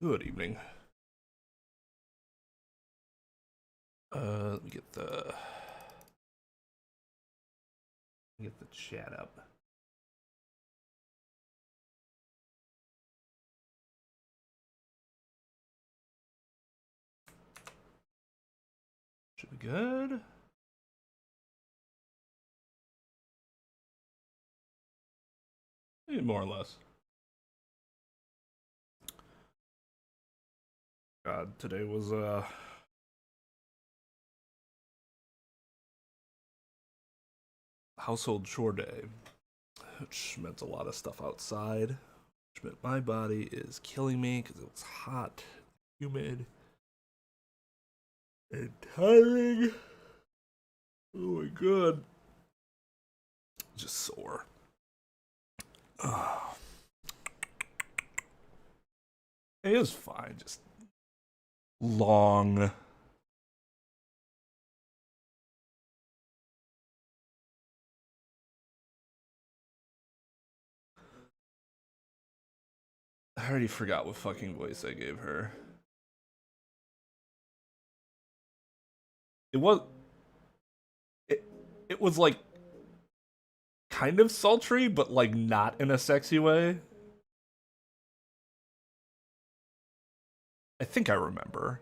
Good evening. Let me get the chat up. Should be good. More or less. God, today was household chore day, which meant a lot of stuff outside, which meant my body is killing me because it was hot, humid, and tiring. Oh my god. Just sore. It was fine, just long. I already forgot what fucking voice I gave her. It was like kind of sultry, but like not in a sexy way. I think I remember.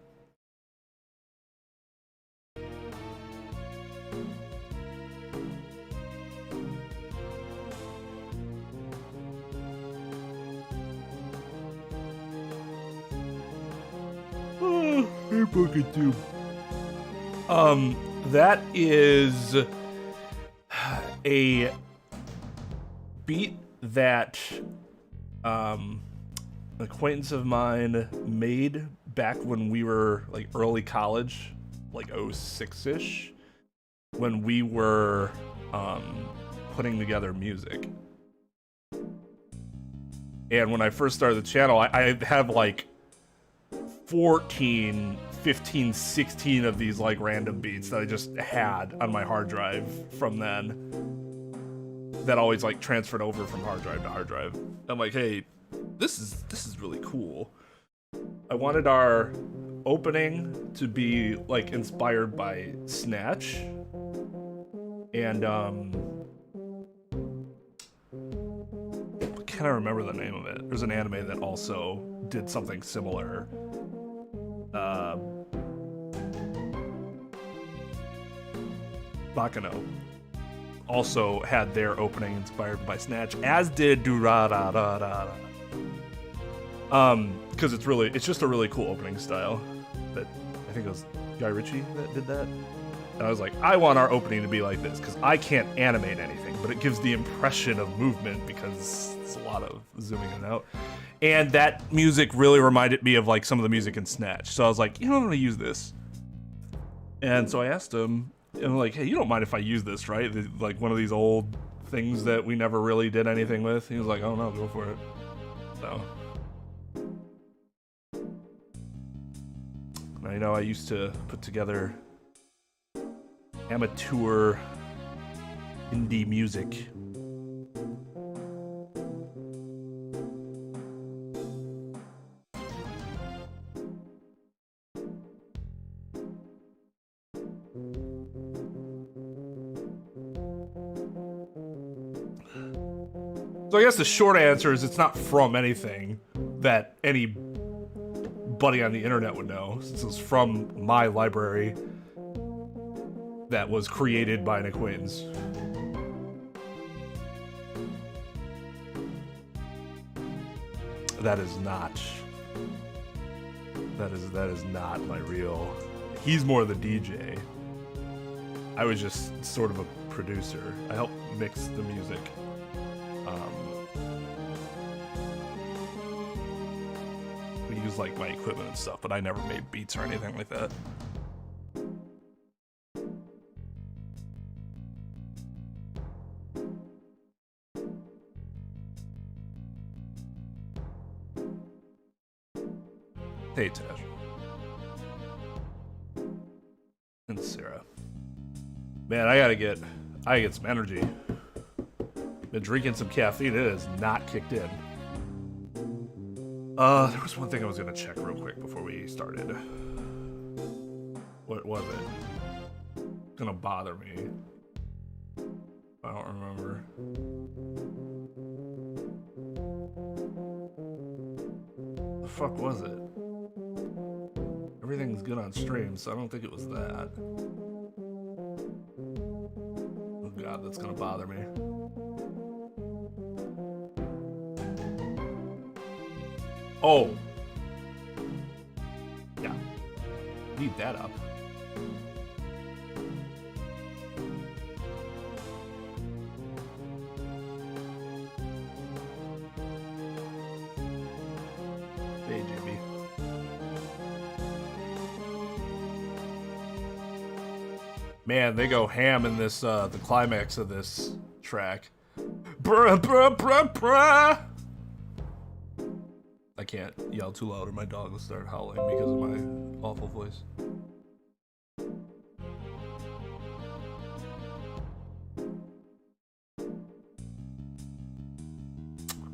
Oh, hey, Bucket Tube. That is a beat that an acquaintance of mine made back when we were like early college, like 06-ish, when we were putting together music. And when I first started the channel, I have like 14, 15, 16 of these like random beats that I just had on my hard drive from then that always like transferred over from hard drive to hard drive. I'm like, hey, this is really cool. I wanted our opening to be like inspired by Snatch, and can I remember the name of it? There's an anime that also did something similar. Bakano also had their opening inspired by Snatch, as did Durarararara. Because it's just a really cool opening style. That I think it was Guy Ritchie that did that. And I was like, I want our opening to be like this, because I can't animate anything, but it gives the impression of movement because it's a lot of zooming in and out. And that music really reminded me of like some of the music in Snatch. So I was like, I'm gonna use this. And so I asked him, and I'm like, hey, you don't mind if I use this, right? Like one of these old things that we never really did anything with. He was like, oh no, go for it. So. I know I used to put together amateur indie music. So I guess the short answer is it's not from anything that anybody on the internet would know, since it's from my library that was created by an acquaintance. That is not my real. He's more the DJ. I was just sort of a producer. I helped mix the music. We use like my equipment and stuff, but I never made beats or anything like that. Hey, Tash. And Sarah. Man, I gotta get some energy. Been drinking some caffeine, it is not kicked in. There was one thing I was gonna check real quick before we started. What was it? It's gonna bother me. I don't remember. The fuck was it? Everything's good on stream, so I don't think it was that. Oh god, that's gonna bother me. Oh! Yeah. Need that up. Hey, Jimmy. Man, they go ham in this, the climax of this track. Bruh, bruh, bruh, bruh! I can't yell too loud or my dog will start howling because of my awful voice.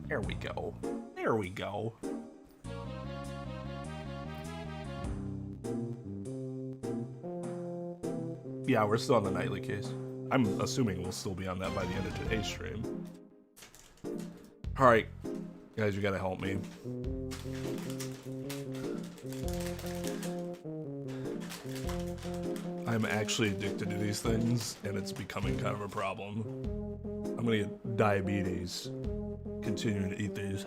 There we go. There we go. Yeah, we're still on the nightly case. I'm assuming we'll still be on that by the end of today's stream. Alright, guys, you gotta help me. I'm actually addicted to these things, and it's becoming kind of a problem. I'm gonna get diabetes continuing to eat these.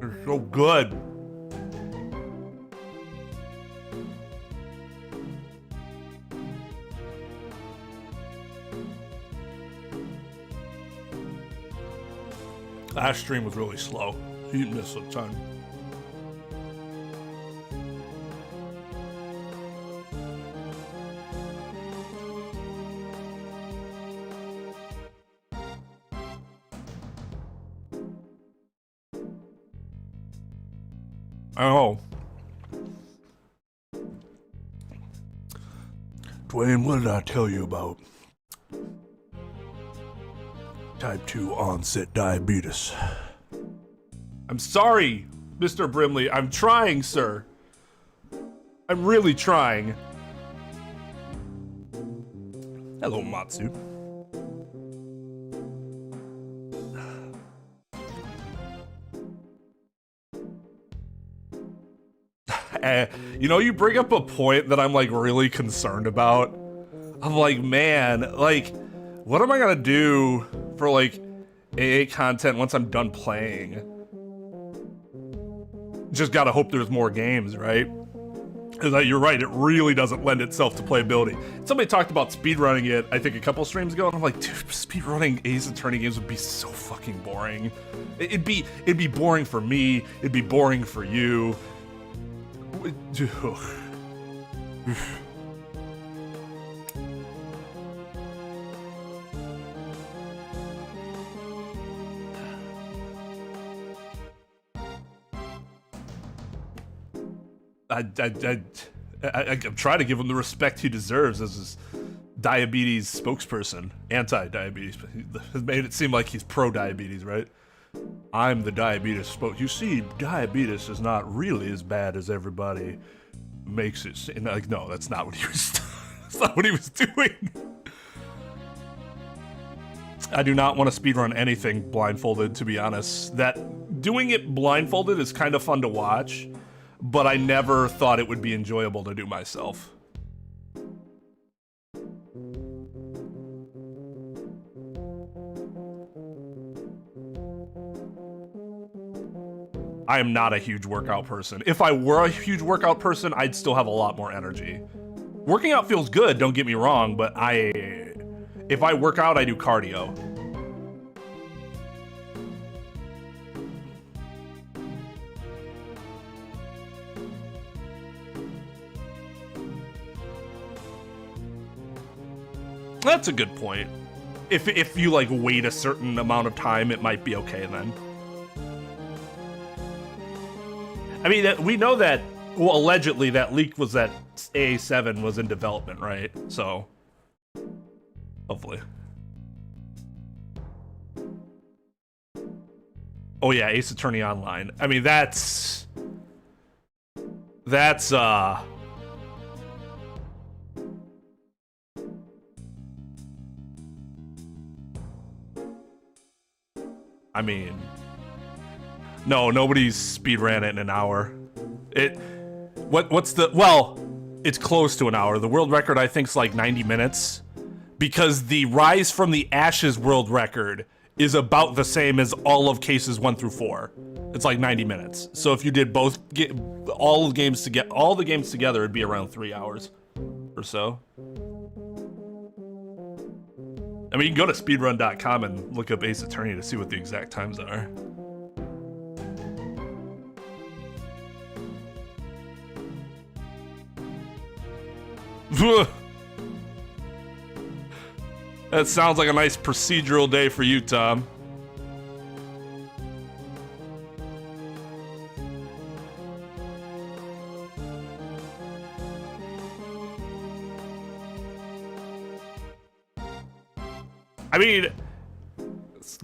They're so good! Last stream was really slow. You missed a ton. Oh. Twain, what did I tell you about type 2 onset diabetes? I'm sorry, Mr. Brimley. I'm trying, sir. I'm really trying. Hello, Matsu. You know, you bring up a point that I'm like really concerned about. I'm like, man, like, what am I gonna do for like AA content once I'm done playing? Just gotta hope there's more games, right? Because you're right, it really doesn't lend itself to playability. Somebody talked about speedrunning it, I think a couple streams ago, and I'm like, dude, speedrunning Ace Attorney games would be so fucking boring. It'd be boring for me, it'd be boring for you. I'm trying to give him the respect he deserves as his diabetes spokesperson, anti-diabetes. Has made it seem like he's pro-diabetes, right? I'm the diabetes spoke. You see, diabetes is not really as bad as everybody makes it seem. Like, no, that's not what he was. That's not what he was doing. I do not want to speedrun anything blindfolded, to be honest. That doing it blindfolded is kind of fun to watch, but I never thought it would be enjoyable to do myself. I am not a huge workout person. If I were a huge workout person, I'd still have a lot more energy. Working out feels good, don't get me wrong, but if I work out, I do cardio. That's a good point. If you like wait a certain amount of time, it might be okay then. I mean, we know that, well, allegedly that leak was that AA7 was in development, right? So, hopefully. Oh yeah, Ace Attorney Online. I mean, that's I mean, no, nobody's speedran it in an hour. Well, it's close to an hour. The world record, I think, is like 90 minutes. Because the Rise from the Ashes world record is about the same as all of cases 1 through 4. It's like 90 minutes. So if you did all the games together, it'd be around 3 hours or so. I mean, you can go to speedrun.com and look up Ace Attorney to see what the exact times are. That sounds like a nice procedural day for you, Tom. I mean,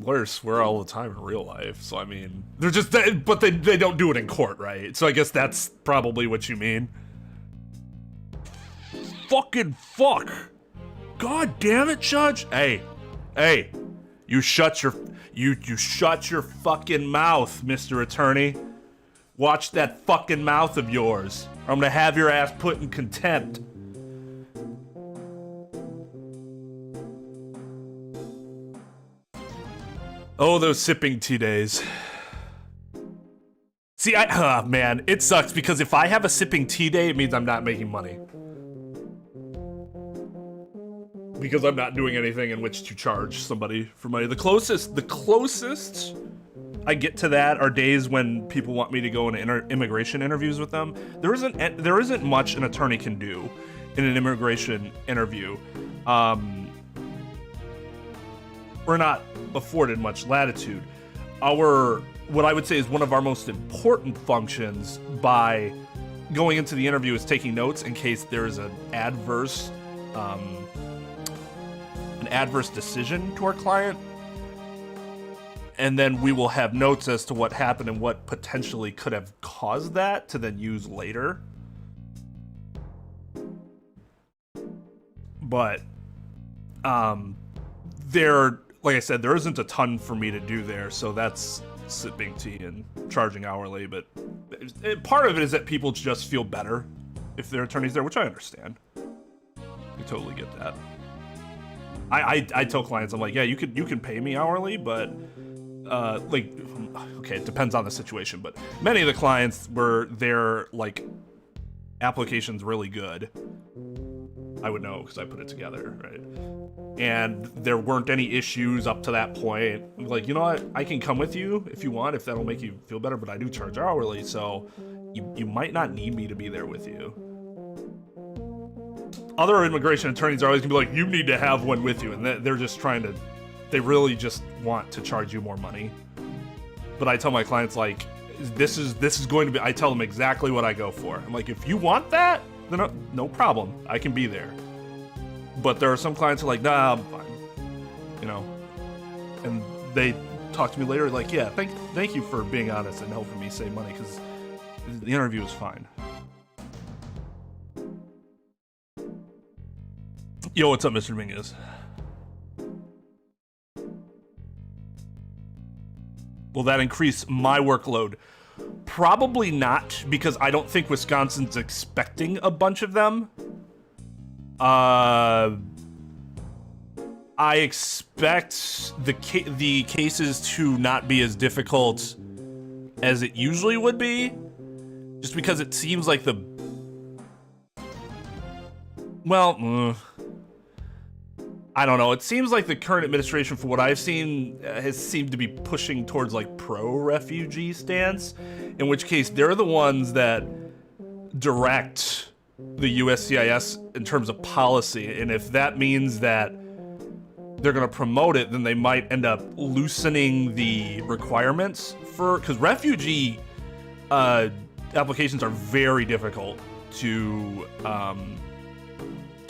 lawyers swear all the time in real life, so I mean, they're just, but they don't do it in court, right? So I guess that's probably what you mean. Fucking fuck. God damn it, Judge. Hey, you shut your fucking mouth, Mr. Attorney. Watch that fucking mouth of yours, or I'm gonna have your ass put in contempt. Oh, those sipping tea days. See, man, it sucks because if I have a sipping tea day, it means I'm not making money. Because I'm not doing anything in which to charge somebody for money. The closest I get to that are days when people want me to go into immigration interviews with them. There isn't much an attorney can do in an immigration interview. We're not afforded much latitude. What I would say is one of our most important functions by going into the interview is taking notes in case there is an adverse decision to our client, and then we will have notes as to what happened and what potentially could have caused that to then use later. But like I said, there isn't a ton for me to do there, so that's sipping tea and charging hourly. But part of it is that people just feel better if their attorney's there, which I understand. I totally get that. I tell clients, I'm like, yeah, you can pay me hourly, but like, okay, it depends on the situation. But many of the clients were their like application's really good. I would know because I put it together, right? And there weren't any issues up to that point. Like, you know what? I can come with you if you want, if that'll make you feel better, but I do charge hourly, so you might not need me to be there with you. Other immigration attorneys are always gonna be like, you need to have one with you, and they're just they really just want to charge you more money. But I tell my clients, like, this is going to be, I tell them exactly what I go for. I'm like, if you want that, then no problem, I can be there. But there are some clients who are like, nah, I'm fine, you know. And they talk to me later, like, yeah, thank you for being honest and helping me save money, because the interview was fine. Yo, what's up, Mr. Dominguez? Will that increase my workload? Probably not, because I don't think Wisconsin's expecting a bunch of them. I expect the cases to not be as difficult as it usually would be, just because it seems like I don't know. It seems like the current administration, for what I've seen, has seemed to be pushing towards like pro-refugee stance, in which case they're the ones that direct the USCIS in terms of policy, and if that means that they're going to promote it, then they might end up loosening the requirements because refugee applications are very difficult to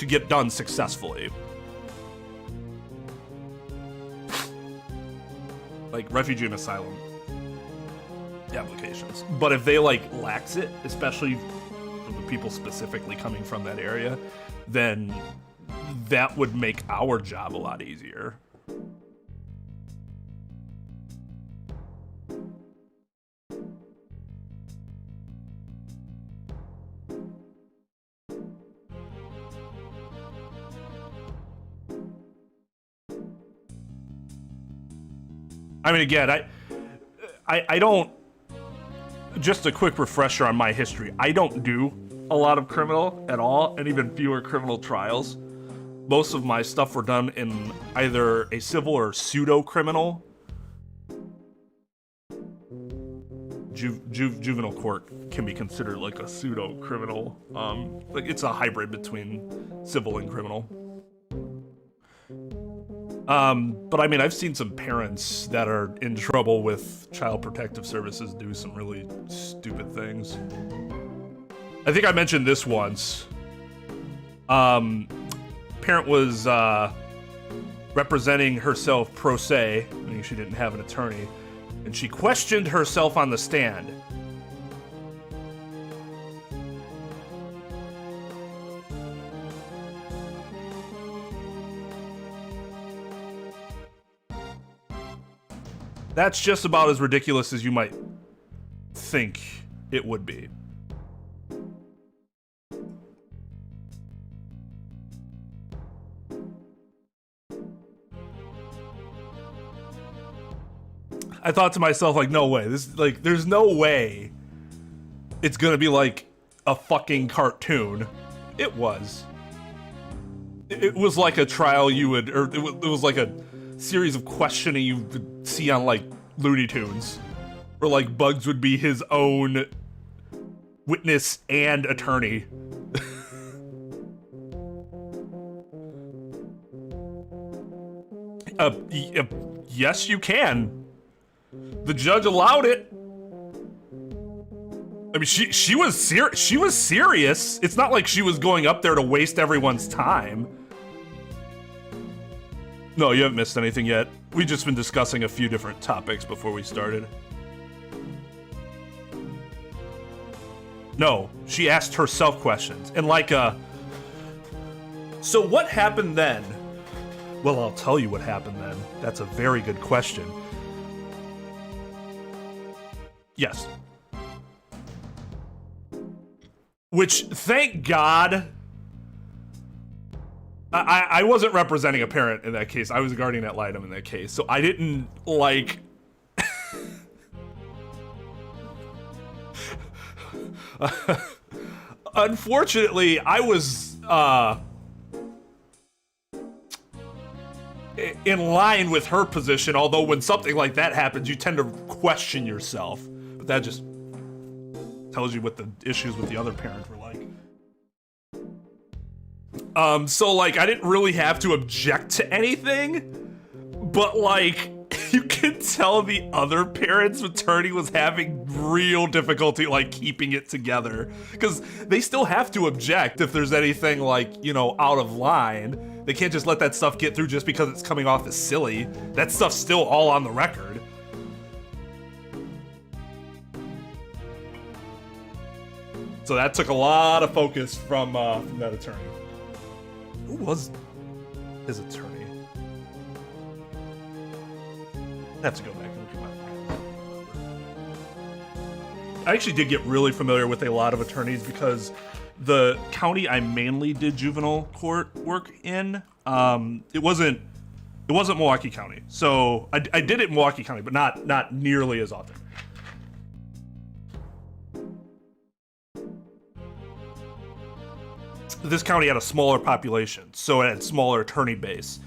get done successfully. Like refugee and asylum. applications. But if they like lax it, especially for the people specifically coming from that area, then that would make our job a lot easier. I mean, again, I don't, just a quick refresher on my history. I don't do a lot of criminal at all, and even fewer criminal trials. Most of my stuff were done in either a civil or pseudo-criminal. Juvenile court can be considered like a pseudo-criminal. Like it's a hybrid between civil and criminal. But I mean, I've seen some parents that are in trouble with Child Protective Services do some really stupid things. I think I mentioned this once. Parent was representing herself pro se, meaning she didn't have an attorney, and she questioned herself on the stand. That's just about as ridiculous as you might think it would be. I thought to myself, like, no way. There's no way it's gonna be like a fucking cartoon. It was. It was like a trial you would, or it was like a series of questioning you would see on like Looney Tunes, where like Bugs would be his own witness and attorney. Yes, you can. The judge allowed it. I mean, she was serious. It's not like she was going up there to waste everyone's time. No, you haven't missed anything yet. We've just been discussing a few different topics before we started. No, she asked herself questions. And like, so what happened then? Well, I'll tell you what happened then. That's a very good question. Yes. Which, thank God, I wasn't representing a parent in that case. I was a guardian ad litem in that case. So I didn't, like... Unfortunately, I was, in line with her position, although when something like that happens, you tend to question yourself. But that just tells you what the issues with the other parent were like. So like, I didn't really have to object to anything, but like, you can tell the other parent's attorney was having real difficulty like keeping it together, because they still have to object if there's anything like, you know, out of line. They can't just let that stuff get through just because it's coming off as silly. That stuff's still all on the record. So that took a lot of focus from that attorney. Who was his attorney? I have to go back and look at my file. I actually did get really familiar with a lot of attorneys because the county I mainly did juvenile court work in, it wasn't Milwaukee County. So I did it in Milwaukee County, but not nearly as often. This county had a smaller population, so it had smaller attorney base,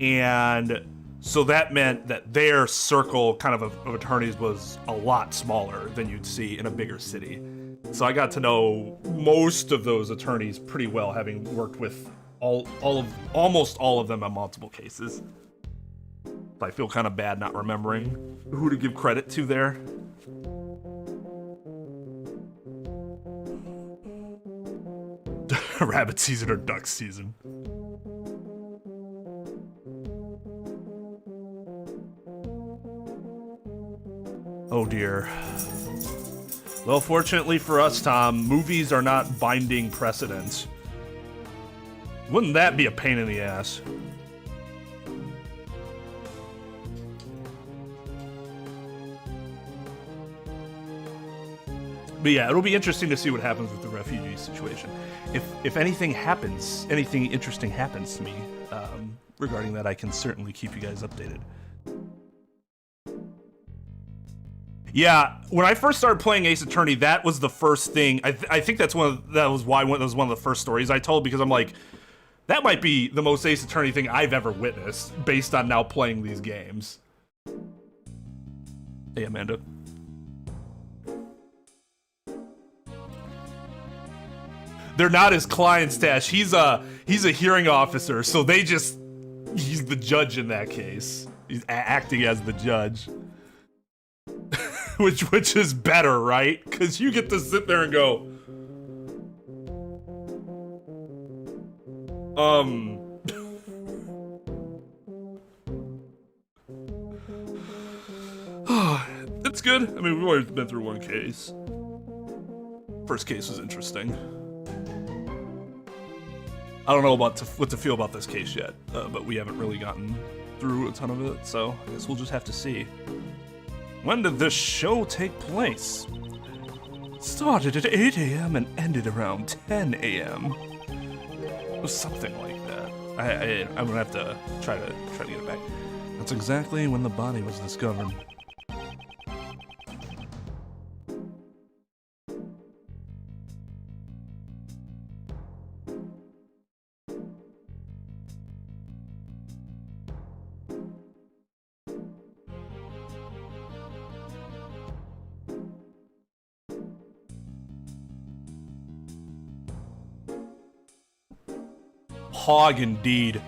and so that meant that their circle kind of attorneys was a lot smaller than you'd see in a bigger city. So I got to know most of those attorneys pretty well, having worked with almost all of them on multiple cases. I feel kind of bad not remembering who to give credit to there. Rabbit season or duck season. Oh dear. Well, fortunately for us, Tom, movies are not binding precedents. Wouldn't that be a pain in the ass? But yeah, it'll be interesting to see what happens with the refugee situation. If anything happens, anything interesting happens to me regarding that, I can certainly keep you guys updated. Yeah, when I first started playing Ace Attorney, that was the first thing. I think that was one of the first stories I told, because I'm like, that might be the most Ace Attorney thing I've ever witnessed based on now playing these games. Hey, Amanda. They're not his clients, Tash. He's a hearing officer, so he's the judge in that case. He's acting as the judge. which is better, right? Because you get to sit there and go, it's good. I mean, we've already been through one case. First case was interesting. I don't know what to feel about this case yet, but we haven't really gotten through a ton of it, so I guess we'll just have to see. When did this show take place? It started at 8 a.m. and ended around 10 a.m. It was something like that. I'm gonna have to try to get it back. That's exactly when the body was discovered. Hog indeed.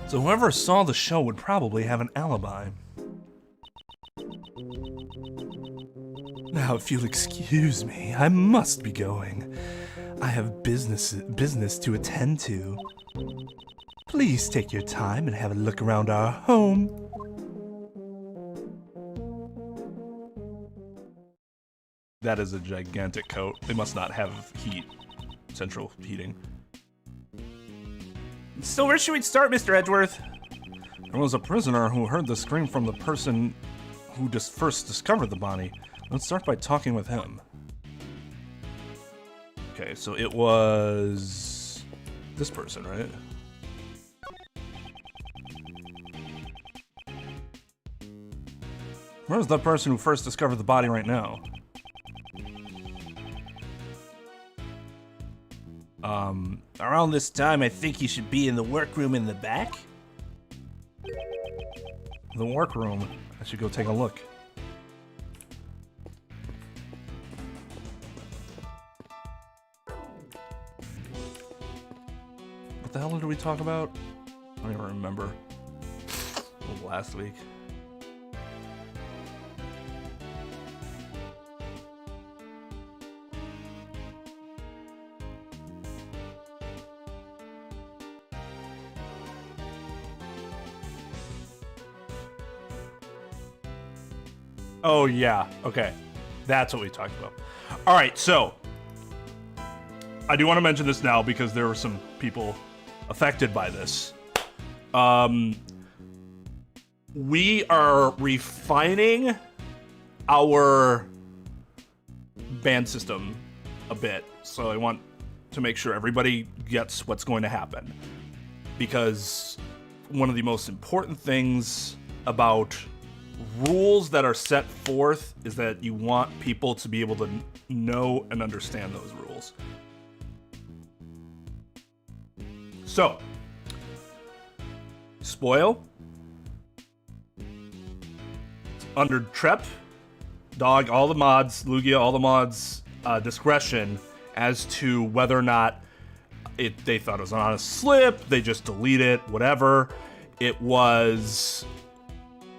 So whoever saw the show would probably have an alibi. Now, if you'll excuse me, I must be going. I have business to attend to. Please take your time and have a look around our home. That is a gigantic coat. They must not have central heating. So where should we start, Mr. Edgeworth? There was a prisoner who heard the scream from the person who first discovered the body. Let's start by talking with him. Okay, so it was this person, right? Where's the person who first discovered the body right now? Around this time, I think he should be in the workroom in the back. The workroom? I should go take a look. What the hell did we talk about? I don't even remember. It was last week. Oh, yeah. Okay. That's what we talked about. All right, so I do want to mention this now because there were some people affected by this. We are refining our ban system a bit. So I want to make sure everybody gets what's going to happen. Because one of the most important things about rules that are set forth is that you want people to be able to know and understand those rules. So, spoil. Under Trep, Dog, all the mods, Lugia, all the mods, discretion as to whether or not they thought it was an honest slip, they just delete it, whatever. It was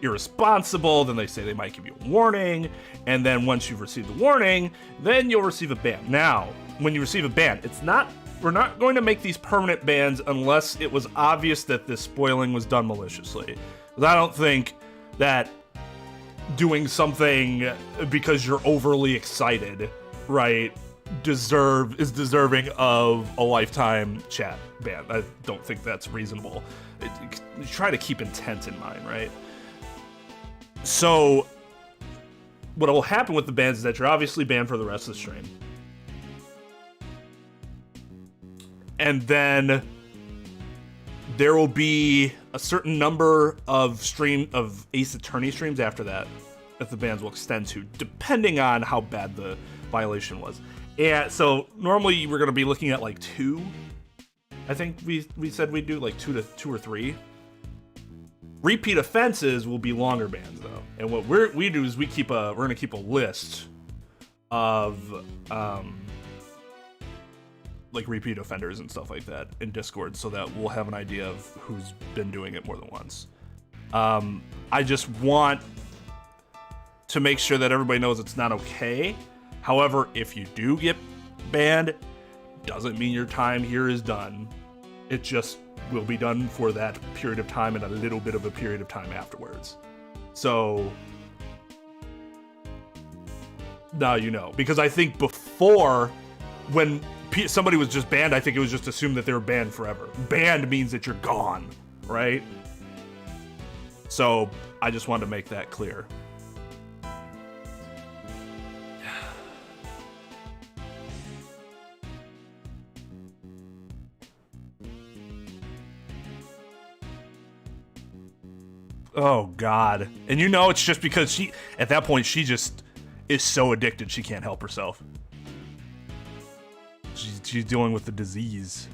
irresponsible, then they say they might give you a warning, and then once you've received the warning, then you'll receive a ban. Now, when you receive a ban, it's not we're not going to make these permanent bans unless it was obvious that this spoiling was done maliciously. Because I don't think that doing something because you're overly excited, right, is deserving of a lifetime chat ban. I don't think that's reasonable. Try to keep intent in mind, right? So what will happen with the bans is that you're obviously banned for the rest of the stream. And then there will be a certain number of Ace Attorney streams after that the bans will extend to, depending on how bad the violation was. And so normally we're going to be looking at like 2. I think we said we'd do like 2 or 3. Repeat offenses will be longer bans though. And what we do is we're going to keep a list of like repeat offenders and stuff like that in Discord, so that we'll have an idea of who's been doing it more than once. I just want to make sure that everybody knows it's not okay. However, if you do get banned, doesn't mean your time here is done. It just will be done for that period of time and a little bit of a period of time afterwards. So now you know. Because I think before, when somebody was just banned, I think it was just assumed that they were banned forever. Banned means that you're gone, right? So I just wanted to make that clear. Oh God. And you know it's just because at that point she just is so addicted she can't help herself. She's dealing with the disease.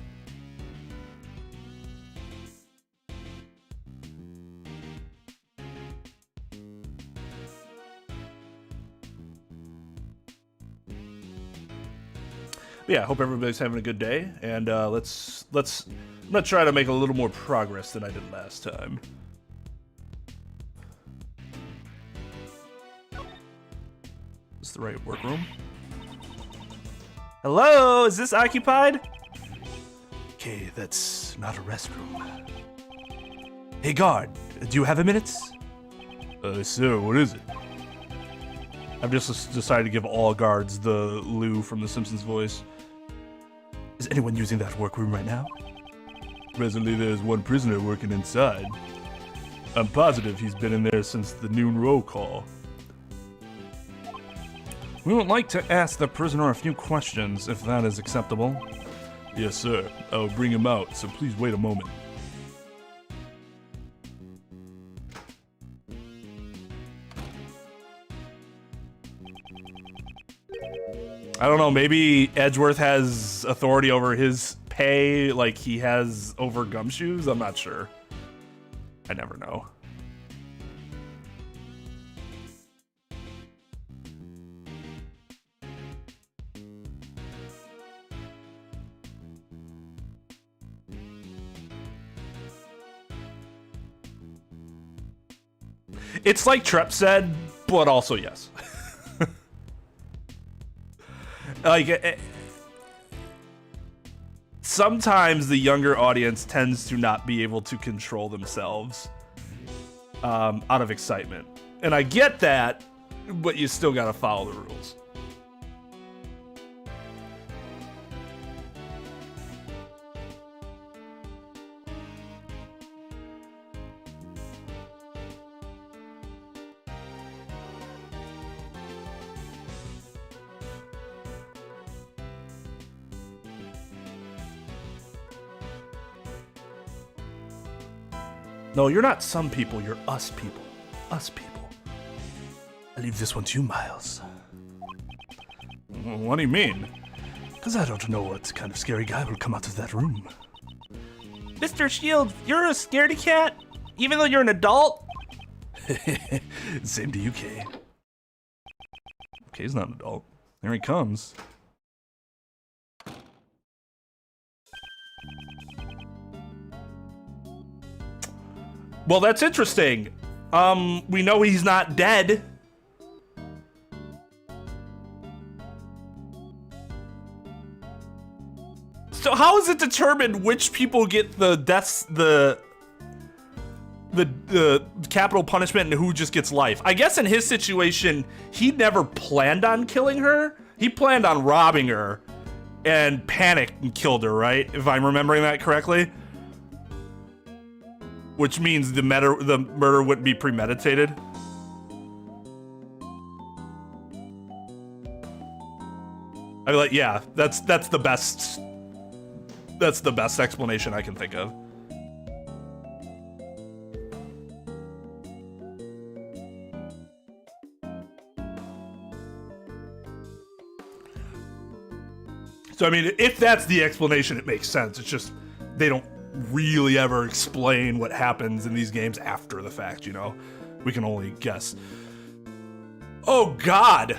But yeah, I hope everybody's having a good day, and I'm gonna try to make a little more progress than I did last time. Is this the right workroom? Hello, is this occupied? Okay, that's not a restroom. Hey guard, do you have a minute? Sir, what is it? I've just decided to give all guards the Lou from The Simpsons voice. Is anyone using that workroom right now? Presently there's one prisoner working inside. I'm positive he's been in there since the noon roll call. We would like to ask the prisoner a few questions, if that is acceptable. Yes, sir. I will bring him out, so please wait a moment. I don't know, maybe Edgeworth has authority over his pay like he has over Gumshoes? I'm not sure. I never know. It's like Trep said, but also yes. Like, sometimes the younger audience tends to not be able to control themselves out of excitement. And I get that, but you still gotta follow the rules. No, you're not some people, you're us people. Us people. I leave this one to you, Miles. What do you mean? Because I don't know what kind of scary guy will come out of that room. Mr. Shield, you're a scaredy cat? Even though you're an adult? Same to you, Kay. Kay's not an adult. There he comes. Well, that's interesting. We know he's not dead. So So how is it determined which people get the deaths, the capital punishment, and who just gets life? I guess in his situation, he never planned on killing her. He planned on robbing her and panicked and killed her, right? If I'm remembering that correctly. Which means the murder wouldn't be premeditated. I'd be like, yeah, that's the best explanation I can think of. So I mean, if that's the explanation, it makes sense. It's just they don't really ever explain what happens in these games after the fact, you know? We can only guess. Oh God.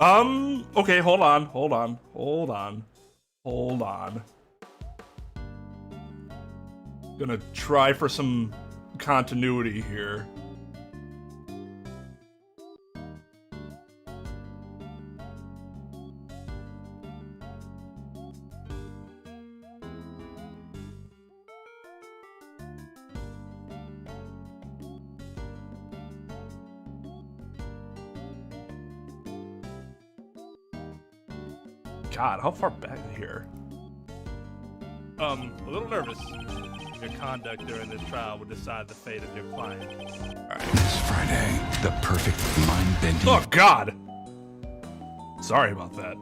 Okay, hold on. Gonna try for some continuity here. God, how far back here? A little nervous. Your conduct during this trial will decide the fate of your client. All right. This Friday, the perfect mind-bending... Oh, God! Sorry about that.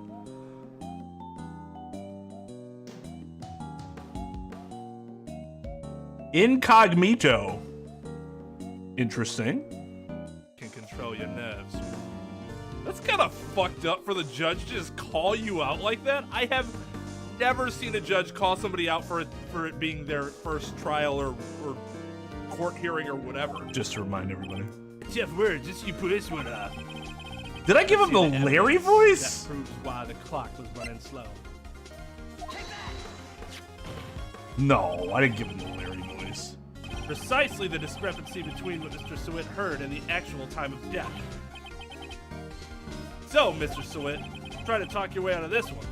Incognito. Interesting. Can control your nerves. That's kind of fucked up for the judge to just call you out like that. I have never seen a judge call somebody out for it being their first trial or court hearing or whatever. Just to remind everybody. Jeff, words, just you put this one up. Did I give him the Larry voice? That proves why the clock was running slow. No, I didn't give him the Larry voice. Precisely the discrepancy between what Mr. Sewett heard and the actual time of death. So, Mr. Sewett, try to talk your way out of this one.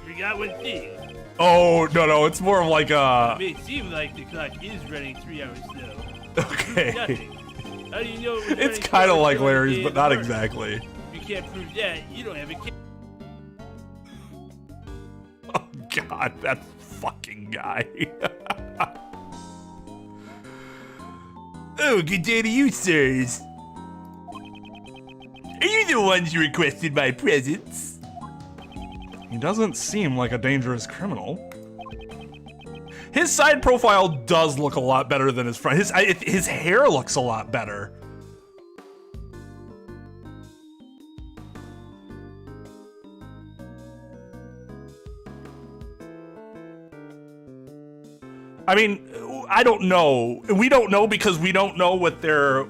You got one thing. Oh, no, it's more of like It may seem like the clock is running 3 hours slow. Okay. How do you know It's kind of like Larry's, but not exactly. If you can't prove that, you don't have a case. Oh, God, that fucking guy. Oh, good day to you, sirs. Are you the ones who requested my presence? He doesn't seem like a dangerous criminal. His side profile does look a lot better than his front. His hair looks a lot better. I mean, I don't know. We don't know because we don't know what their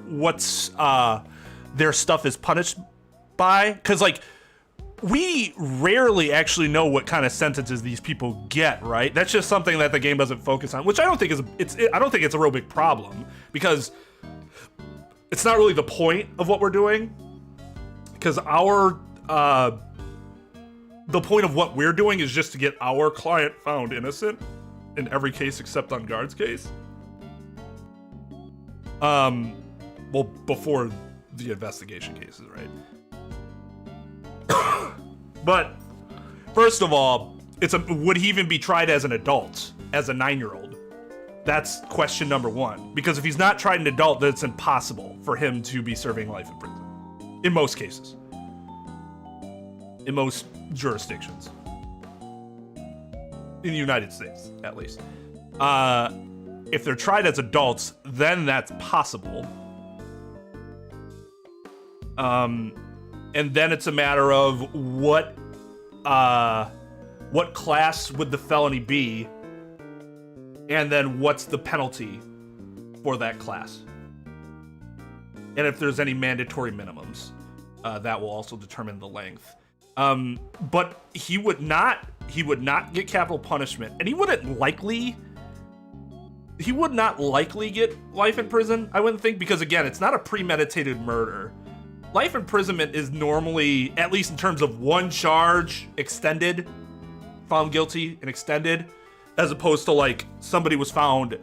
stuff is punished by. Because like, we rarely actually know what kind of sentences these people get, right? That's just something that the game doesn't focus on, which I don't think is I don't think it's a real big problem because it's not really the point of what we're doing. Because the point of what we're doing is just to get our client found innocent in every case except on Guard's case. Well, before the investigation cases, right? But first of all, would he even be tried as an adult, as a 9-year-old? That's question number one. Because if he's not tried an adult, then it's impossible for him to be serving life in prison. In most cases. In most jurisdictions. In the United States, at least. If they're tried as adults, then that's possible. And then it's a matter of what class would the felony be, and then what's the penalty for that class. And if there's any mandatory minimums, that will also determine the length. But he would not get capital punishment, and he would not likely get life in prison, I wouldn't think, because again, it's not a premeditated murder. life imprisonment is normally, at least in terms of one charge, extended, found guilty and extended, as opposed to like somebody was found,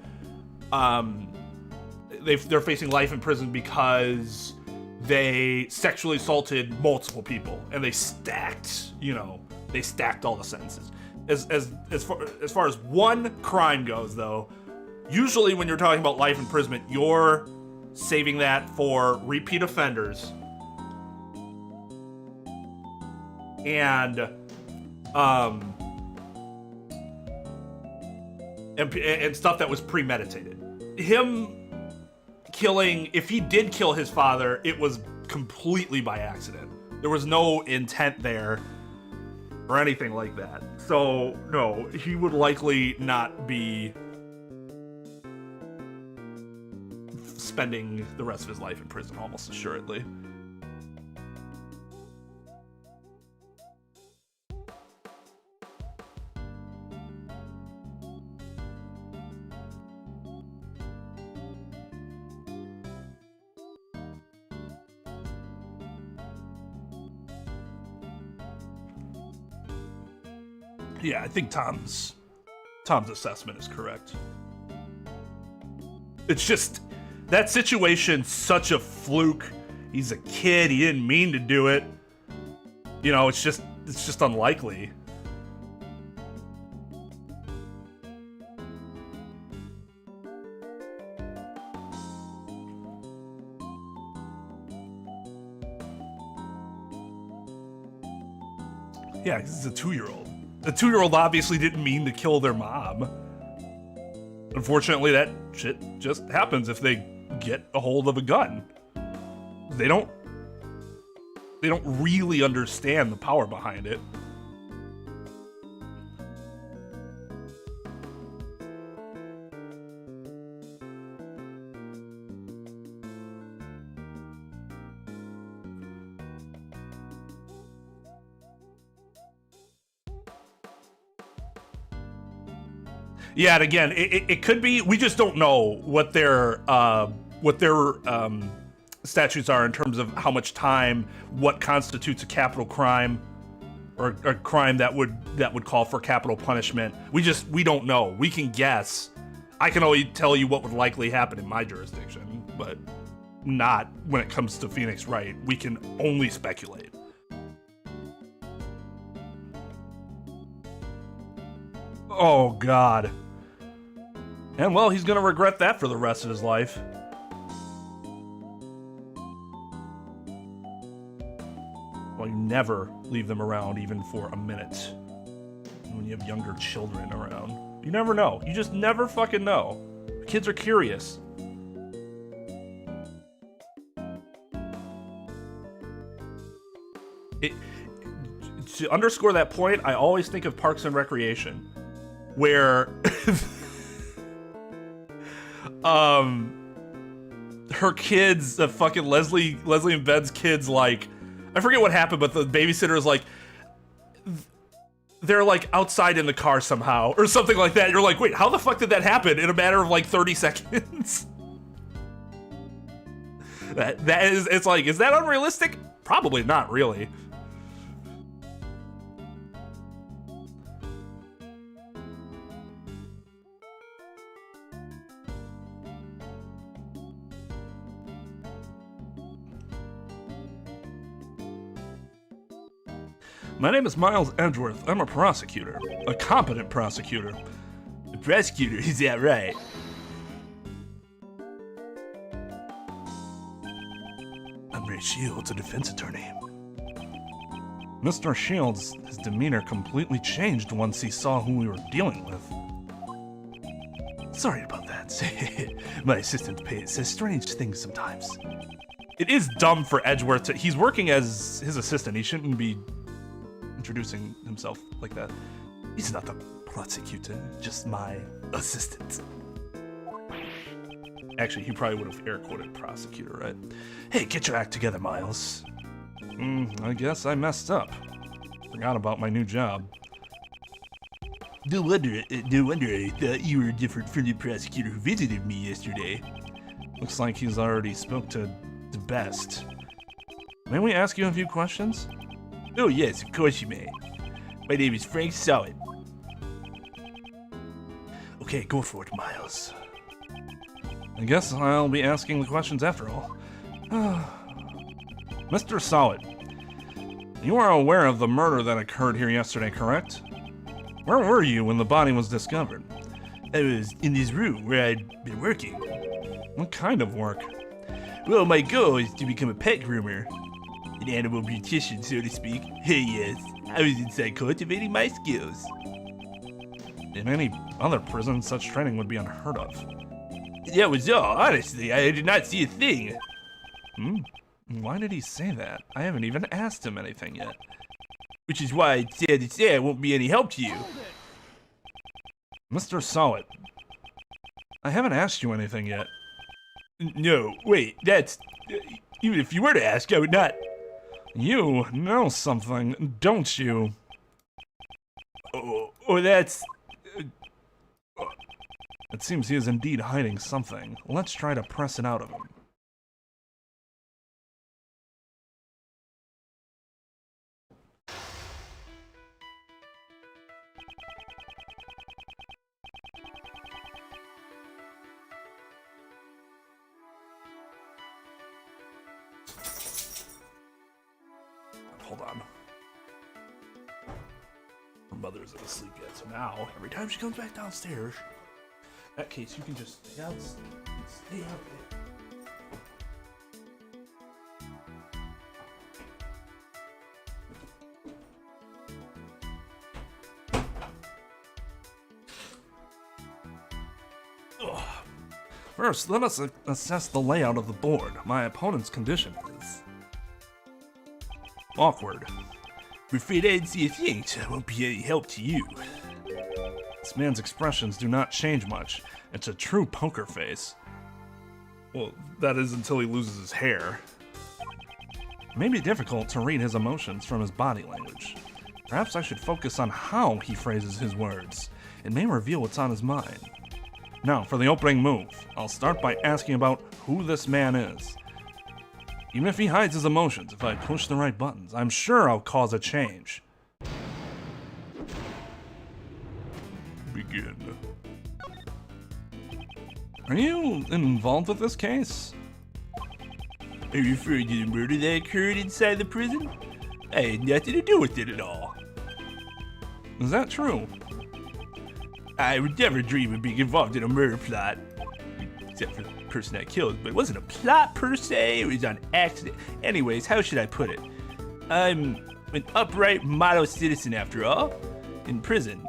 they're facing life in prison because they sexually assaulted multiple people and they stacked all the sentences. As far as one crime goes, though, usually when you're talking about life imprisonment, you're saving that for repeat offenders and stuff that was premeditated. Him killing, if he did kill his father, it was completely by accident. There was no intent there or anything like that. So, no, he would likely not be spending the rest of his life in prison, almost assuredly. Yeah, I think Tom's assessment is correct. It's just that situation's such a fluke. He's a kid. He didn't mean to do it. You know, it's just unlikely. Yeah, 'cause it's a 2-year-old. The 2-year-old obviously didn't mean to kill their mom. Unfortunately, that shit just happens if they get a hold of a gun. They don't really understand the power behind it. Yeah, and again, it could be, we just don't know what their statutes are in terms of how much time, what constitutes a capital crime, or a crime that would call for capital punishment. We don't know. We can guess. I can only tell you what would likely happen in my jurisdiction, but not when it comes to Phoenix Wright. We can only speculate. Oh, God. And, well, he's going to regret that for the rest of his life. Well, you never leave them around even for a minute. When you have younger children around. You never know. You just never fucking know. Kids are curious. To underscore that point, I always think of Parks and Recreation, where her kids, the fucking Leslie and Ben's kids, like, I forget what happened, but the babysitter is like, they're like outside in the car somehow or something like that. You're like, wait, how the fuck did that happen in a matter of like 30 seconds? that is, it's like, is that unrealistic? Probably not really. My name is Miles Edgeworth. I'm a prosecutor. A competent prosecutor. A prosecutor, is that right? I'm Ray Shields, a defense attorney. Mr. Shields, his demeanor completely changed once he saw who we were dealing with. Sorry about that. My assistant says strange things sometimes. It is dumb for Edgeworth to... He's working as his assistant. He shouldn't be introducing himself like that. He's not the prosecutor, just my assistant. Actually, he probably would have air quoted prosecutor, right? Hey, get your act together, Miles. I guess I messed up. Forgot about my new job. No wonder I thought you were different from the prosecutor who visited me yesterday. Looks like he's already spoke to the best. May we ask you a few questions? Oh yes, of course you may. My name is Frank Solid. Okay, go for it, Miles. I guess I'll be asking the questions after all. Mr. Solid, you are aware of the murder that occurred here yesterday, correct? Where were you when the body was discovered? I was in this room where I'd been working. What kind of work? Well, my goal is to become a pet groomer. An animal beautician, so to speak. Hey, yes, I was inside cultivating my skills. In any other prison, such training would be unheard of. That was all, honestly. I did not see a thing. Why did he say that? I haven't even asked him anything yet. Which is why I said to say I won't be any help to you. Mr. Solid, I haven't asked you anything yet. No, wait, that's... even if you were to ask, I would not... You know something, don't you? Oh, that's... It seems he is indeed hiding something. Let's try to press it out of him. Hold on. Her mother isn't asleep yet, so now, every time she comes back downstairs, in that case, you can just stay out there. First, let us assess the layout of the board. My opponent's condition is awkward. I'm afraid I didn't see a thing, so I won't be any help to you. This man's expressions do not change much. It's a true poker face. Well, that is until he loses his hair. It may be difficult to read his emotions from his body language. Perhaps I should focus on how he phrases his words. It may reveal what's on his mind. Now, for the opening move, I'll start by asking about who this man is. Even if he hides his emotions, if I push the right buttons, I'm sure I'll cause a change. Begin. Are you involved with this case? Are you referring to the murder that occurred inside the prison? I had nothing to do with it at all. Is that true? I would never dream of being involved in a murder plot. Except for the person I killed, but it wasn't a plot per se, it was on accident. Anyways, how should I put it? I'm an upright model citizen after all, in prison.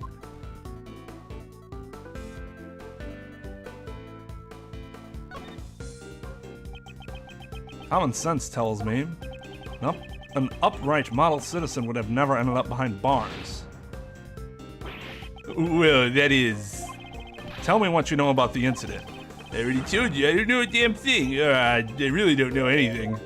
Common sense tells me, nope, an upright model citizen would have never ended up behind bars. Well, that is... Tell me what you know about the incident. I already told you, I don't know a damn thing. I really don't know anything.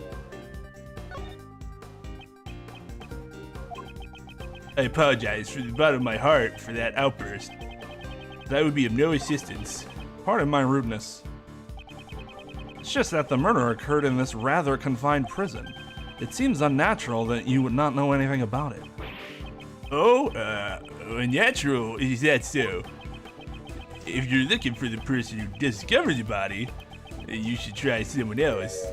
I apologize from the bottom of my heart for that outburst. That would be of no assistance. Pardon my rudeness. It's just that the murder occurred in this rather confined prison. It seems unnatural that you would not know anything about it. Oh, unnatural? Is that so? If you're looking for the person who discovered the body, you should try someone else.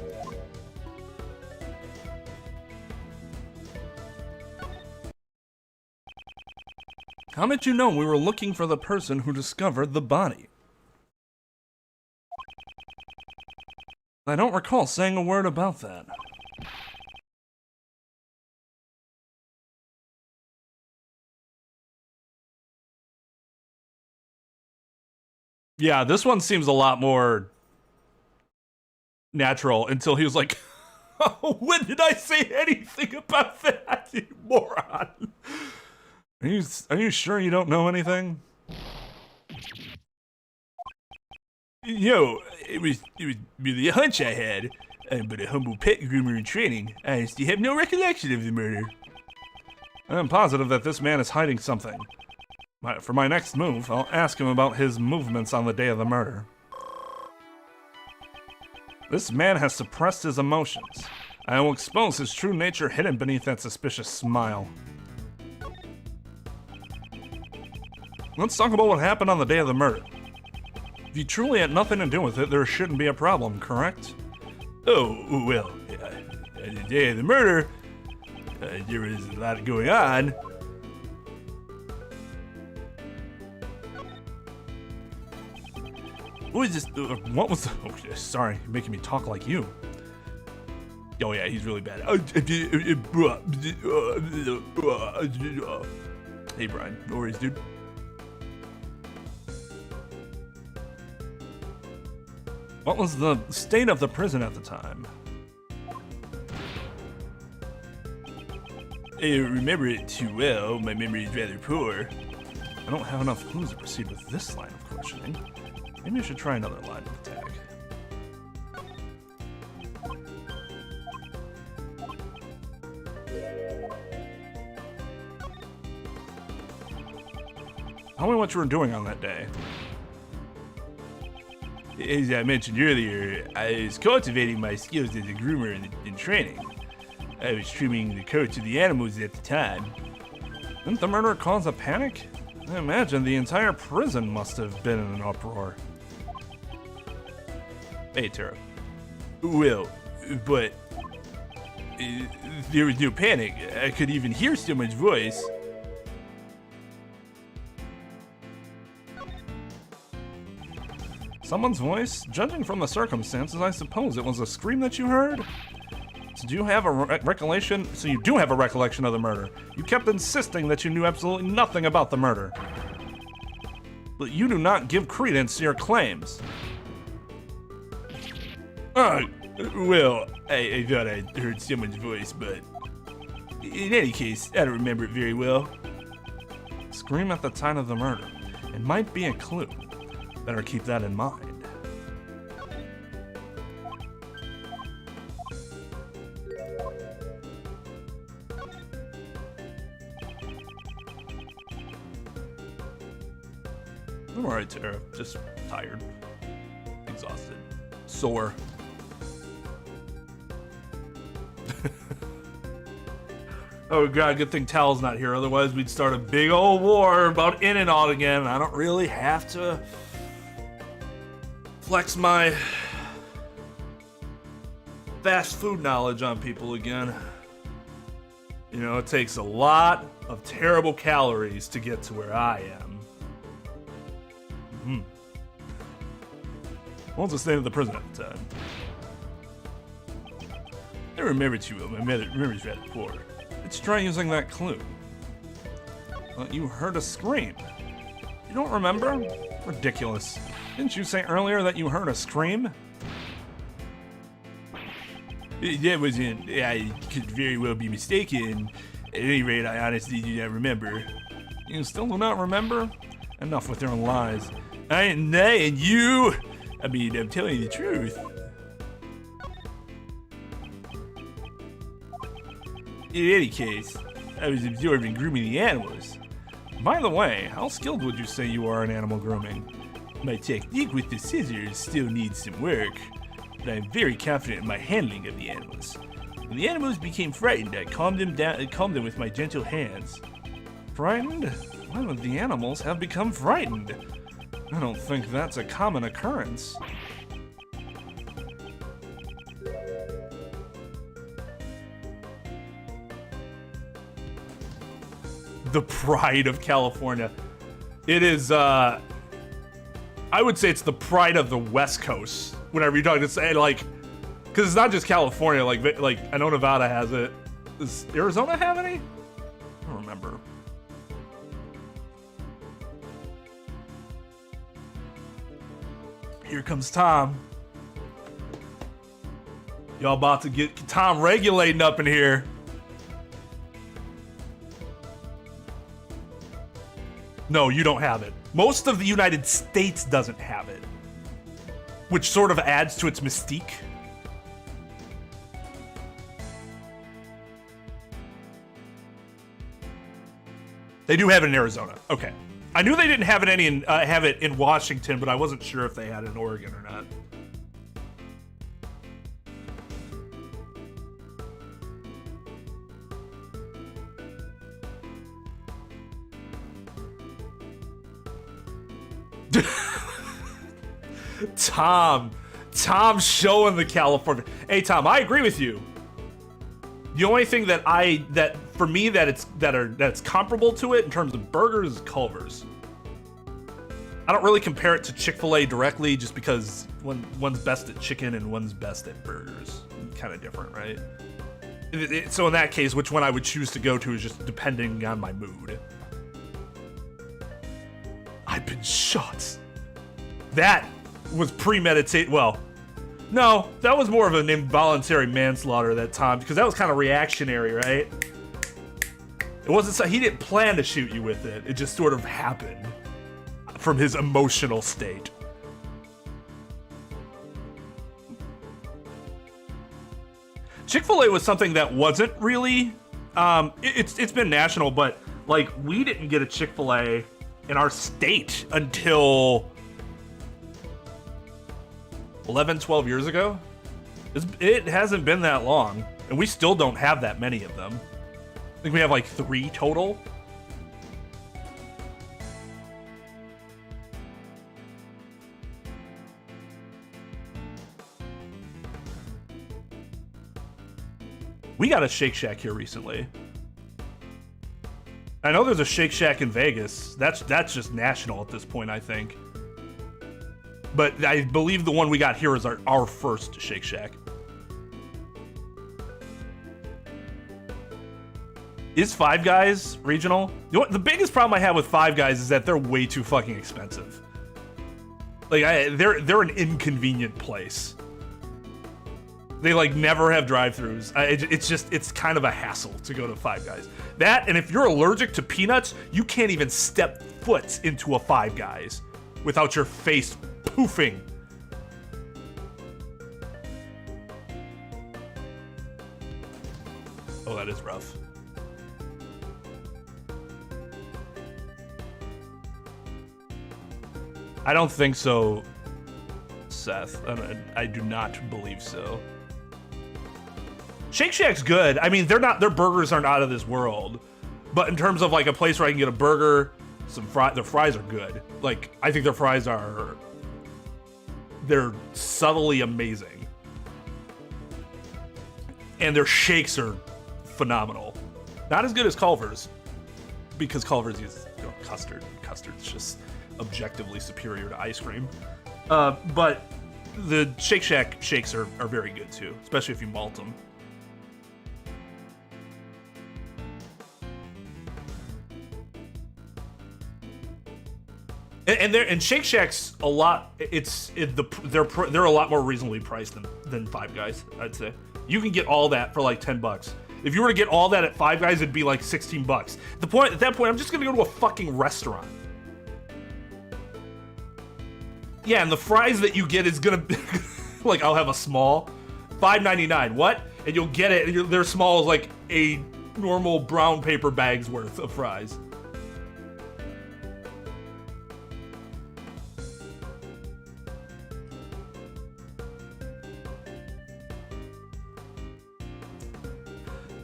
How did you know we were looking for the person who discovered the body? I don't recall saying a word about that. Yeah, this one seems a lot more natural until he was like, oh, when did I say anything about that, you moron? Are you sure you don't know anything? Yo, it was merely a hunch I had, but a humble pet groomer in training. I honestly have no recollection of the murder. I'm positive that this man is hiding something. For my next move, I'll ask him about his movements on the day of the murder. This man has suppressed his emotions. I will expose his true nature hidden beneath that suspicious smile. Let's talk about what happened on the day of the murder. If you truly had nothing to do with it, there shouldn't be a problem, correct? Oh, well, the day of the murder, there was a lot going on. What was this? What was the... Oh, sorry, you're making me talk like you. Oh yeah, he's really bad. Hey Brian, no worries, dude. What was the state of the prison at the time? I don't remember it too well. My memory is rather poor. I don't have enough clues to proceed with this line of questioning. Maybe I should try another line of attack. Tell me what you were doing on that day. As I mentioned earlier, I was cultivating my skills as a groomer in training. I was trimming the coats of the animals at the time. Didn't the murder cause a panic? I imagine the entire prison must have been in an uproar. Hey, Tara. Well, but there was no panic. I could even hear someone's voice. Someone's voice? Judging from the circumstances, I suppose it was a scream that you heard? So do you have a recollection? So you do have a recollection of the murder. You kept insisting that you knew absolutely nothing about the murder. But you do not give credence to your claims. Well, I thought I heard someone's voice, but in any case, I don't remember it very well. Scream at the time of the murder. It might be a clue. Better keep that in mind. I'm alright, Tara. Just tired. Exhausted. Sore. Oh god, good thing Tal's not here, otherwise we'd start a big old war about in and out again. I don't really have to flex my fast food knowledge on people again. You know, it takes a lot of terrible calories to get to where I am. What was the state of the prison at the time? I don't remember too well. My memory's rather poor. Let's try using that clue. Well, you heard a scream. You don't remember? Ridiculous. Didn't you say earlier that you heard a scream? That wasn't. I could very well be mistaken. At any rate, I honestly do not remember. You still do not remember? Enough with your lies. I ain't lying, you. I mean, I'm telling you the truth. In any case, I was absorbed in grooming the animals. By the way, how skilled would you say you are in animal grooming? My technique with the scissors still needs some work, but I'm very confident in my handling of the animals. When the animals became frightened, I calmed them down and calmed them with my gentle hands. Frightened? Why would the animals have become frightened? I don't think that's a common occurrence. The pride of California. It is, I would say it's the pride of the West Coast. Whenever you're talking to say, like, because it's not just California, like I know Nevada has it. Does Arizona have any? I don't remember. Here comes Tom. Y'all about to get Tom regulating up in here. No, you don't have it. Most of the United States doesn't have it, which sort of adds to its mystique. They do have it in Arizona. Okay. I knew they didn't have it have it in Washington, but I wasn't sure if they had it in Oregon or not. Tom showing the California. Hey Tom, I agree with you. The only thing that for me that's comparable to it in terms of burgers is Culver's. I don't really compare it to Chick-fil-A directly, just because one's best at chicken and one's best at burgers. Kind of different, right? So in that case, which one I would choose to go to is just depending on my mood. I've been shot. That was premeditated. Well, no, that was more of an involuntary manslaughter that time, because that was kind of reactionary, right? It wasn't so he didn't plan to shoot you with it. It just sort of happened from his emotional state. Chick-fil-A was something that wasn't really it's been national, but like we didn't get a Chick-fil-A in our state until 11, 12 years ago. It hasn't been that long, and we still don't have that many of them. I think we have like 3 total. We got a Shake Shack here recently. I know there's a Shake Shack in Vegas. That's just national at this point, I think. But I believe the one we got here is our first Shake Shack. Is Five Guys regional? You know what, the biggest problem I have with Five Guys is that they're way too fucking expensive. Like they're an inconvenient place. They like never have drive-thrus. It's kind of a hassle to go to Five Guys. That, and if you're allergic to peanuts, you can't even step foot into a Five Guys without your face poofing. Oh, that is rough. I don't think so, Seth. I do not believe so. Shake Shack's good. I mean, their burgers aren't out of this world. But in terms of like a place where I can get a burger, their fries are good. Like, I think their fries they're subtly amazing. And their shakes are phenomenal. Not as good as Culver's, because Culver's uses custard. Custard's just objectively superior to ice cream. But the Shake Shack shakes are very good too, especially if you malt them. And Shake Shack's a lot. They're a lot more reasonably priced than Five Guys. I'd say you can get all that for like $10. If you were to get all that at Five Guys, it'd be like $16. At that point, I'm just gonna go to a fucking restaurant. Yeah, and the fries that you get is gonna be like, I'll have a small, $5.99. What? And you'll get it. And they're small as like a normal brown paper bag's worth of fries.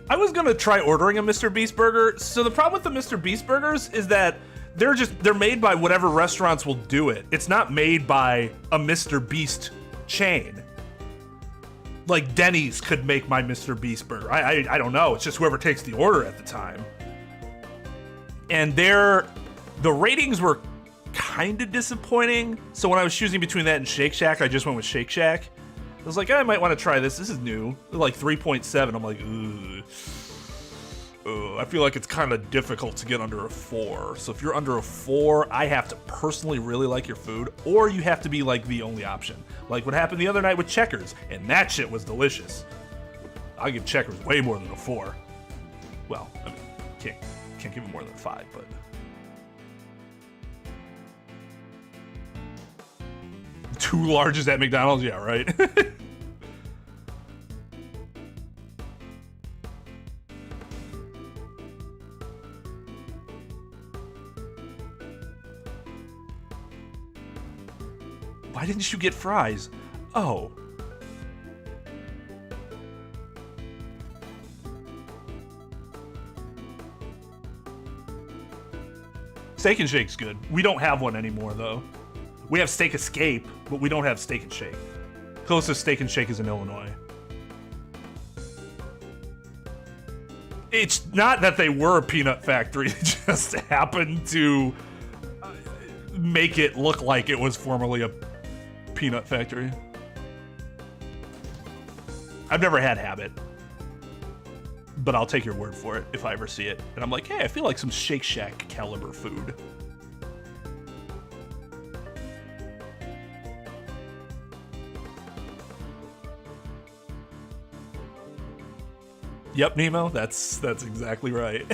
I was gonna try ordering a Mr. Beast burger. So the problem with the Mr. Beast burgers is that they're made by whatever restaurants will do it. It's not made by a Mr. Beast chain. Like Denny's could make my Mr. Beast burger. I don't know. It's just whoever takes the order at the time. And the ratings were kind of disappointing. So when I was choosing between that and Shake Shack, I just went with Shake Shack. I was like, I might want to try this. This is new. Like 3.7. I'm like, ugh. I feel like it's kind of difficult to get under a 4. So if you're under a 4, I have to personally really like your food, or you have to be like the only option. Like what happened the other night with Checkers, and that shit was delicious. I'll give Checkers way more than a 4. Well, I mean, can't give it more than a 5, but. Two largest at McDonald's, yeah, right? Why didn't you get fries? Oh. Steak and Shake's good. We don't have one anymore, though. We have Steak Escape, but we don't have Steak and Shake. Closest Steak and Shake is in Illinois. It's not that they were a peanut factory, they just happened to make it look like it was formerly a peanut factory. I've never had Habit, but I'll take your word for it if I ever see it. And I'm like, hey, I feel like some Shake Shack caliber food. Yep, Nemo, that's exactly right.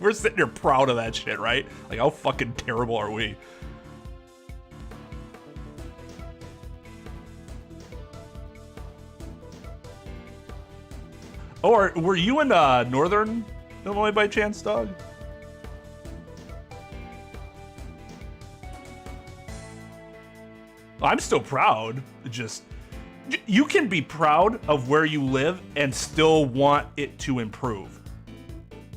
We're sitting here proud of that shit, right? Like, how fucking terrible are we? Or were you in Northern Illinois by chance, dog? I'm still proud. Just, you can be proud of where you live and still want it to improve.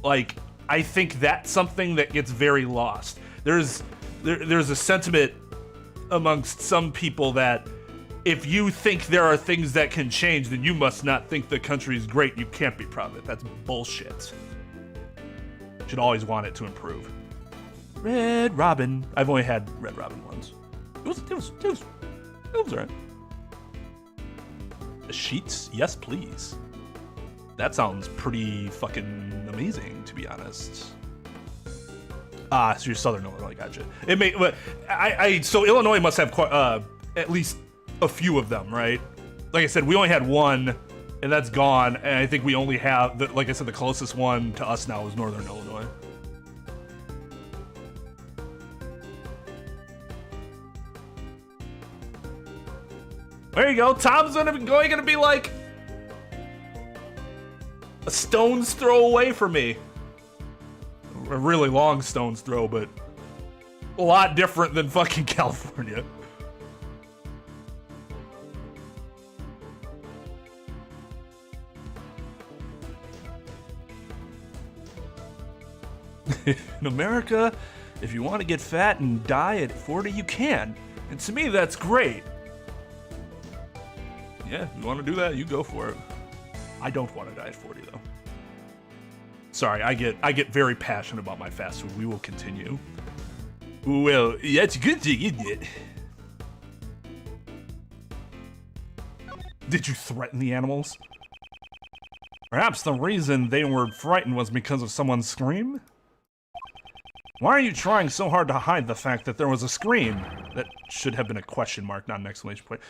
Like, I think that's something that gets very lost. There's a sentiment amongst some people that if you think there are things that can change, then you must not think the country is great. You can't be proud of it. That's bullshit. You should always want it to improve. Red Robin. I've only had Red Robin once. It was alright. The sheets? Yes, please. That sounds pretty fucking amazing, to be honest. Ah, so you're Southern Illinois, gotcha. It may, but so Illinois must have at least a few of them, right? Like I said, we only had one, and that's gone. And I think we only have, like I said, the closest one to us now is Northern Illinois. There you go. Tom's gonna be like a stone's throw away from me. A really long stone's throw, but a lot different than fucking California. In America, if you want to get fat and die at 40, you can. And to me, that's great. Yeah, if you want to do that, you go for it. I don't want to die at 40, though. Sorry, I get very passionate about my fast food. We will continue. Well, that's a good thing, isn't it? Did you threaten the animals? Perhaps the reason they were frightened was because of someone's scream? Why are you trying so hard to hide the fact that there was a scream? That should have been a question mark, not an exclamation point.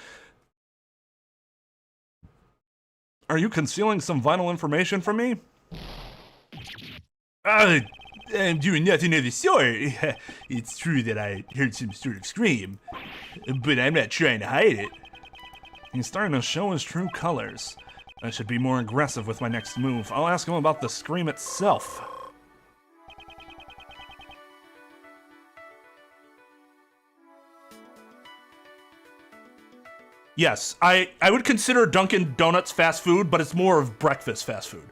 Are you concealing some vital information from me? I'm doing nothing of the sort. It's true that I heard some sort of scream, but I'm not trying to hide it. He's starting to show his true colors. I should be more aggressive with my next move. I'll ask him about the scream itself. Yes, I would consider Dunkin' Donuts fast food, but it's more of breakfast fast food.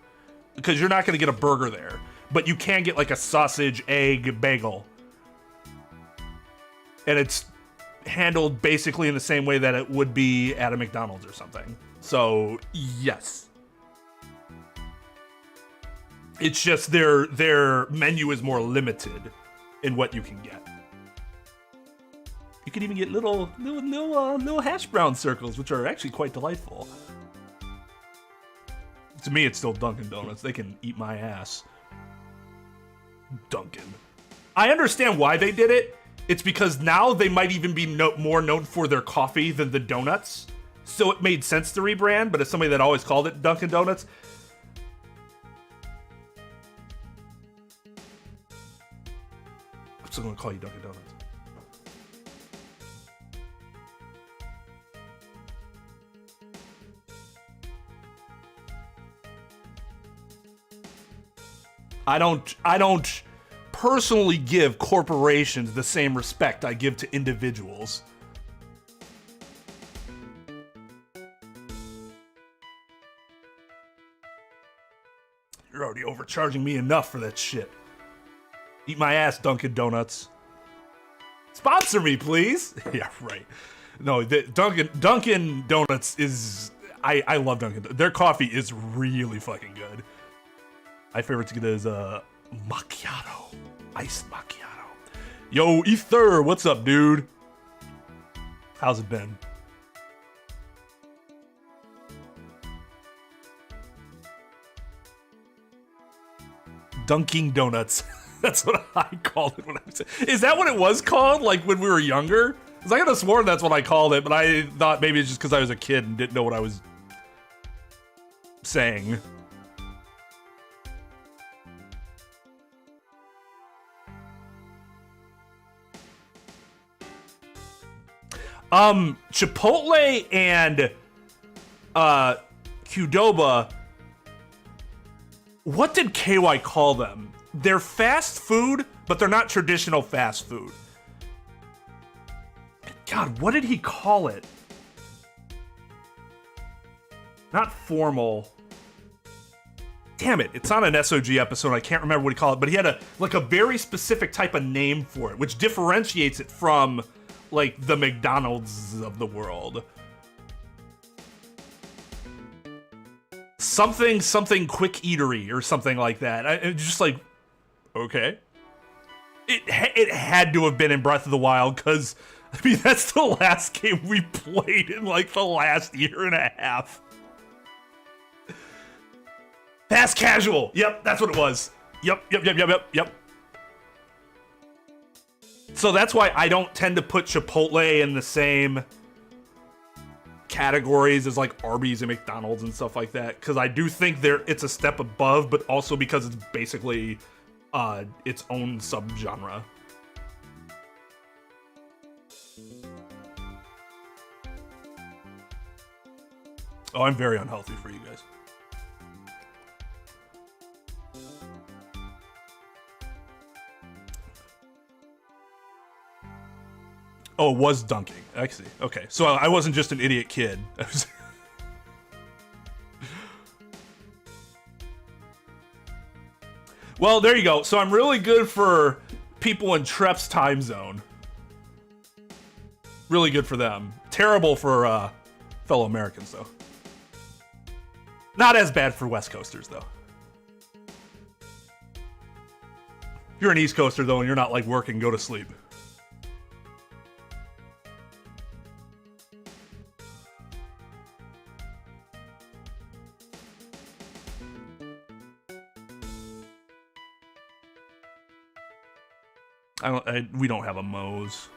Because you're not going to get a burger there. But you can get like a sausage, egg, bagel. And it's handled basically in the same way that it would be at a McDonald's or something. So, yes. It's just their menu is more limited in what you can get. You can even get little hash brown circles, which are actually quite delightful. To me, it's still Dunkin' Donuts. They can eat my ass. Dunkin'. I understand why they did it. It's because now they might even be more known for their coffee than the donuts. So it made sense to rebrand, but as somebody that always called it Dunkin' Donuts, I'm still gonna call you Dunkin' Donuts. I don't personally give corporations the same respect I give to individuals. You're already overcharging me enough for that shit. Eat my ass, Dunkin' Donuts. Sponsor me, please. Yeah, right. No, Dunkin' Donuts is... I love Dunkin'. Their coffee is really fucking good. My favorite to get is macchiato. Iced macchiato. Yo, Ether, what's up, dude? How's it been? Dunkin' Donuts. That's what I called it when I was... Is that what it was called, like, when we were younger? Because I could have sworn that's what I called it, but I thought maybe it's just because I was a kid and didn't know what I was saying. Chipotle and Qdoba, what did KY call them? They're fast food, but they're not traditional fast food. God, what did he call it? Not formal. Damn it, it's on an SOG episode, I can't remember what he called it, but he had a very specific type of name for it, which differentiates it from like the McDonald's of the world. Something quick eatery or something like that. It's just like, okay. It had to have been in Breath of the Wild, because I mean that's the last game we played in like the last year and a half. Fast casual. Yep, that's what it was. Yep. So that's why I don't tend to put Chipotle in the same categories as like Arby's and McDonald's and stuff like that, because I do think it's a step above, but also because it's basically its own subgenre. Oh, I'm very unhealthy for you guys. Oh, it was dunking. I see. Okay, so I wasn't just an idiot kid. Well, there you go. So I'm really good for people in Trep's time zone. Really good for them. Terrible for fellow Americans, though. Not as bad for West Coasters, though. If you're an East Coaster, though, and you're not, like, working, go to sleep. We don't have a Moe's.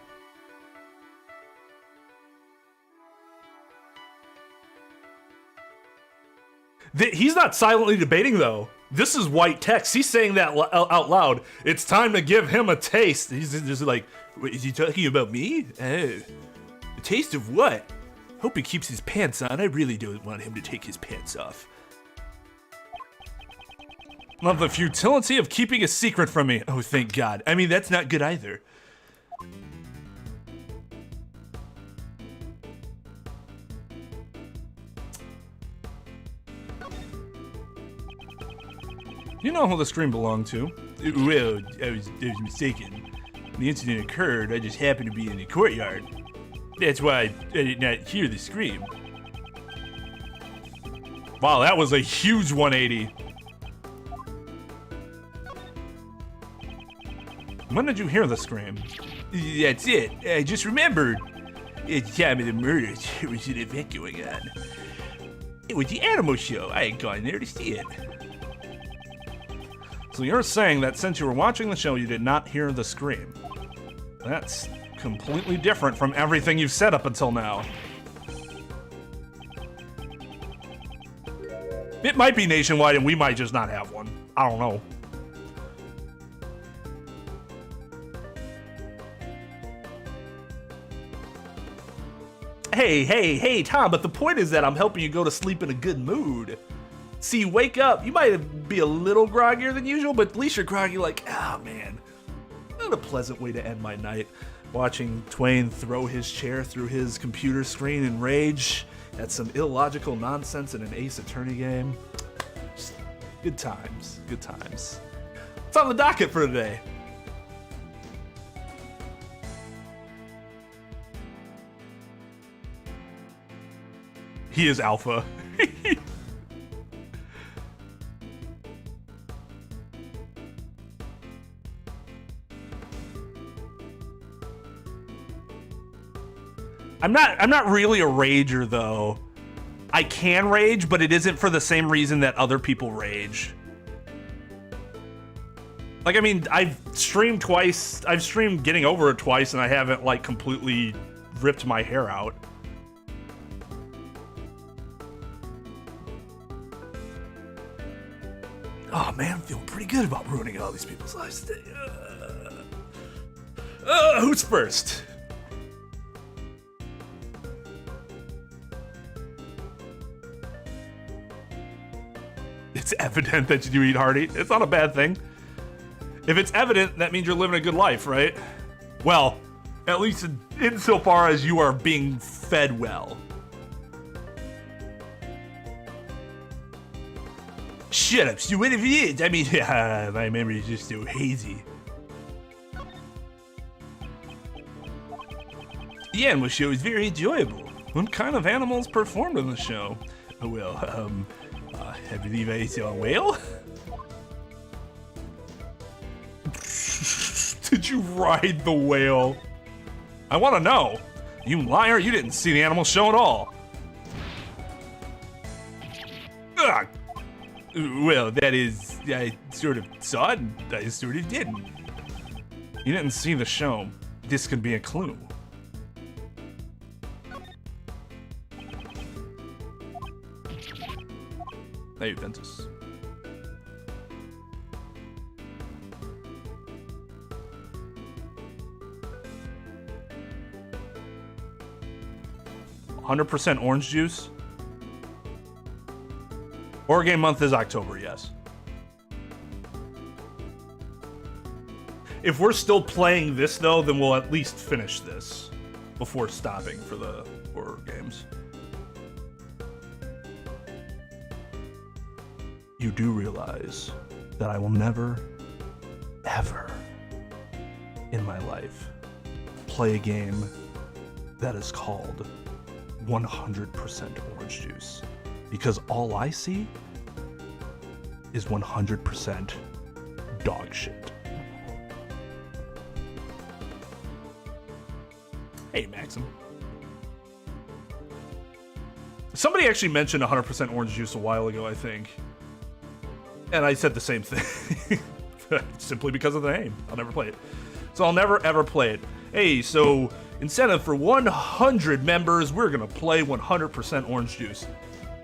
He's not silently debating, though. This is white text. He's saying that out loud. It's time to give him a taste. He's just like, wait, is he talking about me? Oh, a taste of what? Hope he keeps his pants on. I really don't want him to take his pants off. Love the futility of keeping a secret from me. Oh, thank God. I mean, that's not good either. You know who the scream belonged to. Well, I was mistaken. When the incident occurred, I just happened to be in the courtyard. That's why I did not hear the scream. Wow, that was a huge 180. When did you hear the scream? That's it. I just remembered. At the time of the murder, there was an event going on. It was the animal show. I had gone there to see it. So you're saying that since you were watching the show, you did not hear the scream. That's completely different from everything you've said up until now. It might be nationwide and we might just not have one. I don't know. Hey, Tom, but the point is that I'm helping you go to sleep in a good mood. See, wake up. You might be a little groggier than usual, but at least you're groggy like, oh man. Not a pleasant way to end my night. Watching Twain throw his chair through his computer screen in rage at some illogical nonsense in an Ace Attorney game. Just good times, good times. What's on the docket for today? He is alpha. I'm not really a rager though. I can rage, but it isn't for the same reason that other people rage. Like, I mean, I've streamed twice. I've streamed Getting Over It twice, and I haven't, like, completely ripped my hair out. Oh, man, I'm feeling pretty good about ruining all these people's lives today. Who's first? It's evident that you do eat hearty. It's not a bad thing. If it's evident, that means you're living a good life, right? Well, at least insofar as you are being fed well. Shut up, so what if it is? I mean, my memory is just so hazy. The animal show is very enjoyable. What kind of animals performed in the show? Well, I believe I saw a whale. Did you ride the whale? I want to know. You liar, you didn't see the animal show at all. Ugh. Well, that is, I sort of saw it and I sort of didn't. You didn't see the show. This could be a clue. Hey, Ventus. %100% orange juice. Horror game month is October, yes. If we're still playing this though, then we'll at least finish this before stopping for the horror games. You do realize that I will never, ever in my life play a game that is called 100% orange juice, because all I see is 100% dog shit. Hey, Maxim. Somebody actually mentioned 100% orange juice a while ago, I think. And I said the same thing. Simply because of the name. I'll never play it. So I'll never ever play it. Hey, so incentive for 100 members, we're gonna play 100% orange juice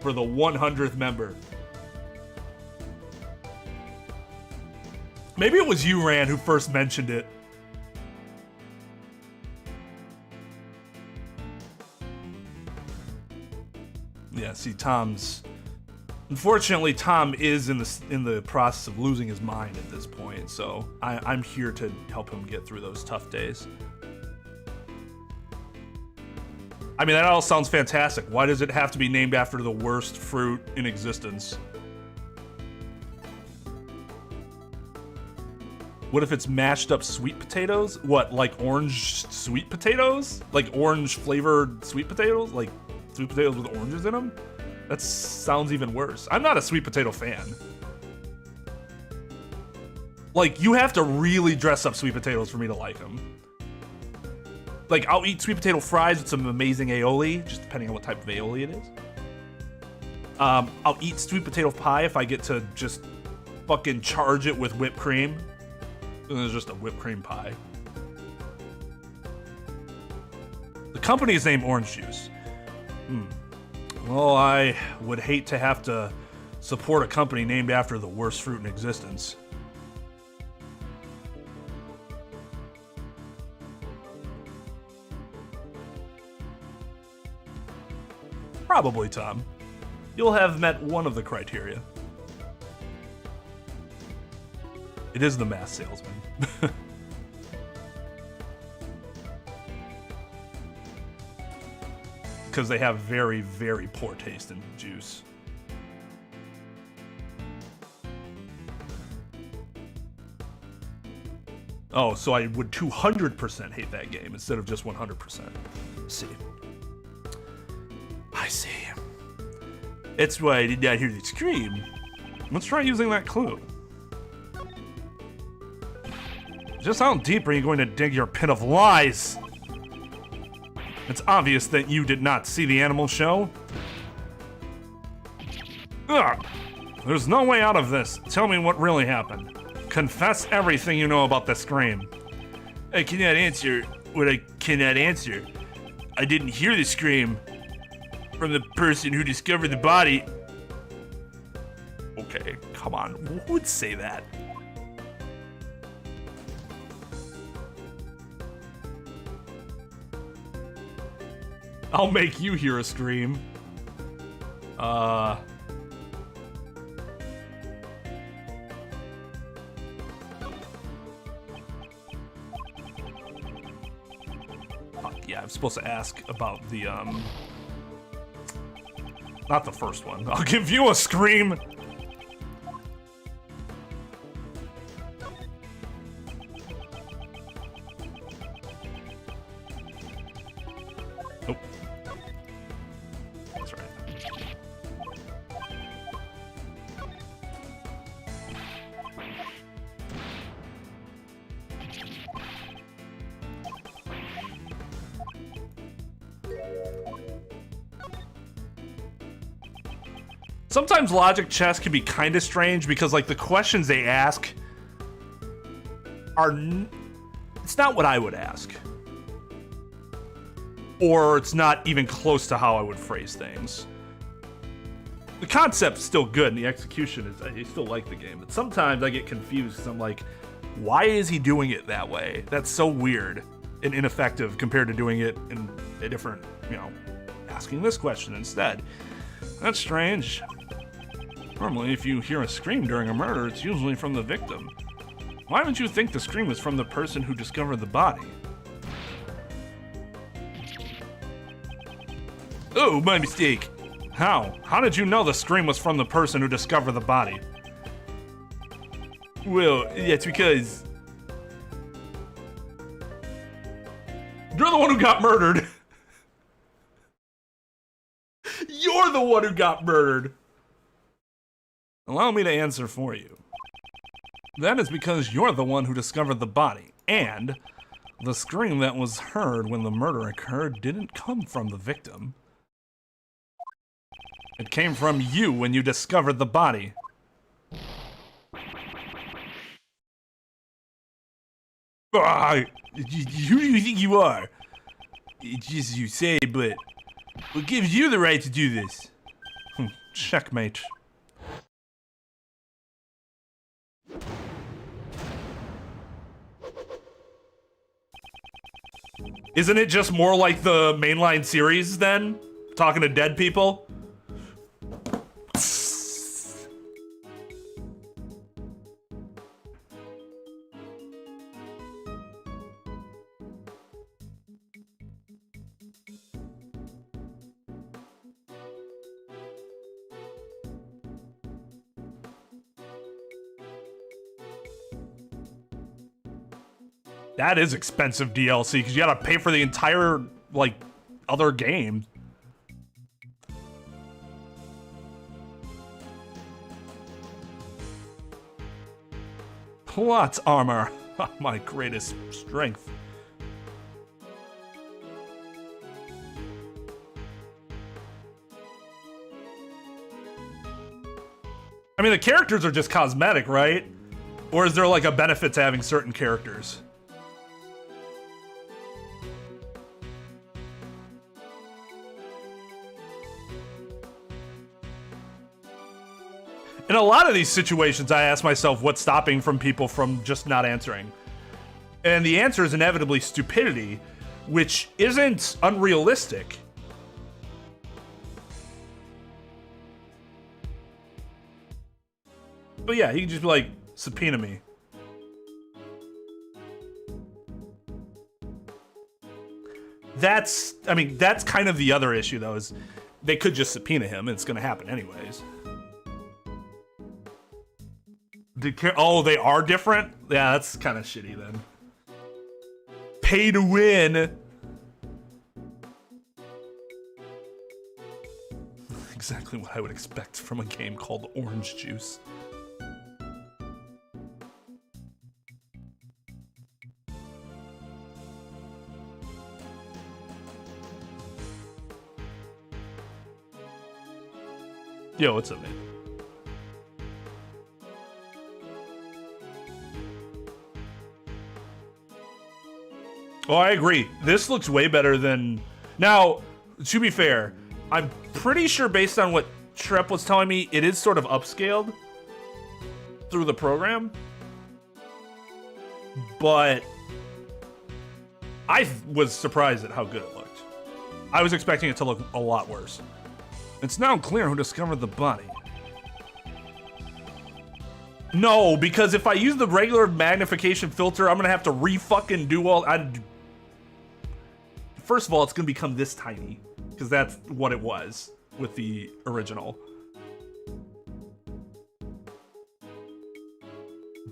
for the 100th member. Maybe it was you, Rand, who first mentioned it. Yeah, see, unfortunately, Tom is in the process of losing his mind at this point, so I'm here to help him get through those tough days. I mean, that all sounds fantastic. Why does it have to be named after the worst fruit in existence? What if it's mashed up sweet potatoes? What, like orange sweet potatoes? Like orange flavored sweet potatoes? Like sweet potatoes with oranges in them? That sounds even worse. I'm not a sweet potato fan. Like, you have to really dress up sweet potatoes for me to like them. Like, I'll eat sweet potato fries with some amazing aioli, just depending on what type of aioli it is. I'll eat sweet potato pie if I get to just fucking charge it with whipped cream. And it's just a whipped cream pie. The company is named Orange Juice. Well, I would hate to have to support a company named after the worst fruit in existence. Probably, Tom. You'll have met one of the criteria. It is the mass salesman. Because they have very, very poor taste in juice. Oh, so I would 200% hate that game instead of just 100%. See. I see. That's why I did not hear the scream. Let's try using that clue. Just how deep are you going to dig your pit of lies? It's obvious that you did not see the animal show. Ugh. There's no way out of this. Tell me what really happened. Confess everything you know about the scream. I cannot answer what I cannot answer. I didn't hear the scream from the person who discovered the body. Okay, come on. Who would say that? I'll make you hear a scream. Yeah, I'm supposed to ask about the, not the first one. I'll give you a scream. Nope. That's right. Sometimes logic chess can be kind of strange because, like, the questions they ask are it's not what I would ask, or it's not even close to how I would phrase things. The concept's still good, and the execution is, I still like the game, but sometimes I get confused because I'm like, why is he doing it that way? That's so weird and ineffective compared to doing it in a different, you know, asking this question instead. That's strange. Normally, if you hear a scream during a murder, it's usually from the victim. Why would you think the scream was from the person who discovered the body? Oh, my mistake. How? How did you know the scream was from the person who discovered the body? Well, that's because You're the one who got murdered. You're the one who got murdered. Allow me to answer for you. That is because you're the one who discovered the body, and the scream that was heard when the murder occurred didn't come from the victim. It came from you when you discovered the body. who do you think you are? It's just you say, but what gives you the right to do this? Checkmate. Isn't it just more like the mainline series then? Talking to dead people? That is expensive DLC because you gotta pay for the entire, like, other game. Plot armor, my greatest strength. I mean, the characters are just cosmetic, right? Or is there like a benefit to having certain characters? In a lot of these situations, I ask myself what's stopping from people from just not answering. And the answer is inevitably stupidity, which isn't unrealistic. But yeah, he can just be like, subpoena me. That's kind of the other issue, though, is they could just subpoena him, and it's gonna happen anyways. Oh, they are different? Yeah, that's kind of shitty then. Pay to win. Exact exactly what I would expect from a game called Orange Juice. Yo, what's up, man? Oh, I agree. This looks way better than... Now, to be fair, I'm pretty sure based on what Trep was telling me, it is sort of upscaled through the program. But I was surprised at how good it looked. I was expecting it to look a lot worse. It's now clear who discovered the body. No, because if I use the regular magnification filter, I'm gonna have to re-fucking do all... First of all, it's gonna become this tiny, because that's what it was with the original.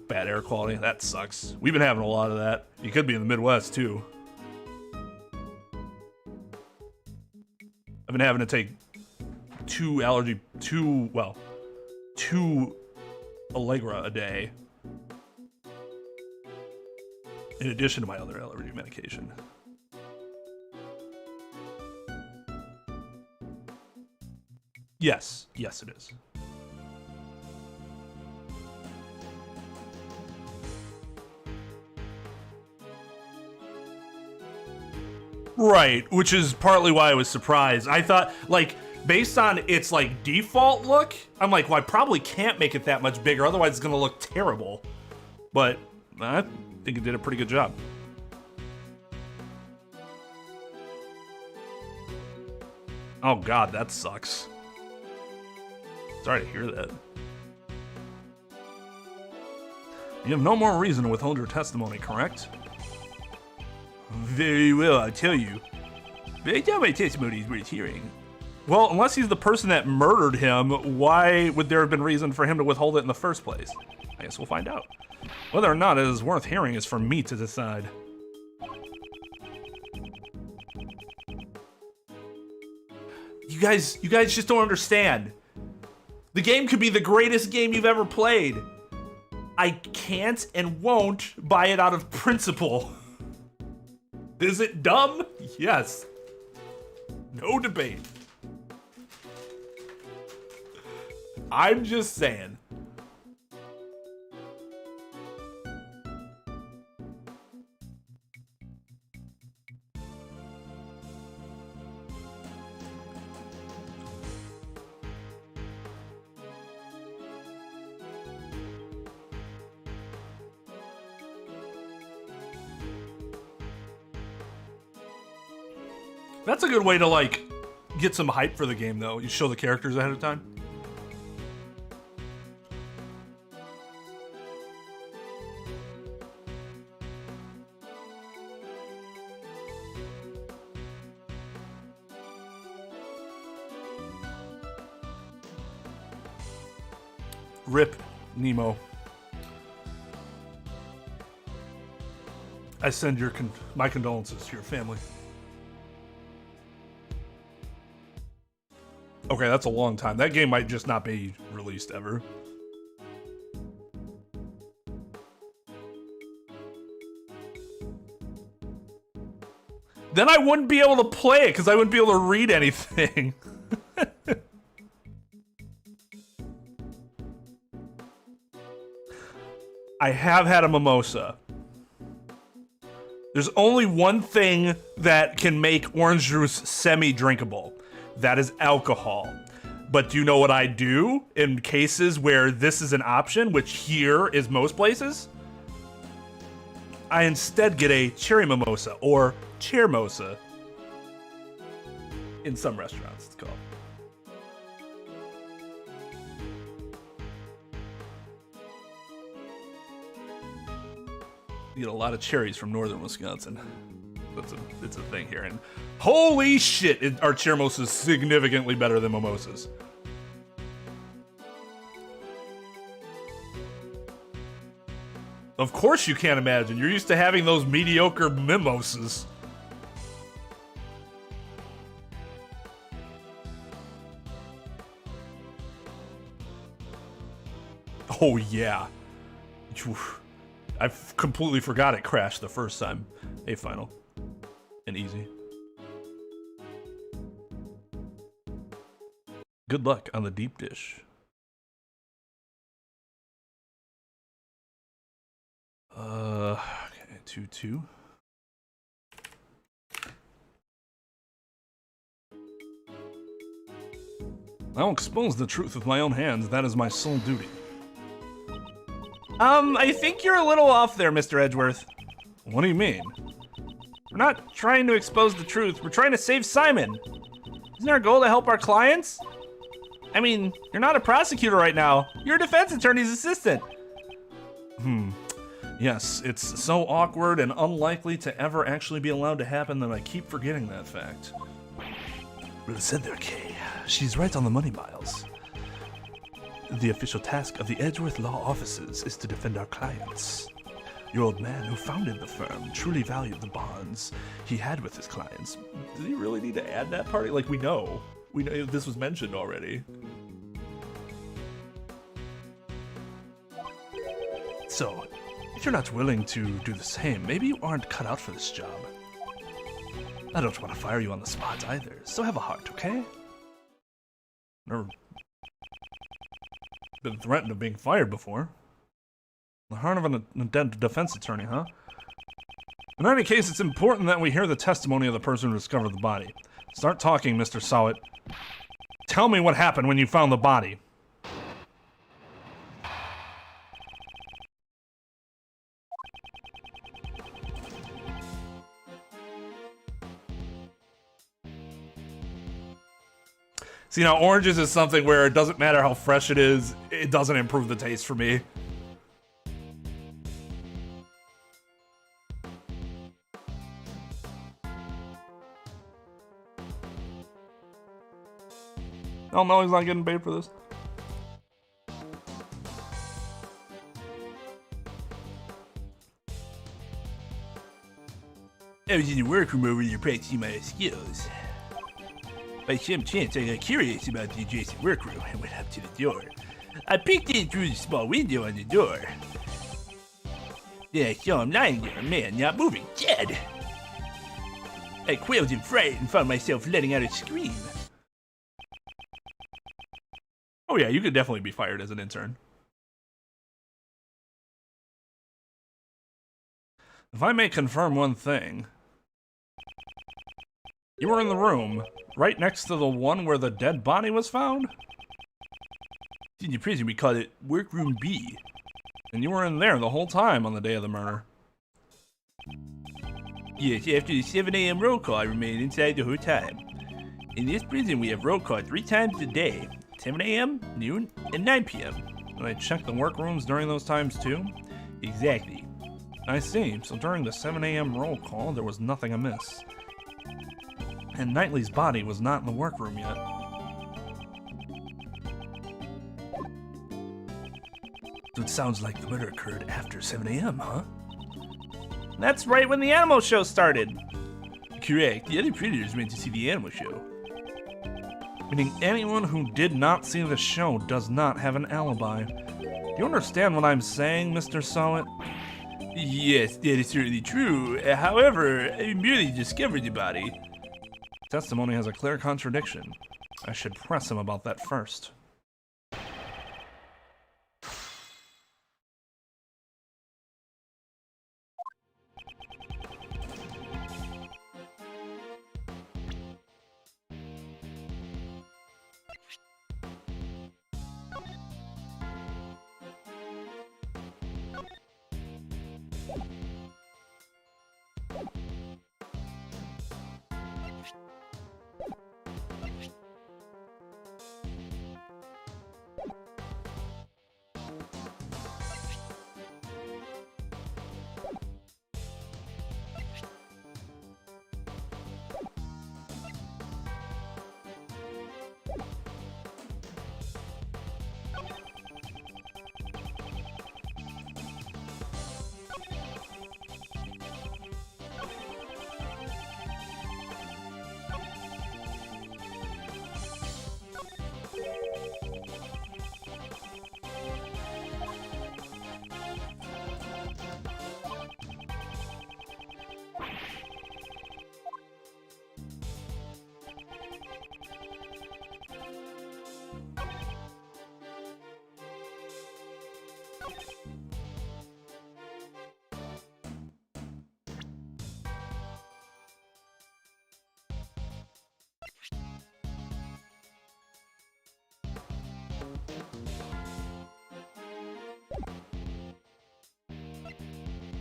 Bad air quality, that sucks. We've been having a lot of that. You could be in the Midwest, too. I've been having to take two Allegra a day, in addition to my other allergy medication. Yes, yes it is. Right, which is partly why I was surprised. I thought, like, based on its, like, default look, I'm like, well, I probably can't make it that much bigger, otherwise it's gonna look terrible. But I think it did a pretty good job. Oh god, that sucks. Sorry to hear that. You have no more reason to withhold your testimony, correct? Very well, I tell you. But I doubt my testimony is worth hearing. Well, unless he's the person that murdered him, why would there have been reason for him to withhold it in the first place? I guess we'll find out. Whether or not it is worth hearing is for me to decide. You guys just don't understand. The game could be the greatest game you've ever played. I can't and won't buy it out of principle. Is it dumb? Yes. No debate. I'm just saying. That's a good way to, like, get some hype for the game, though. You show the characters ahead of time. Rip Nemo. I send my condolences to your family. Okay, that's a long time. That game might just not be released ever. Then I wouldn't be able to play it because I wouldn't be able to read anything. I have had a mimosa. There's only one thing that can make orange juice semi-drinkable. That is alcohol. But do you know what I do in cases where this is an option, which here is most places? I instead get a cherry mimosa, or chairmosa. In some restaurants, it's called. You get a lot of cherries from northern Wisconsin. It's a thing here, and holy shit, our chairmosa is significantly better than mimosas. Of course you can't imagine. You're used to having those mediocre mimosas. Oh, yeah. I completely forgot it crashed the first time. Hey, final. And easy. Good luck on the deep dish. Okay, 2-2. I'll expose the truth with my own hands. That is my sole duty. I think you're a little off there, Mr. Edgeworth. What do you mean? We're not trying to expose the truth. We're trying to save Simon. Isn't our goal to help our clients? I mean, you're not a prosecutor right now. You're a defense attorney's assistant. Yes, it's so awkward and unlikely to ever actually be allowed to happen that I keep forgetting that fact. Well said there, Kay. She's right on the money, Miles. The official task of the Edgeworth Law Offices is to defend our clients. Your old man who founded the firm truly valued the bonds he had with his clients. Did he really need to add that part? Like, we know this was mentioned already. So, if you're not willing to do the same, maybe you aren't cut out for this job. I don't want to fire you on the spot either, so have a heart, okay? Never been threatened of being fired before. The heart of a defense attorney, huh? In any case, it's important that we hear the testimony of the person who discovered the body. Start talking, Mr. Sowett. Tell me what happened when you found the body. See, now oranges is something where it doesn't matter how fresh it is, it doesn't improve the taste for me. Oh no, he's not getting paid for this. I was in the workroom over there practicing my skills. By some chance, I got curious about the adjacent workroom and went up to the door. I peeked in through the small window on the door. Then I saw him lying there, a man not moving, dead. I quailed in fright and found myself letting out a scream. Oh yeah, you could definitely be fired as an intern. If I may confirm one thing. You were in the room, right next to the one where the dead body was found? In the prison, we call it Workroom B. And you were in there the whole time on the day of the murder? Yes, after the 7 a.m. roll call, I remained inside the whole time. In this prison, we have roll call 3 times a day. 7 a.m., noon, and 9 p.m. And I checked the workrooms during those times too? Exactly. I see, so during the 7 a.m. roll call, there was nothing amiss. And Knightley's body was not in the workroom yet. So it sounds like the murder occurred after 7 a.m., huh? That's right when the animal show started. Correct. The other prisoners went to see the animal show. Meaning anyone who did not see the show does not have an alibi. Do you understand what I'm saying, Mr. Sowett? Yes, that is certainly true. However, I merely discovered the body. Testimony has a clear contradiction. I should press him about that first.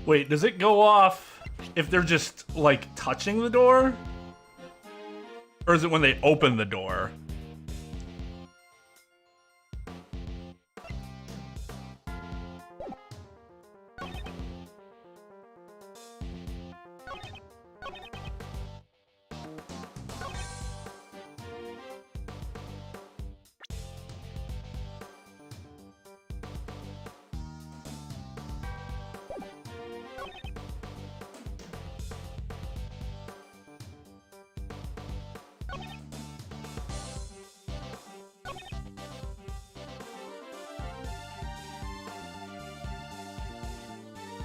Wait, does it go off if they're just, like, touching the door? Or is it when they open the door?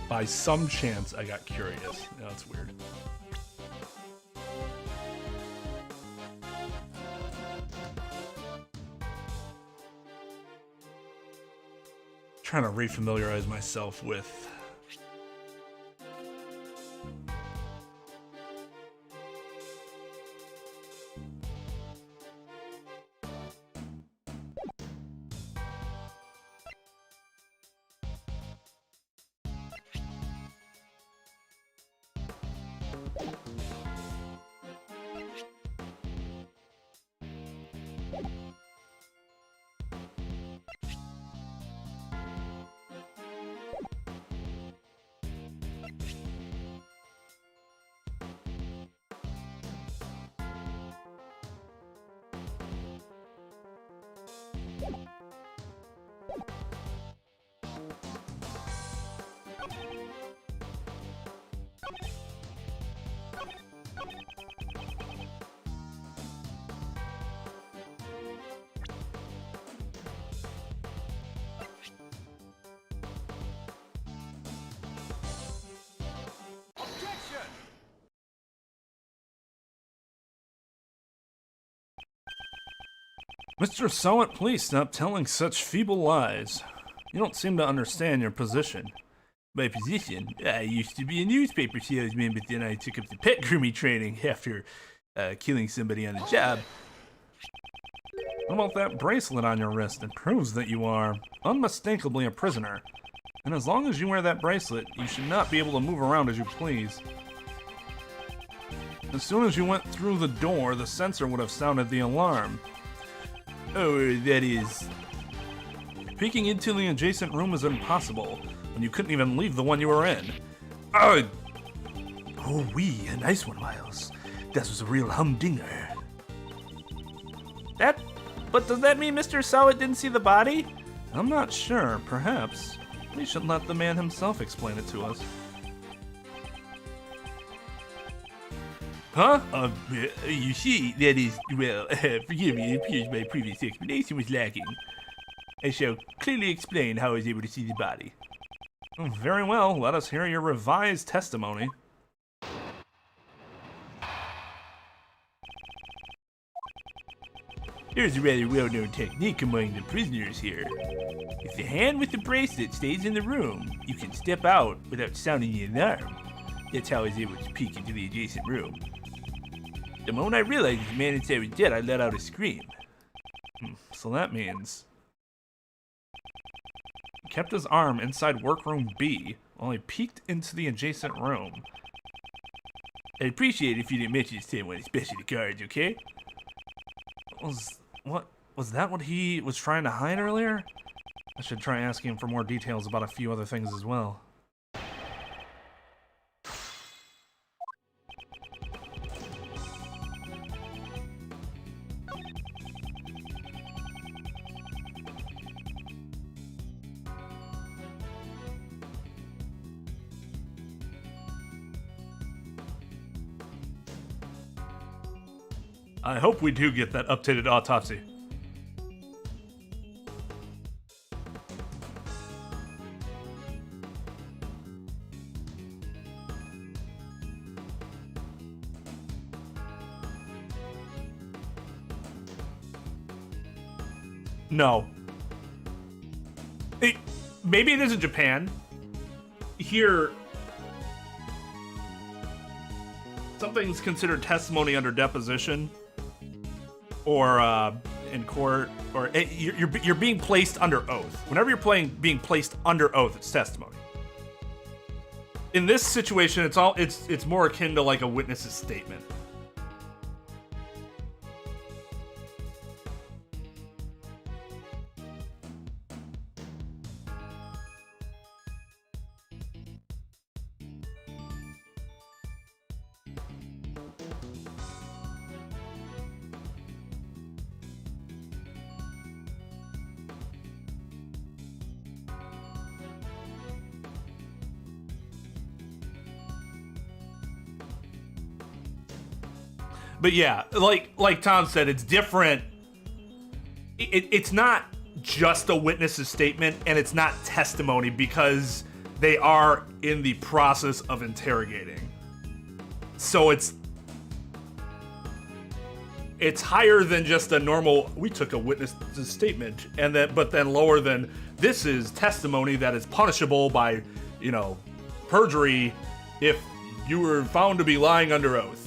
By some chance, I got curious. No, that's weird. Trying to refamiliarize myself with Mr. Sowett, please stop telling such feeble lies. You don't seem to understand your position. My position? I used to be a newspaper salesman, but then I took up the pet grooming training after killing somebody on the job. What about that bracelet on your wrist? It proves that you are unmistakably a prisoner. And as long as you wear that bracelet, you should not be able to move around as you please. As soon as you went through the door, the sensor would have sounded the alarm. Oh, that is... Peeking into the adjacent room is impossible, when you couldn't even leave the one you were in. Oh, wee, a nice one, Miles. That was a real humdinger. But does that mean Mr. Sowett didn't see the body? I'm not sure, perhaps. We should let the man himself explain it to us. Huh? You see, that is, well, forgive me, it appears my previous explanation was lacking. I shall clearly explain how I was able to see the body. Very well, let us hear your revised testimony. There's a rather well-known technique among the prisoners here. If the hand with the bracelet stays in the room, you can step out without sounding the alarm. That's how I was able to peek into the adjacent room. The moment I realized the man inside was dead, I let out a scream. So that means... He kept his arm inside workroom B while he peeked into the adjacent room. I'd appreciate it if you didn't mention this to anyone, especially the guards, okay? Was that what he was trying to hide earlier? I should try asking him for more details about a few other things as well. I hope we do get that updated autopsy. No. maybe it is in Japan. Here, something's considered testimony under deposition, or in court, or you're being placed under oath. Whenever you're being placed under oath, it's testimony. In this situation, it's more akin to like a witness's statement. But yeah, like Tom said, it's different. It's not just a witness's statement, and it's not testimony because they are in the process of interrogating. So it's higher than just a normal, we took a witness's statement, but then lower than, this is testimony that is punishable by, perjury if you were found to be lying under oath.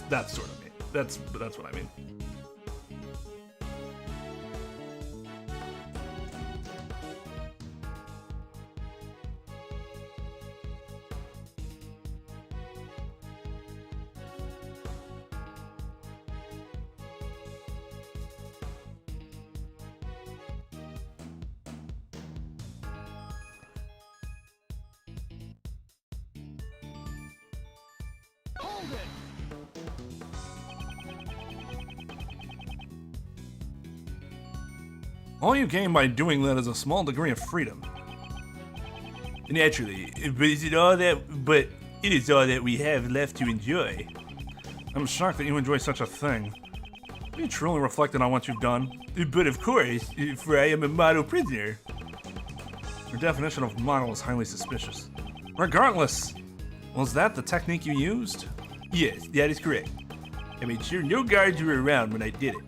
That's sort of me. That's what I mean. All you gain by doing that is a small degree of freedom. Naturally, but it is all that we have left to enjoy. I'm shocked that you enjoy such a thing. Have you truly reflected on what you've done? But of course, for I am a model prisoner. Your definition of model is highly suspicious. Regardless, was that the technique you used? Yes, that is correct. I made sure no guards were around when I did it.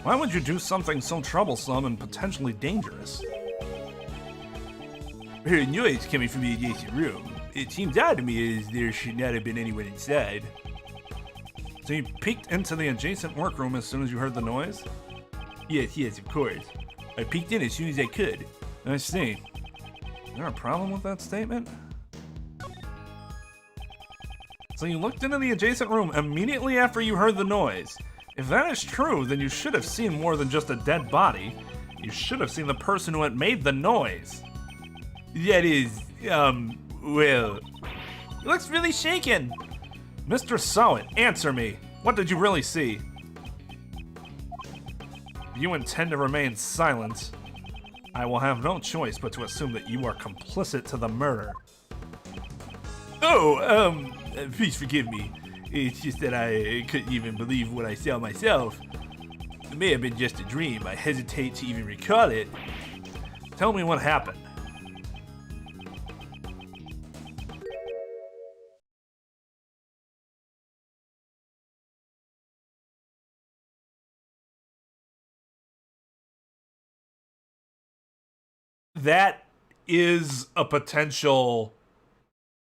Why would you do something so troublesome and potentially dangerous? I heard noise coming from the adjacent room. It seems odd to me as there should not have been anyone inside. So you peeked into the adjacent workroom as soon as you heard the noise? Yes, of course. I peeked in as soon as I could. I see. Is there a problem with that statement? So you looked into the adjacent room immediately after you heard the noise. If that is true, then you should have seen more than just a dead body. You should have seen the person who had made the noise. That is, well... He looks really shaken. Mr. Sowett, answer me. What did you really see? If you intend to remain silent, I will have no choice but to assume that you are complicit to the murder. Oh, please forgive me. It's just that I couldn't even believe what I saw myself. It may have been just a dream. I hesitate to even recall it. Tell me what happened. That is a potential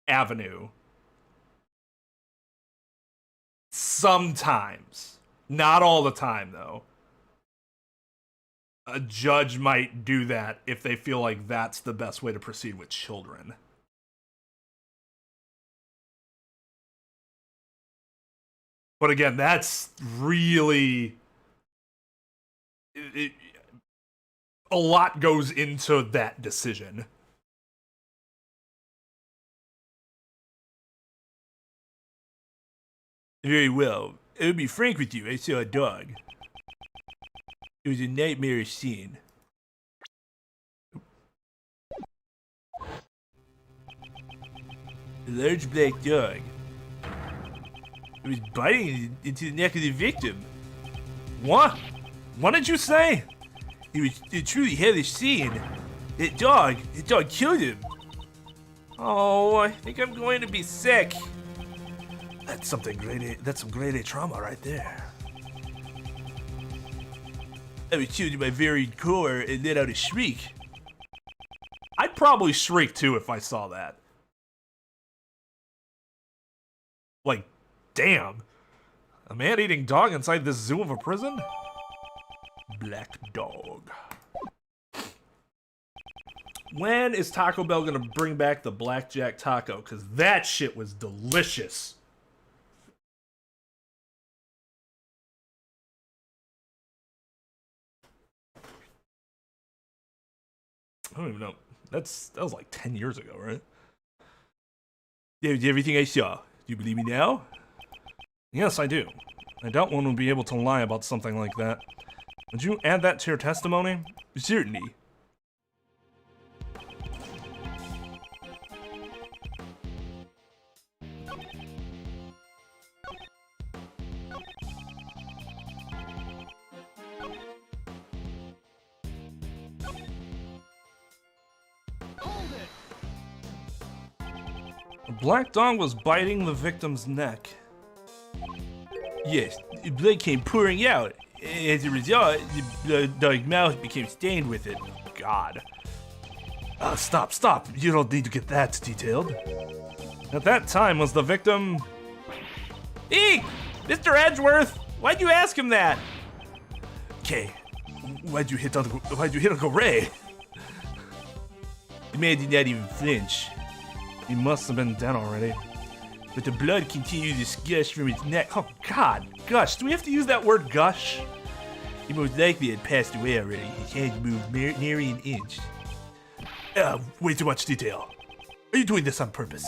avenue. Sometimes. Not all the time, though. A judge might do that if they feel like that's the best way to proceed with children. But again, that's really... a lot goes into that decision. Very well. I'll be frank with you, I saw a dog. It was a nightmarish scene. A large black dog. It was biting into the neck of the victim. What? What did you say? It was a truly hellish scene. That dog killed him. Oh, I think I'm going to be sick. That's some grade A trauma right there. I was chilled to my very core and let out a shriek. I'd probably shriek too if I saw that. Like, damn. A man-eating dog inside this zoo of a prison? Black dog. When is Taco Bell gonna bring back the blackjack taco? Because that shit was delicious. I don't even know. That was like 10 years ago, right? That was everything I saw. Do you believe me now? Yes, I do. I doubt one would be able to lie about something like that. Would you add that to your testimony? Certainly. A black dog was biting the victim's neck. Yes, the blood came pouring out. As a result, the dog's mouth became stained with it. God. Stop. You don't need to get that detailed. At that time, was the victim... Eek! Mr. Edgeworth! Why'd you ask him that? Okay, why'd you hit Uncle Ray? The man did not even flinch. He must have been dead already. But the blood continued to gush from his neck. Oh, God. Gush. Do we have to use that word gush? He most likely had passed away already. His hands moved nary an inch. Way too much detail. Are you doing this on purpose?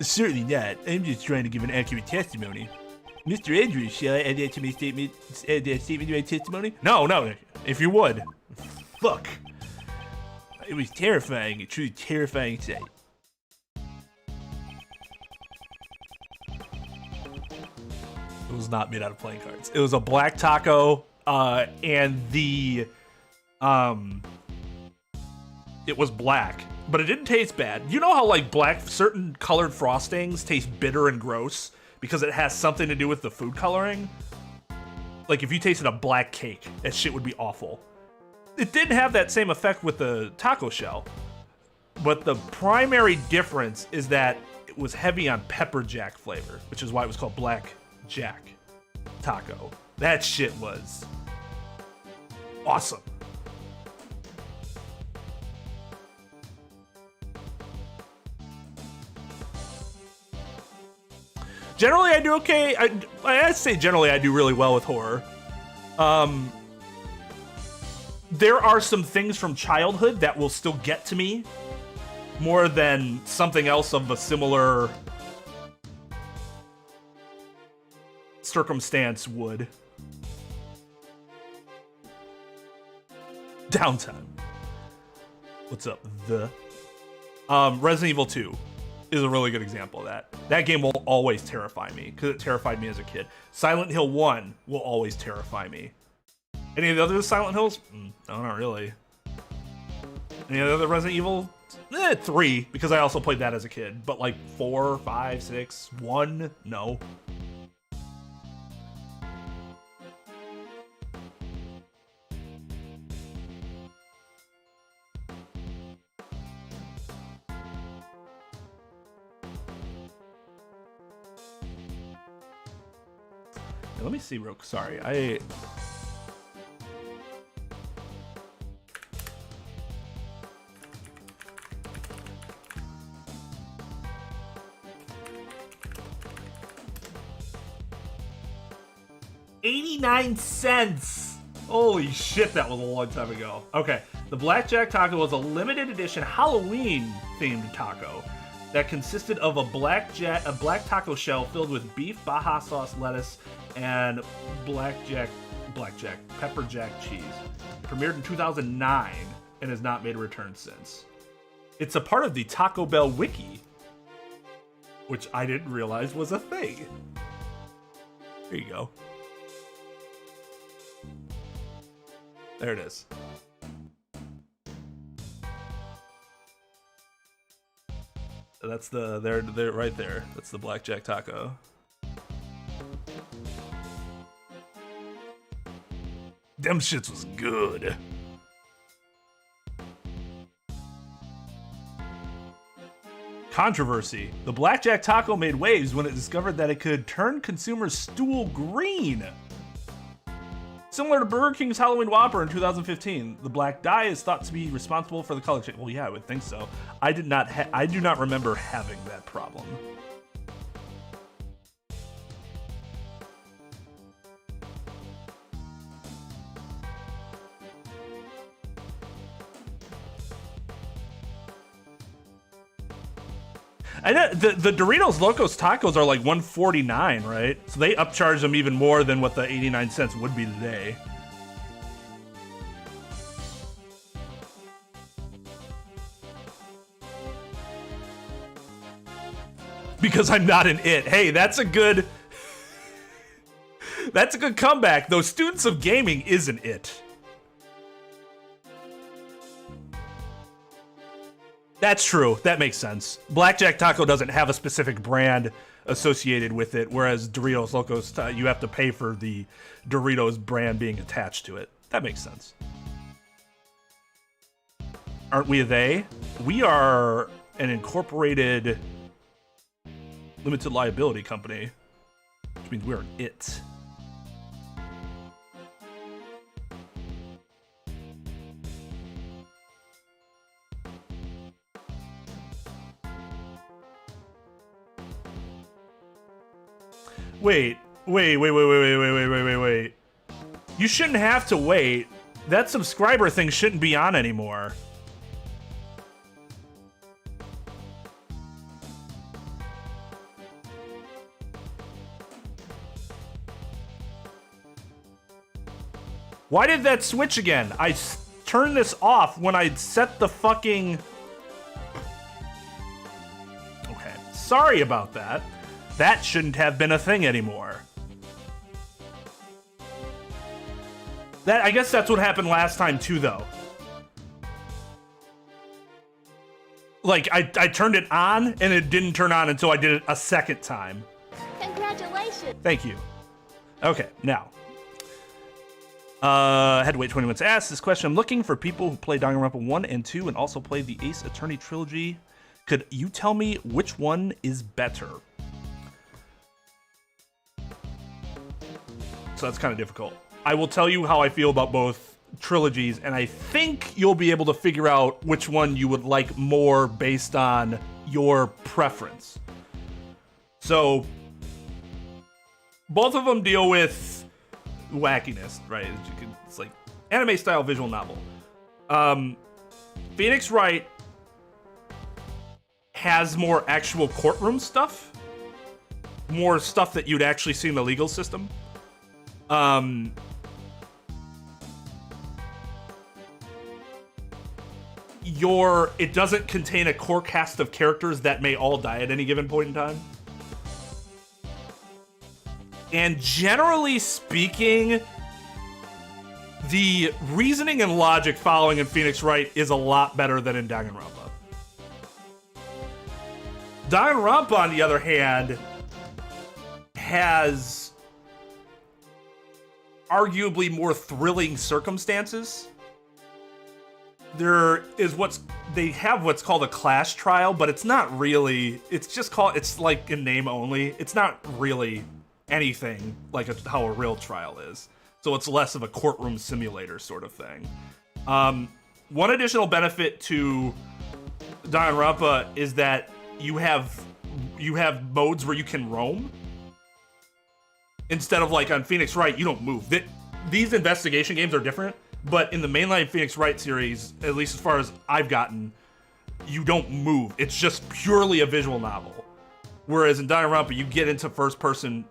Certainly not. I'm just trying to give an accurate testimony. Mr. Andrews, shall I add that to my statement? Add that statement to my testimony? No. If you would. Fuck. It was terrifying. A truly terrifying sight. It was not made out of playing cards. It was a black taco, and the, it was black, but it didn't taste bad. You know how like certain colored frostings taste bitter and gross because it has something to do with the food coloring? Like if you tasted a black cake, that shit would be awful. It didn't have that same effect with the taco shell, but the primary difference is that it was heavy on pepper jack flavor, which is why it was called black Jack taco. That shit was awesome. Generally, I do okay. I say generally I do really well with horror. There are some things from childhood that will still get to me more than something else of a similar circumstance would. Downtime. What's up? Resident Evil 2 is a really good example of that. That game will always terrify me because it terrified me as a kid. Silent Hill 1 will always terrify me. Any of the other Silent Hills? No, not really. Any of the other Resident Evil? 3, because I also played that as a kid. But like 4, 5, 6, 1? No. Let me see real quick. Sorry, I... $0.89! Holy shit, that was a long time ago. Okay, the Blackjack Taco was a limited edition Halloween-themed taco that consisted of a black taco shell filled with beef, Baja sauce, lettuce, and blackjack pepper jack cheese. Premiered in 2009 and has not made a return since. It's a part of the Taco Bell wiki, which I didn't realize was a thing. There you go. There it is. that's they're right there. That's the blackjack taco. Them shits was good. Controversy. The blackjack taco made waves when it discovered that it could turn consumers' stool green. Similar to Burger King's Halloween Whopper in 2015, the black dye is thought to be responsible for the color change. Well, yeah, I would think so. I do not remember having that problem. I know the Doritos Locos Tacos are like $149, right? So they upcharge them even more than what the 89 cents would be today. Because I'm not an it. Hey, that's a good comeback. Though Students of Gaming is an it. That's true. That makes sense. Blackjack Taco doesn't have a specific brand associated with it, whereas Doritos Locos, you have to pay for the Doritos brand being attached to it. That makes sense. Aren't we they? We are an incorporated limited liability company, which means we're an it. Wait. You shouldn't have to wait. That subscriber thing shouldn't be on anymore. Why did that switch again? I turned this off when I set the fucking... Okay, sorry about that. That shouldn't have been a thing anymore. I guess that's what happened last time too, though. Like, I turned it on, and it didn't turn on until I did it a second time. Congratulations! Thank you. Okay, now. Had to wait 20 minutes to ask this question. I'm looking for people who play Danganronpa 1 and 2 and also play the Ace Attorney trilogy. Could you tell me which one is better? So that's kind of difficult. I will tell you how I feel about both trilogies, and I think you'll be able to figure out which one you would like more based on your preference. So, both of them deal with wackiness, right? It's like anime-style visual novel. Phoenix Wright has more actual courtroom stuff, more stuff that you'd actually see in the legal system. It doesn't contain a core cast of characters that may all die at any given point in time. And generally speaking, the reasoning and logic following in Phoenix Wright is a lot better than in Danganronpa. Danganronpa, on the other hand, has arguably more thrilling circumstances. They have what's called a clash trial, but it's not really, it's like in name only. It's not really anything like how a real trial is. So it's less of a courtroom simulator sort of thing. One additional benefit to Danganronpa is that you have modes where you can roam. Instead of like on Phoenix Wright, you don't move. These investigation games are different, but in the mainline Phoenix Wright series, at least as far as I've gotten, you don't move. It's just purely a visual novel. Whereas in Danganronpa, you get into first-person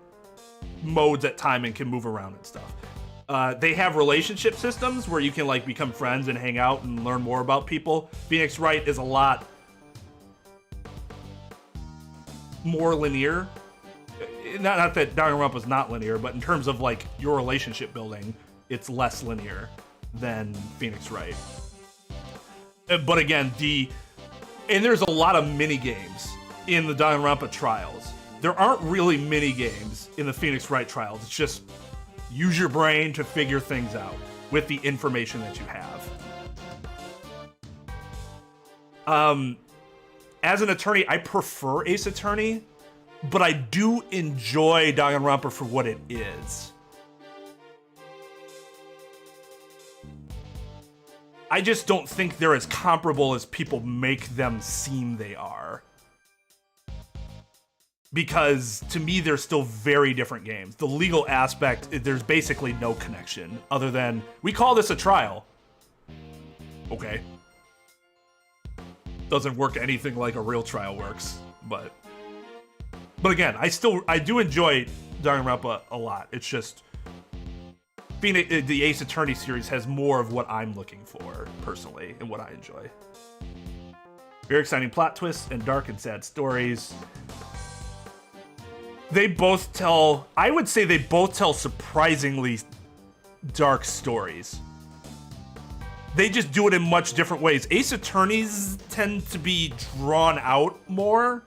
modes at time and can move around and stuff. They have relationship systems where you can like become friends and hang out and learn more about people. Phoenix Wright is a lot more linear. Not that Danganronpa is not linear, but in terms of like your relationship building, it's less linear than Phoenix Wright. But again, and there's a lot of mini games in the Danganronpa trials. There aren't really mini games in the Phoenix Wright trials. It's just use your brain to figure things out with the information that you have. As an attorney, I prefer Ace Attorney, but I do enjoy Danganronpa for what it is. I just don't think they're as comparable as people make them seem they are. Because to me, they're still very different games. The legal aspect, there's basically no connection other than, we call this a trial. Okay. Doesn't work anything like a real trial works, but again, I do enjoy Danganronpa a lot. It's just the Ace Attorney series has more of what I'm looking for personally and what I enjoy. Very exciting plot twists and dark and sad stories. They both tell, I would say they both tell surprisingly dark stories. They just do it in much different ways. Ace Attorneys tend to be drawn out more.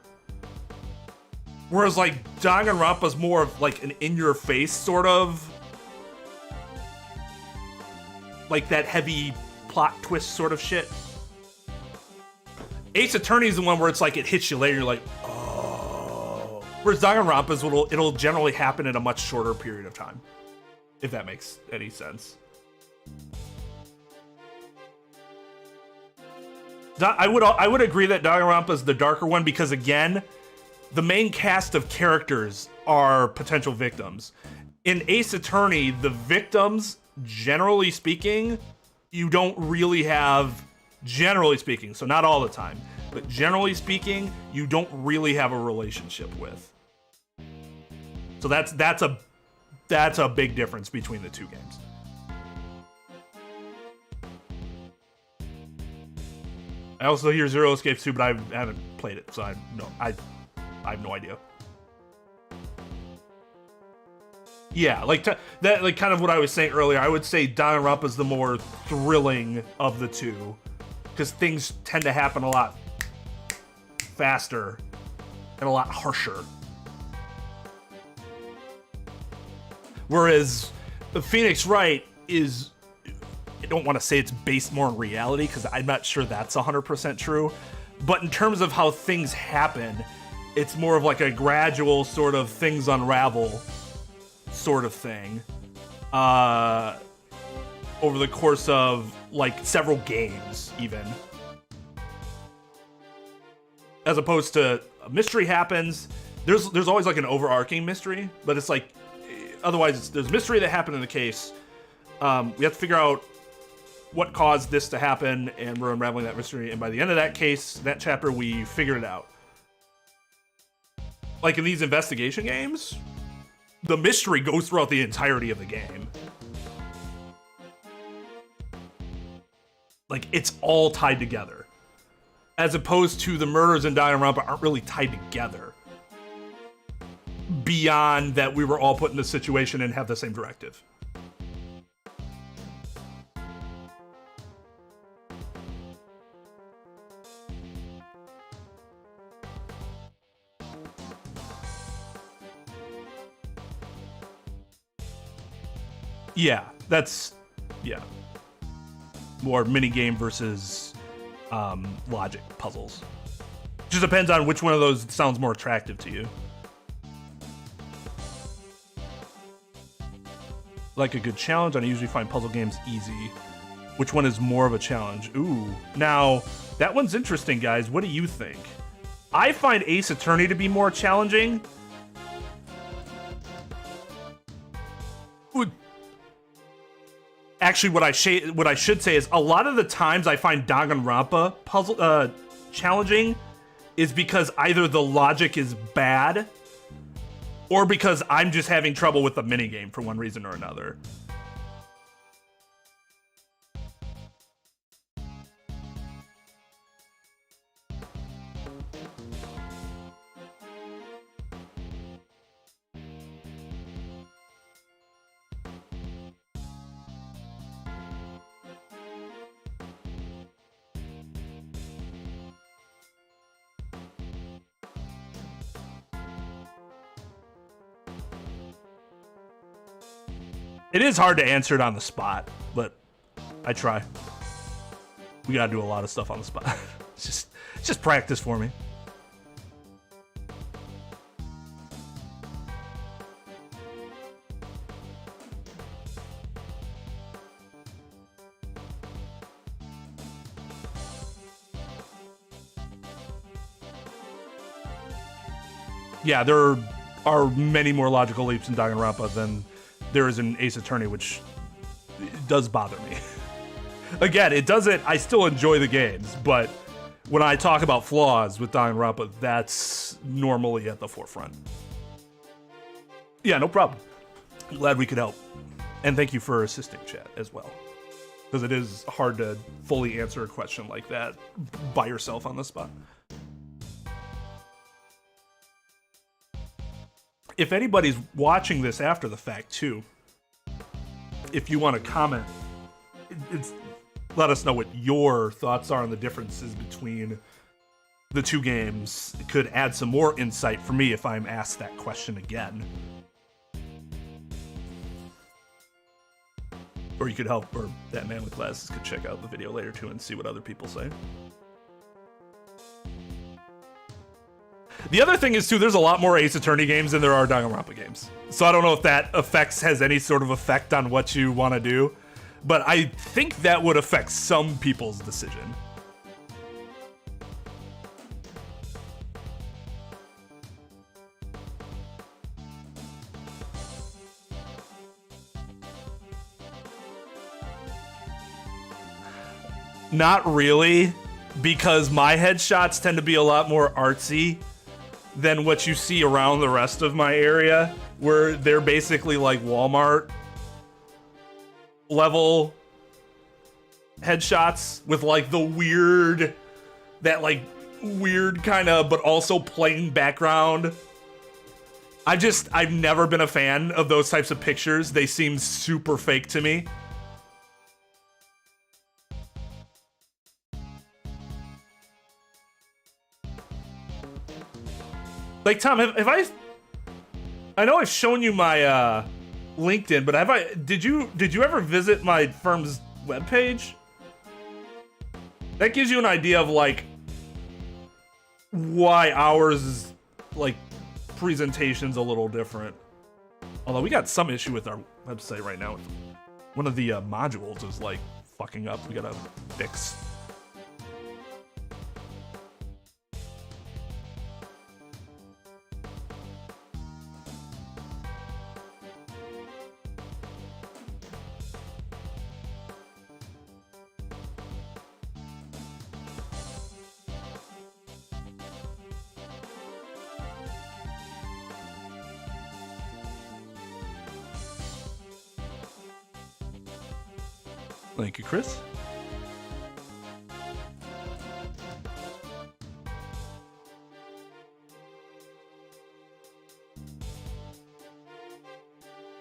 Whereas like Danganronpa's more of like an in-your-face sort of, like that heavy plot twist sort of shit. Ace Attorney's the one where it's like it hits you later, you're like, oh. Whereas Danganronpa's it'll generally happen in a much shorter period of time. If that makes any sense. I would agree that Danganronpa is the darker one because, again, the main cast of characters are potential victims. In Ace Attorney, the victims, generally speaking, you don't really have, generally speaking, so not all the time, but generally speaking, you don't really have a relationship with. So that's a big difference between the two games. I also hear Zero Escapes too, but I haven't played it, so I have no idea. Yeah, like that, like kind of what I was saying earlier. I would say Danganronpa is the more thrilling of the two, because things tend to happen a lot faster and a lot harsher. Whereas the Phoenix Wright is, I don't want to say it's based more on reality because I'm not sure that's 100% true, but in terms of how things happen, it's more of like a gradual sort of things unravel sort of thing over the course of like several games even. As opposed to a mystery happens, there's always like an overarching mystery, but it's like, otherwise there's mystery that happened in the case. We have to figure out what caused this to happen, and we're unraveling that mystery, and by the end of that case, that chapter, we figured it out. Like in these investigation games, the mystery goes throughout the entirety of the game. Like, it's all tied together. As opposed to the murders in Danganronpa aren't really tied together. Beyond that we were all put in this situation and have the same directive. Yeah, that's, yeah. More minigame versus logic puzzles. Just depends on which one of those sounds more attractive to you. Like a good challenge, I usually find puzzle games easy. Which one is more of a challenge? Ooh, now, that one's interesting, guys. What do you think? I find Ace Attorney to be more challenging. Actually, what I should say is a lot of the times I find Danganronpa puzzle challenging is because either the logic is bad or because I'm just having trouble with the minigame for one reason or another. It is hard to answer it on the spot, but I try. We gotta do a lot of stuff on the spot. It's just practice for me. Yeah, there are many more logical leaps in Danganronpa than there is in Ace Attorney, which does bother me. Again, it doesn't. I still enjoy the games, but when I talk about flaws with Danganronpa, that's normally at the forefront. Yeah, no problem. Glad we could help. And thank you for assisting, chat, as well. Because it is hard to fully answer a question like that by yourself on the spot. If anybody's watching this after the fact, too, if you want to comment, let us know what your thoughts are on the differences between the two games. It could add some more insight for me if I'm asked that question again. Or you could help, or that man with glasses could check out the video later, too, and see what other people say. The other thing is, too, there's a lot more Ace Attorney games than there are Danganronpa games. So I don't know if that has any sort of effect on what you want to do. But I think that would affect some people's decision. Not really, because my headshots tend to be a lot more artsy than what you see around the rest of my area, where they're basically like Walmart level headshots with like the weird, that like weird kind of, but also plain background. I've never been a fan of those types of pictures. They seem super fake to me. Like, Tom, I know I've shown you my LinkedIn, but did you ever visit my firm's webpage? That gives you an idea of like why ours like presentation's a little different. Although we got some issue with our website right now. One of the modules is like fucking up. We gotta fix. Thank you, Chris.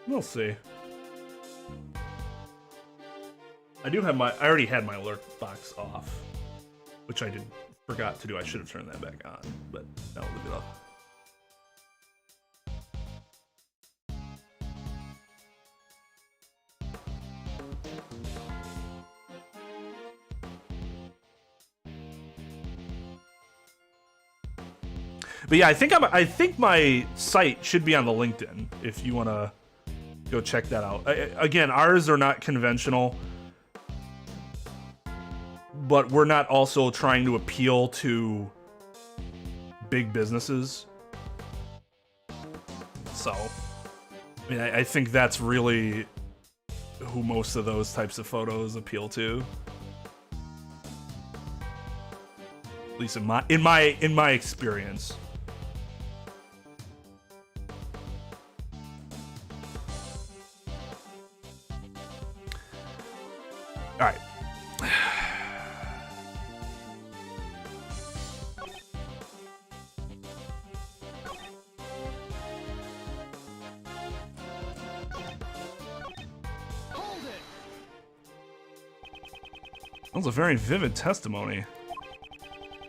We'll see. I already had my alert box off, which I forgot to do. I should have turned that back on, but now I'll leave it off. But yeah, I think my site should be on the LinkedIn if you want to go check that out. Again, ours are not conventional, but we're not also trying to appeal to big businesses. So, I mean, I think that's really who most of those types of photos appeal to. At least in my experience. All right. That was a very vivid testimony.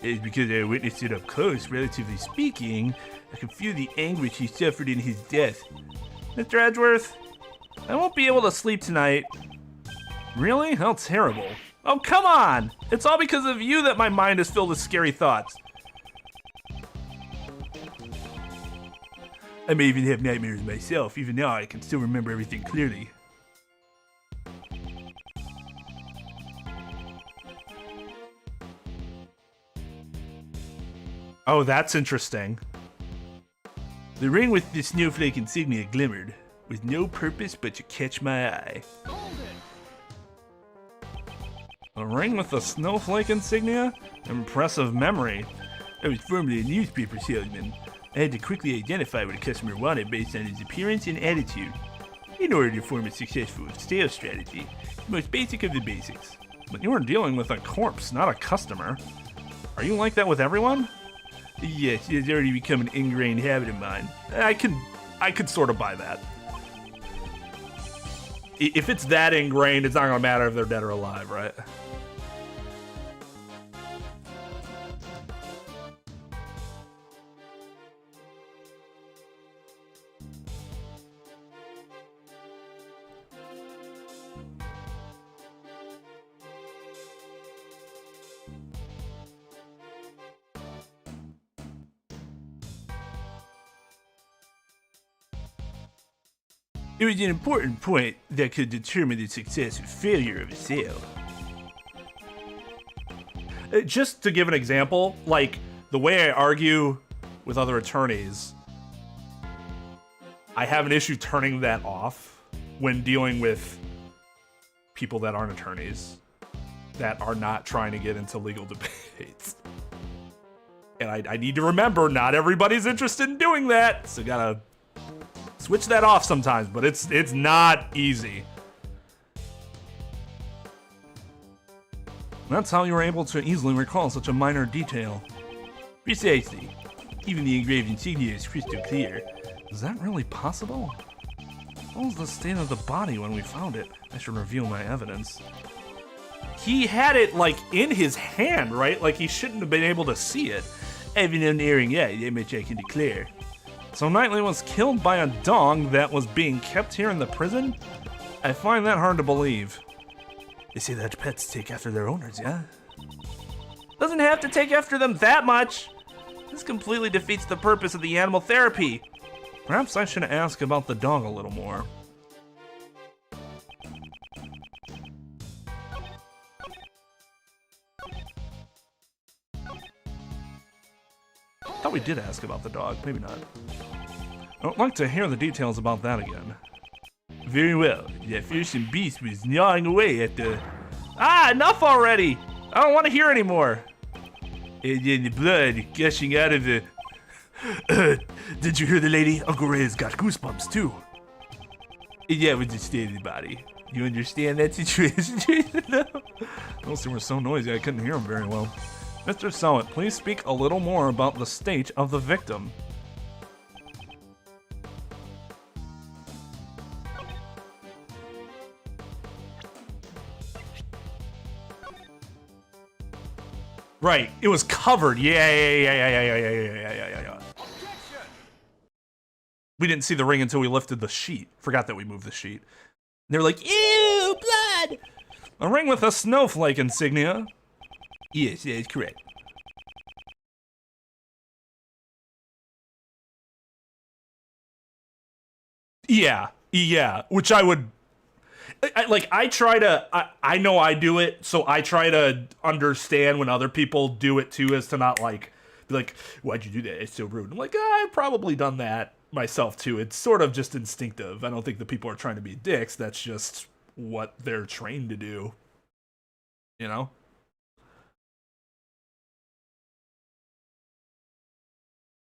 It's because I witnessed it up close, relatively speaking. I can feel the anguish he suffered in his death. Mr. Edgeworth, I won't be able to sleep tonight. Really? How terrible. Oh, come on! It's all because of you that my mind is filled with scary thoughts. I may even have nightmares myself. Even now, I can still remember everything clearly. Oh, that's interesting. The ring with the snowflake insignia glimmered, with no purpose but to catch my eye. A ring with the snowflake insignia? Impressive memory. I was formerly a newspaper salesman. I had to quickly identify what a customer wanted based on his appearance and attitude. In order to form a successful sales strategy, the most basic of the basics. But you were dealing with a corpse, not a customer. Are you like that with everyone? Yes, it has already become an ingrained habit of mine. I could sort of buy that. If it's that ingrained, it's not gonna matter if they're dead or alive, right? It was an important point that could determine the success or failure of a sale. Just to give an example, like the way I argue with other attorneys, I have an issue turning that off when dealing with people that aren't attorneys, that are not trying to get into legal debates. And I need to remember, not everybody's interested in doing that, so gotta switch that off sometimes, but it's not easy. That's how you were able to easily recall such a minor detail. Precisely. Even the engraved insignia is crystal clear. Is that really possible? What was the state of the body when we found it? I should review my evidence. He had it, like, in his hand, right? Like, he shouldn't have been able to see it. I have an unerring eye, that much I can declare. So Knightley was killed by a dog that was being kept here in the prison? I find that hard to believe. They say that pets take after their owners, yeah? Doesn't have to take after them that much. This completely defeats the purpose of the animal therapy. Perhaps I should ask about the dog a little more. I thought we did ask about the dog, maybe not. I'd like to hear the details about that again. Very well. That fearsome beast was gnawing away at the... Ah, enough already! I don't want to hear anymore. And then the blood gushing out of the... did you hear the lady? Uncle Ray's got goosebumps too. And that was the state of the body. You understand that situation? No. Those two were so noisy I couldn't hear them very well. Mr. Sowett, please speak a little more about the state of the victim. Right, it was covered. Yeah. We didn't see the ring until we lifted the sheet. Forgot that we moved the sheet. They were like, ew, blood! A ring with a snowflake insignia. Yes, that is correct. Yeah, which I would... I know I do it, so I try to understand when other people do it too, as to not like, be like, why'd you do that? It's so rude. I'm like, I've probably done that myself too. It's sort of just instinctive. I don't think the people are trying to be dicks. That's just what they're trained to do. You know?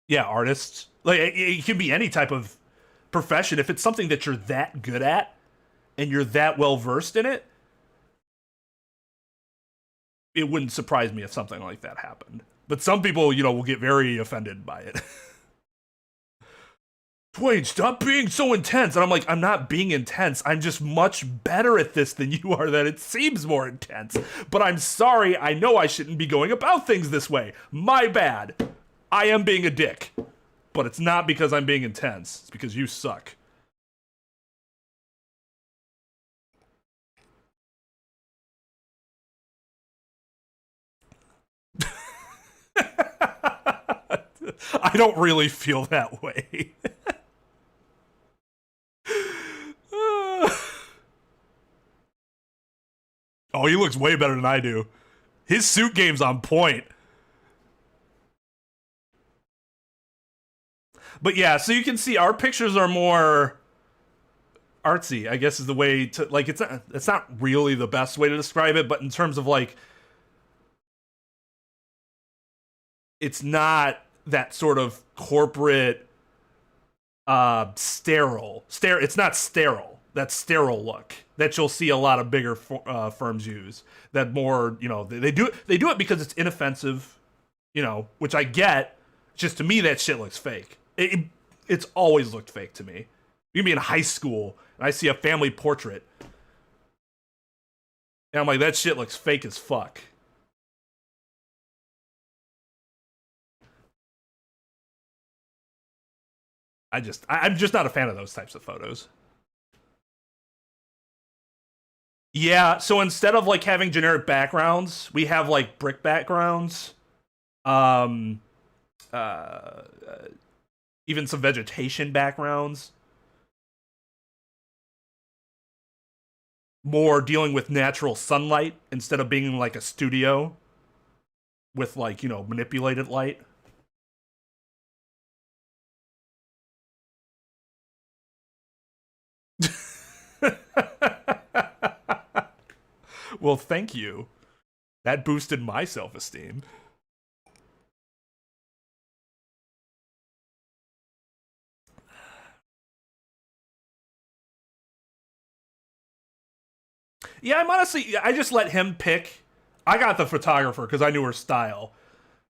Yeah, artists. Like, it can be any type of profession. If it's something that you're that good at, and you're that well versed in it, it wouldn't surprise me if something like that happened. But some people, you know, will get very offended by it. Twain, stop being so intense. And I'm like, I'm not being intense. I'm just much better at this than you are, that it seems more intense. But I'm sorry, I know I shouldn't be going about things this way. My bad. I am being a dick. But it's not because I'm being intense. It's because you suck. I don't really feel that way. Oh, he looks way better than I do. His suit game's on point. But yeah, so you can see our pictures are more artsy, I guess is the way to, like, it's not really the best way to describe it, but in terms of, like, it's not that sort of corporate, sterile. It's not sterile. That sterile look that you'll see a lot of bigger firms use. That more, you know, they do it because it's inoffensive, you know, which I get. Just to me, that shit looks fake. It's always looked fake to me. You can be in high school and I see a family portrait, and I'm like, that shit looks fake as fuck. I'm just not a fan of those types of photos. Yeah, so instead of like having generic backgrounds, we have like brick backgrounds. Even some vegetation backgrounds. More dealing with natural sunlight instead of being like a studio with, like, you know, manipulated light. Well, thank you. That boosted my self-esteem. Yeah, I just let him pick. I got the photographer because I knew her style.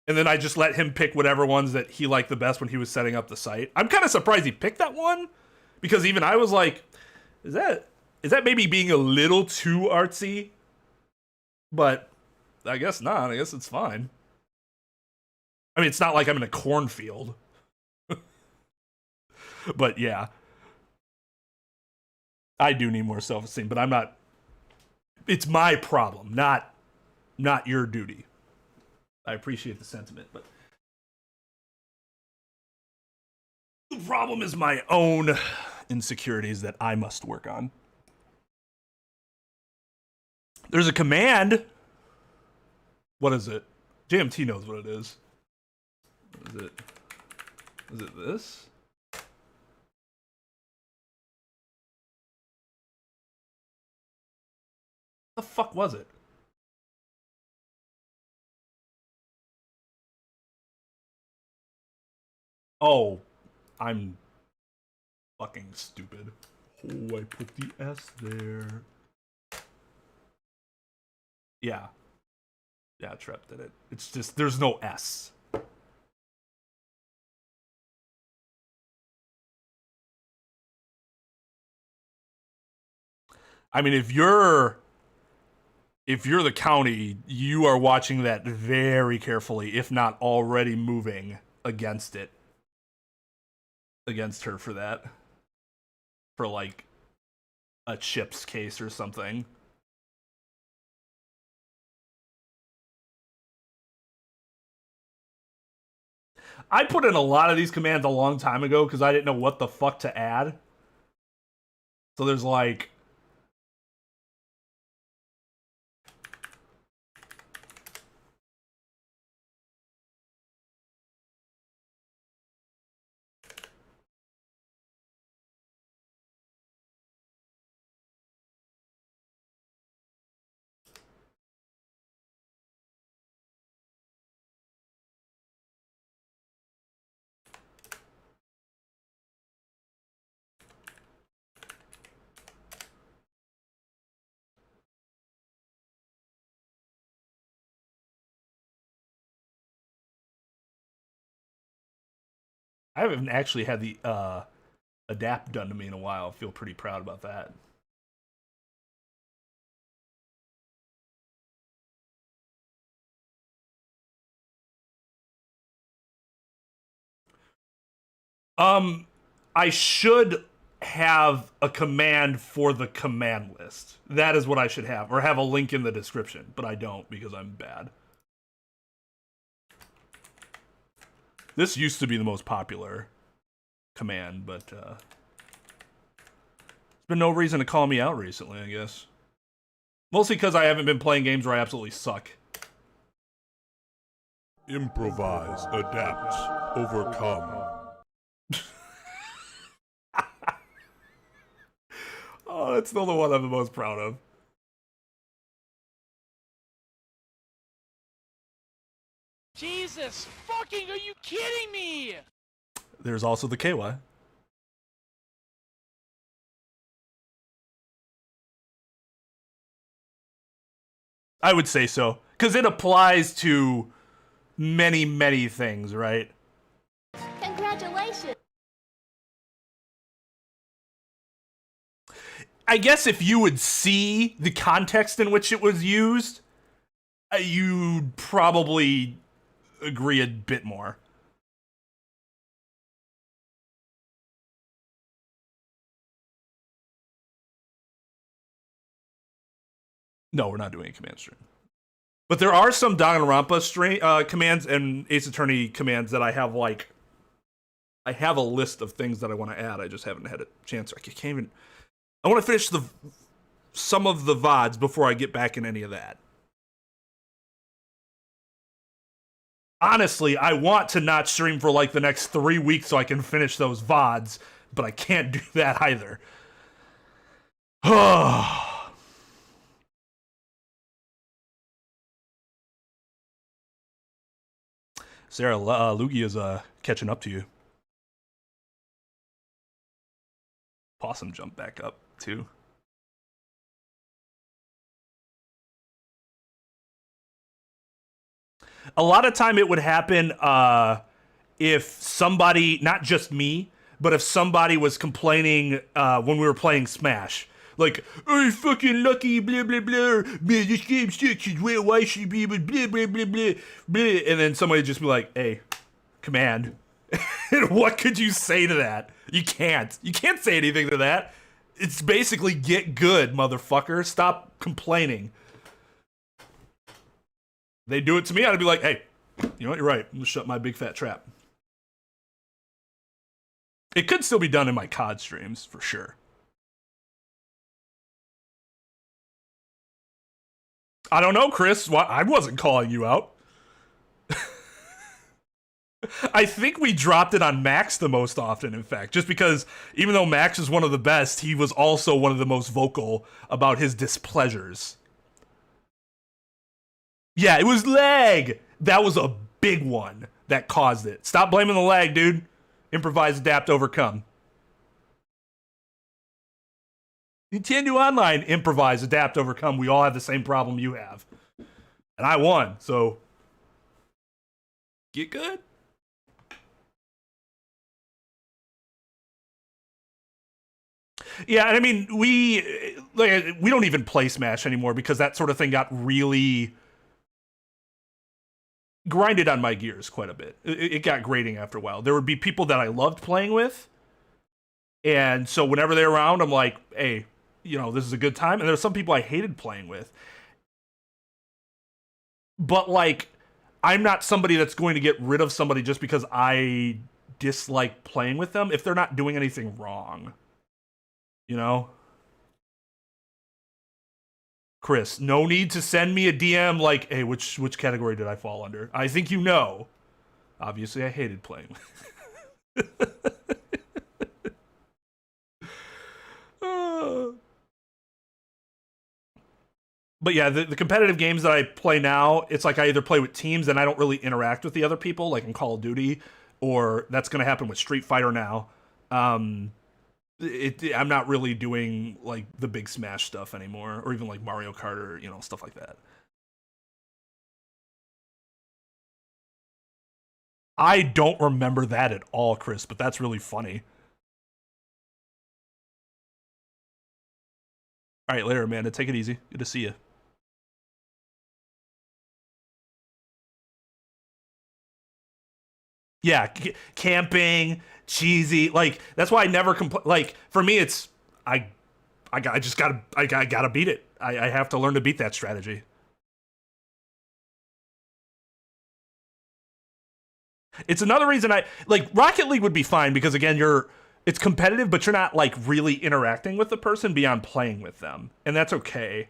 And then I just let him pick whatever ones that he liked the best when he was setting up the site. I'm kind of surprised he picked that one, because even I was like, is that maybe being a little too artsy? But I guess not. I guess it's fine. I mean, it's not like I'm in a cornfield. But yeah. I do need more self-esteem, but I'm not. It's my problem, not your duty. I appreciate the sentiment, but the problem is my own insecurities that I must work on. There's a command. What is it? JMT knows what it is. What is it? Is it this? What the fuck was it? Oh, I'm fucking stupid. Oh, I put the S there. Yeah. Yeah, Trep did it. It's just, there's no S. I mean, if you're the county, you are watching that very carefully, if not already moving against it. Against her for that. For, like, a chips case or something. I put in a lot of these commands a long time ago because I didn't know what the fuck to add. So there's like... I haven't actually had the adapt done to me in a while. I feel pretty proud about that. I should have a command for the command list. That is what I should have, or have a link in the description, but I don't because I'm bad. This used to be the most popular command, but there's been no reason to call me out recently, I guess. Mostly because I haven't been playing games where I absolutely suck. Improvise, adapt, overcome. Oh, that's still the one I'm the most proud of. Jesus fucking, are you kidding me? There's also the KY. I would say so, because it applies to many, many things, right? Congratulations. I guess if you would see the context in which it was used, you'd probably agree a bit more. No, we're not doing a command string. But there are some Danganronpa string commands and Ace Attorney commands that I have, like... I have a list of things that I want to add. I just haven't had a chance. I can't even... I want to finish some of the VODs before I get back in any of that. Honestly, I want to not stream for like the next 3 weeks so I can finish those VODs, but I can't do that either. Sarah, Lugia is catching up to you. Possum jumped back up, too. A lot of time it would happen if somebody, not just me, but if somebody was complaining when we were playing Smash. Like, oh, fucking lucky, blah, blah, blah, blah, this game sucks, why should you be able blah, blah, blah, blah, blah, and then somebody would just be like, hey, command. And what could you say to that? You can't. You can't say anything to that. It's basically get good, motherfucker. Stop complaining. They do it to me, I'd be like, hey, you know what, you're right. I'm gonna shut my big fat trap. It could still be done in my COD streams, for sure. I don't know, Chris. I wasn't calling you out. I think we dropped it on Max the most often, in fact, just because even though Max is one of the best, he was also one of the most vocal about his displeasures. Yeah, it was lag. That was a big one that caused it. Stop blaming the lag, dude. Improvise, adapt, overcome. Nintendo Online, improvise, adapt, overcome. We all have the same problem you have. And I won, so get good. Yeah, and I mean, we don't even play Smash anymore because that sort of thing got really grinded on my gears quite a bit. It got grating after a while. There would be people that I loved playing with, and so whenever they're around, I'm like, hey, you know, this is a good time. And there's some people I hated playing with. But, like, I'm not somebody that's going to get rid of somebody just because I dislike playing with them if they're not doing anything wrong. You know? Chris, no need to send me a DM like, hey, which category did I fall under? I think you know. Obviously, I hated playing. But yeah, the competitive games that I play now, it's like I either play with teams and I don't really interact with the other people, like in Call of Duty, or that's going to happen with Street Fighter now. I'm not really doing like the big Smash stuff anymore, or even like Mario Kart or, you know, stuff like that. I don't remember that at all, Chris, but that's really funny. All right, later, Amanda. Take it easy. Good to see you. Yeah, camping, cheesy. Like, that's why I never complain. Like, for me, it's I just gotta beat it. I have to learn to beat that strategy. It's another reason like Rocket League would be fine because again, it's competitive, but you're not like really interacting with the person beyond playing with them. And that's okay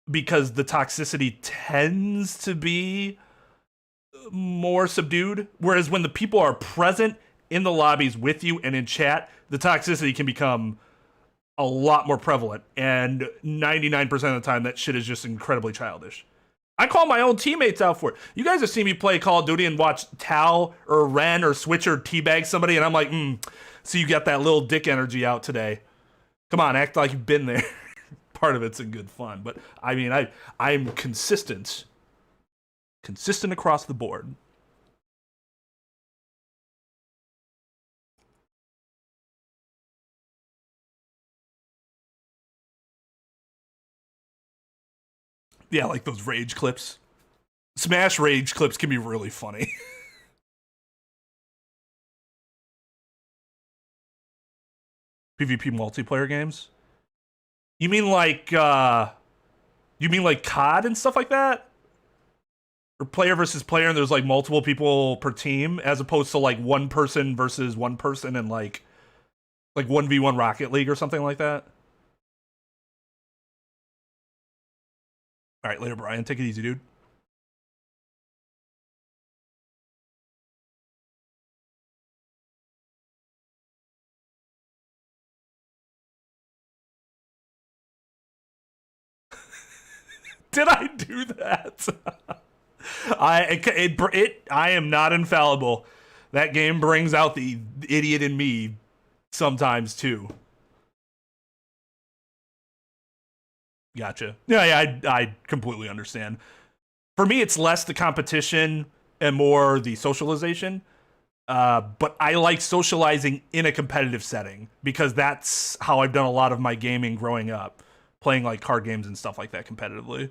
because the toxicity tends to be more subdued. Whereas when the people are present in the lobbies with you and in chat, the toxicity can become a lot more prevalent. And 99% of the time, that shit is just incredibly childish. I call my own teammates out for it. You guys have seen me play Call of Duty and watch Tal or Ren or Switch or teabag somebody, and I'm like, so you got that little dick energy out today. Come on, act like you've been there. Part of it's in good fun. But, I mean, I'm consistent. Consistent across the board. Yeah, like those rage clips. Smash rage clips can be really funny. PvP multiplayer games? You mean like COD and stuff like that? Or player versus player and there's like multiple people per team as opposed to like one person versus one person and like 1v1 Rocket League or something like that? All right, later, Brian. Take it easy, dude. Did I do that? I am not infallible. That game brings out the idiot in me sometimes too. Gotcha. Yeah, I completely understand. For me, it's less the competition and more the socialization. But I like socializing in a competitive setting because that's how I've done a lot of my gaming growing up, playing like card games and stuff like that competitively.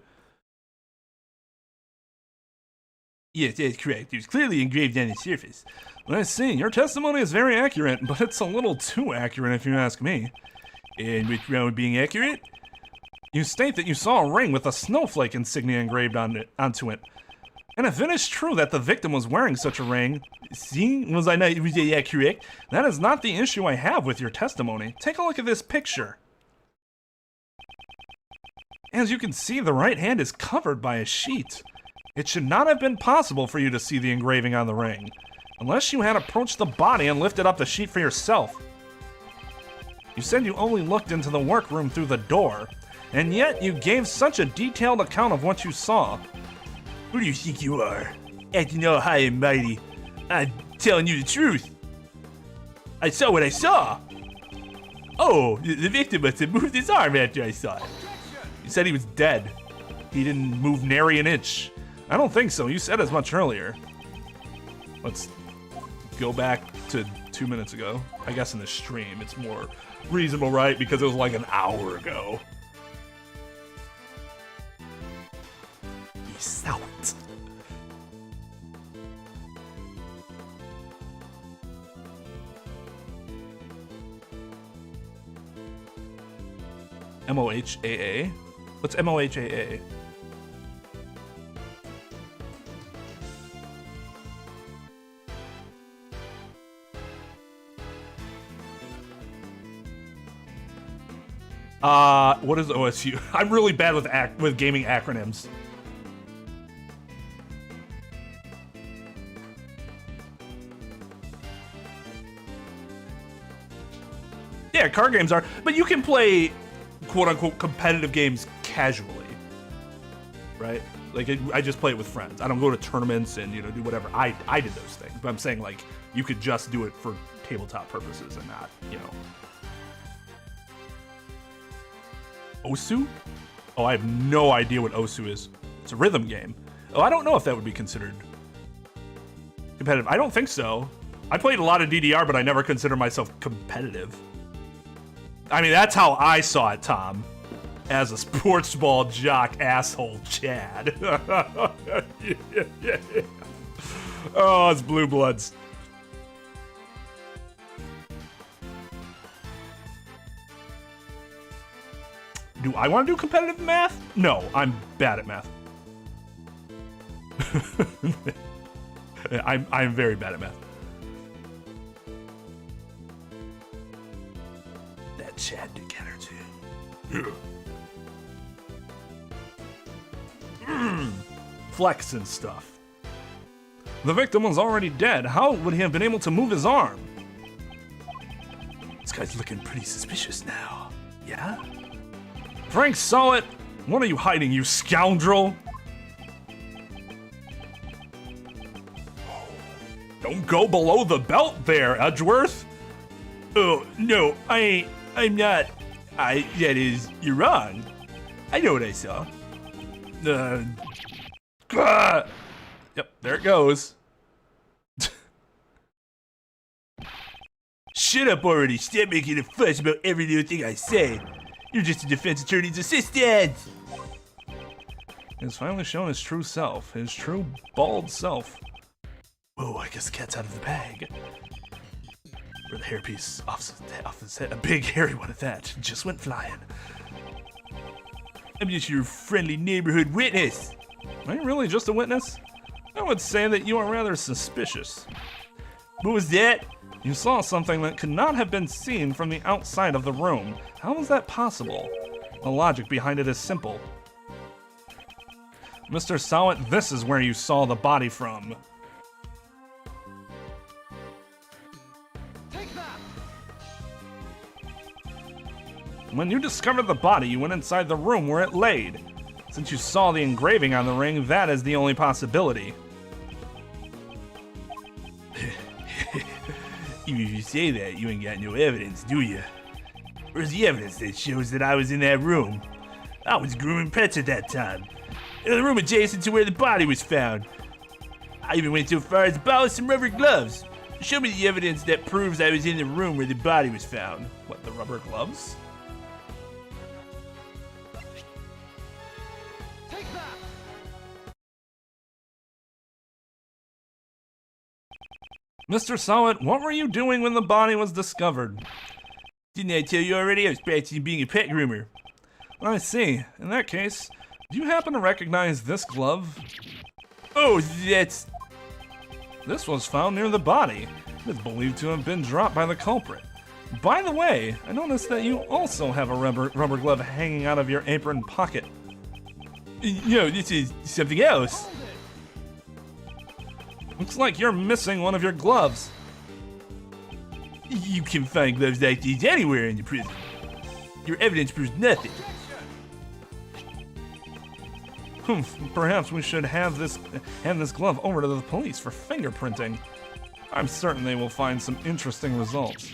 Yes, that's correct. It was clearly engraved on the surface. Let's see, your testimony is very accurate, but it's a little too accurate if you ask me. And which round being accurate? You state that you saw a ring with a snowflake insignia engraved onto it. And if it is true that the victim was wearing such a ring, see, was I not accurate? That is not the issue I have with your testimony. Take a look at this picture. As you can see, the right hand is covered by a sheet. It should not have been possible for you to see the engraving on the ring, unless you had approached the body and lifted up the sheet for yourself. You said you only looked into the workroom through the door, and yet you gave such a detailed account of what you saw. Who do you think you are? Acting all high and mighty. I'm telling you the truth. I saw what I saw. Oh, the victim must have moved his arm after I saw it. You said he was dead. He didn't move nary an inch. I don't think so. You said as much earlier. Let's go back to 2 minutes ago. I guess in the stream, it's more reasonable, right? Because it was like an hour ago. You saw it. MOHAA? What's MOHAA? What is OSU? I'm really bad with gaming acronyms. Yeah, card games are, but you can play quote-unquote competitive games casually, right? Like, I just play it with friends. I don't go to tournaments and, do whatever. I did those things, but I'm saying, like, you could just do it for tabletop purposes and not, Osu? Oh, I have no idea what Osu is. It's a rhythm game. Oh, I don't know if that would be considered competitive. I don't think so. I played a lot of DDR, but I never consider myself competitive. I mean, that's how I saw it, Tom. As a sports ball jock asshole Chad. Oh, it's Blue Bloods. Do I want to do competitive math? No, I'm bad at math. I'm very bad at math. That Chad together too. Flex and stuff. The victim was already dead. How would he have been able to move his arm? This guy's looking pretty suspicious now. Yeah? Frank saw it. What are you hiding, you scoundrel? Don't go below the belt there, Edgeworth. Oh, no, I'm not. That is, you're wrong. I know what I saw. Yep, there it goes. Shut up already. Stop making a fuss about every little thing I say. You're just a defense attorney's assistant. He's finally shown his true self, his true bald self. Whoa, I guess the cat's out of the bag. Where the hairpiece off his head, a big hairy one at that, just went flying. I'm just your friendly neighborhood witness. Are you really just a witness? I would say that you are rather suspicious. What was that? You saw something that could not have been seen from the outside of the room. How is that possible? The logic behind it is simple. Mr. Sowett, this is where you saw the body from. When you discovered the body, you went inside the room where it laid. Since you saw the engraving on the ring, that is the only possibility. Even if you say that, you ain't got no evidence, do you? Where's the evidence that shows that I was in that room? I was grooming pets at that time. In the room adjacent to where the body was found. I even went so far as to borrow some rubber gloves. Show me the evidence that proves I was in the room where the body was found. What, the rubber gloves? Mr. Sowett, what were you doing when the body was discovered? Didn't I tell you already? I was practicing being a pet groomer. I see. In that case, do you happen to recognize this glove? Oh, that's... This was found near the body. It is believed to have been dropped by the culprit. By the way, I noticed that you also have a rubber glove hanging out of your apron pocket. No, this is something else. Looks like you're missing one of your gloves. You can find gloves like these anywhere in the prison. Your evidence proves nothing. Perhaps we should hand this glove over to the police for fingerprinting. I'm certain they will find some interesting results.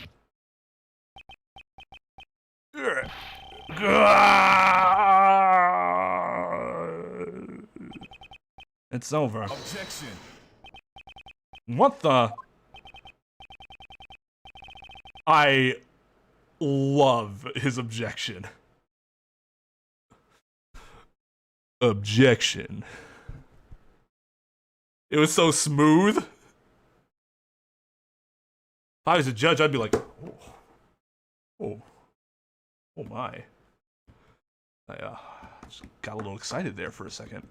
It's over. Objection. What the? I love his objection. Objection. It was so smooth. If I was a judge, I'd be like, oh my. I just got a little excited there for a second.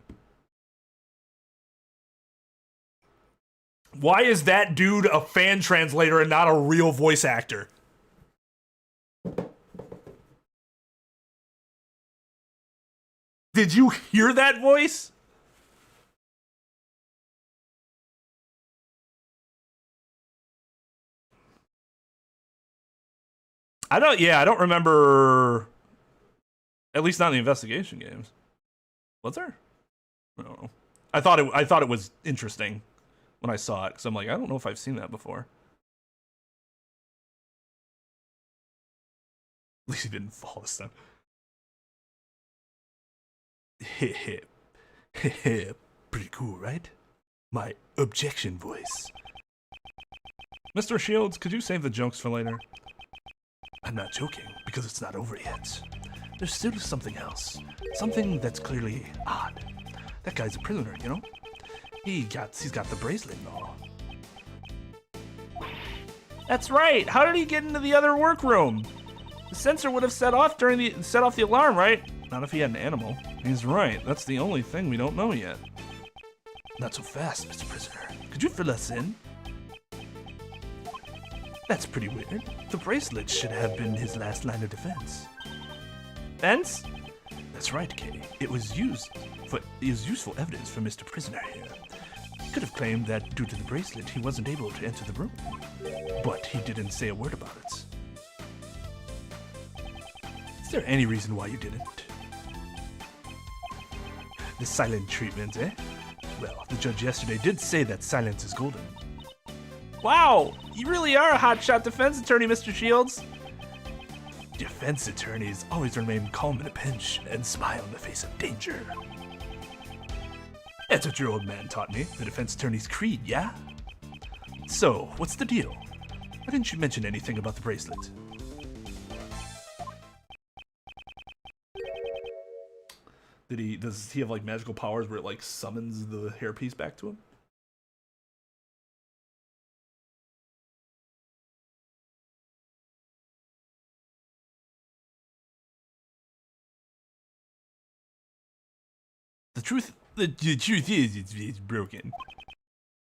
Why is that dude a fan translator and not a real voice actor? Did you hear that voice? I don't remember, at least not in the investigation games. Was there? I don't know. I thought it was interesting when I saw it, because I'm like, I don't know if I've seen that before. At least he didn't fall this time. Pretty cool, right? My objection voice. Mr. Shields, could you save the jokes for later? I'm not joking, because it's not over yet. There's still something else. Something that's clearly odd. That guy's a prisoner, you know? He's got the bracelet and all. That's right. How did he get into the other workroom? The sensor would have set off the alarm, right? Not if he had an animal. He's right. That's the only thing we don't know yet. Not so fast, Mr. Prisoner. Could you fill us in? That's pretty weird. The bracelet should have been his last line of defense. Fence? That's right, Kay. It was useful evidence for Mr. Prisoner here. He could have claimed that due to the bracelet, he wasn't able to enter the room. But he didn't say a word about it. Is there any reason why you didn't? The silent treatment, eh? Well, the judge yesterday did say that silence is golden. Wow! You really are a hotshot defense attorney, Mr. Shields! Defense attorneys always remain calm in a pinch and smile in the face of danger. That's what your old man taught me, the defense attorney's creed, yeah? So, what's the deal? Why didn't you mention anything about the bracelet? Does he have like magical powers where it like summons the hairpiece back to him? The truth is, it's broken.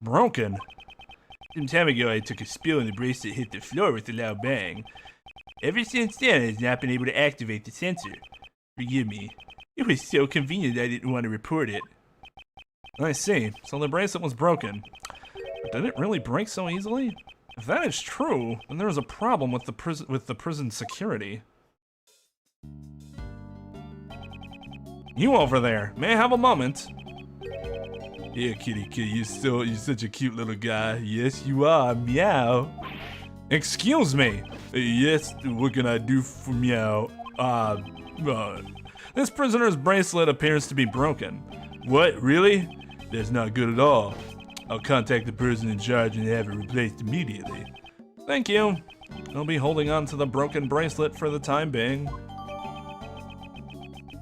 Broken? Some time ago, I took a spill and the bracelet hit the floor with a loud bang. Ever since then, I have not been able to activate the sensor. Forgive me. It was so convenient I didn't want to report it. I see. So the bracelet was broken. But did it really break so easily? If that is true, then there's a problem with the prison security. You over there, may I have a moment? Yeah, kitty, you're such a cute little guy. Yes, you are. Meow. Excuse me. Yes, what can I do for meow? This prisoner's bracelet appears to be broken. What, really? That's not good at all. I'll contact the person in charge and have it replaced immediately. Thank you. I'll be holding on to the broken bracelet for the time being.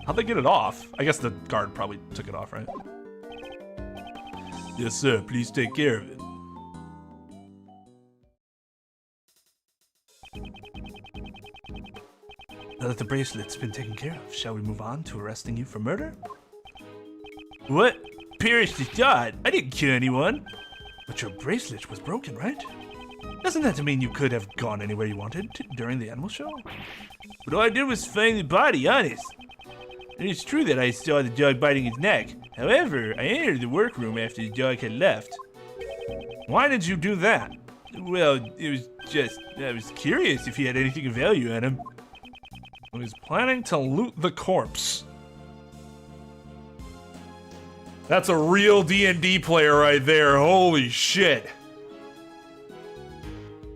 How'd they get it off? I guess the guard probably took it off, right? Yes, sir. Please take care of it. Now that the bracelet's been taken care of, shall we move on to arresting you for murder? What? Perish the thought. I didn't kill anyone. But your bracelet was broken, right? Doesn't that mean you could have gone anywhere you wanted during the animal show? But all I did was find the body, honest. It is true that I saw the dog biting his neck. However, I entered the workroom after the dog had left. Why did you do that? Well, it was just, I was curious if he had anything of value on him. He was planning to loot the corpse. That's a real D&D player right there. Holy shit.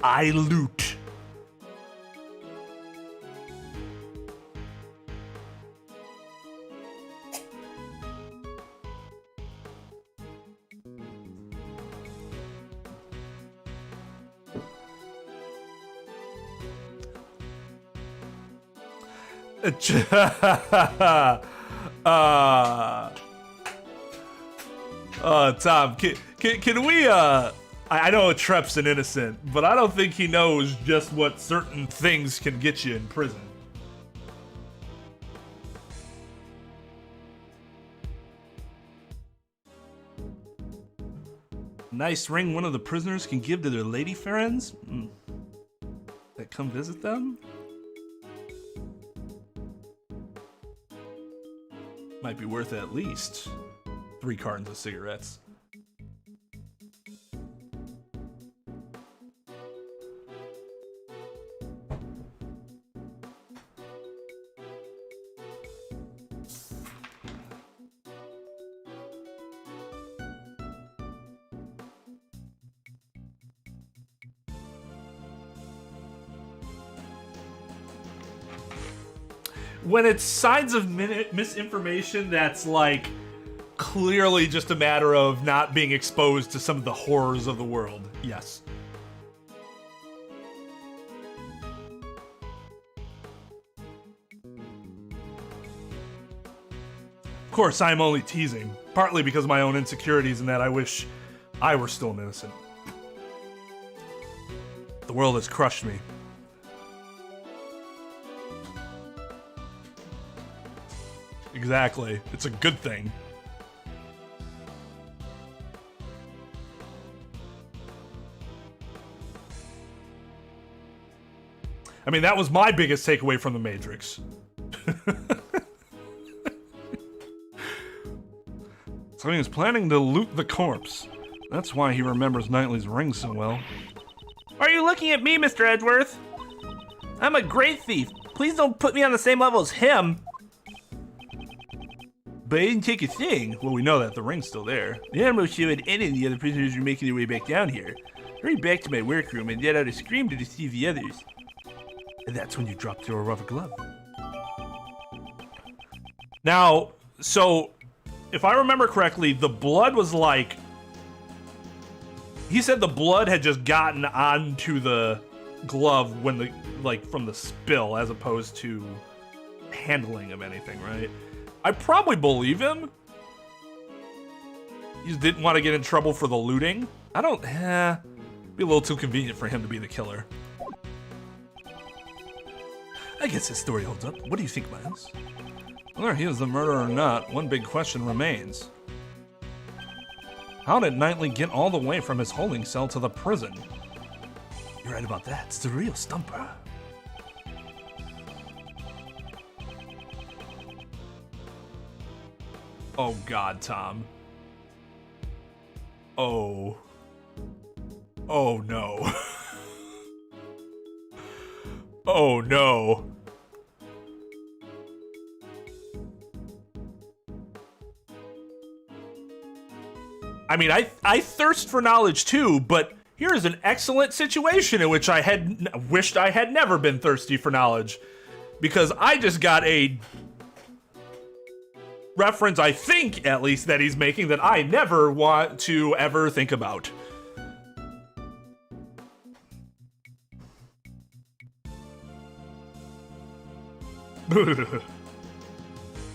I loot. Tom, can we, I know Trep's an innocent, but I don't think he knows just what certain things can get you in prison. Nice ring one of the prisoners can give to their lady friends? That come visit them? Might be worth at least 3 cartons of cigarettes. When it's signs of misinformation that's like clearly just a matter of not being exposed to some of the horrors of the world, yes. Of course, I'm only teasing, partly because of my own insecurities and that I wish I were still innocent. The world has crushed me. Exactly. It's a good thing. I mean, that was my biggest takeaway from The Matrix. So he was planning to loot the corpse. That's why he remembers Knightley's ring so well. Are you looking at me, Mr. Edgeworth? I'm a great thief. Please don't put me on the same level as him. But I didn't take a thing. Well, we know that the ring's still there. The animal show and any of the other prisoners were making their way back down here. Hurry back to my workroom and let out a scream to deceive the others. And that's when you dropped your rubber glove. Now, so, if I remember correctly, the blood was like... He said the blood had just gotten onto the glove when the, like, from the spill, as opposed to handling of anything, right? I probably believe him. He just didn't want to get in trouble for the looting. I don't... be a little too convenient for him to be the killer. I guess his story holds up. What do you think, Miles? Whether he is the murderer or not, one big question remains. How did Knightley get all the way from his holding cell to the prison? You're right about that. It's the real stumper. Oh God, Tom. Oh. Oh no. Oh no. I mean, I thirst for knowledge too, but here is an excellent situation in which I had wished I had never been thirsty for knowledge, because I just got a reference, I think at least, that he's making that I never want to ever think about.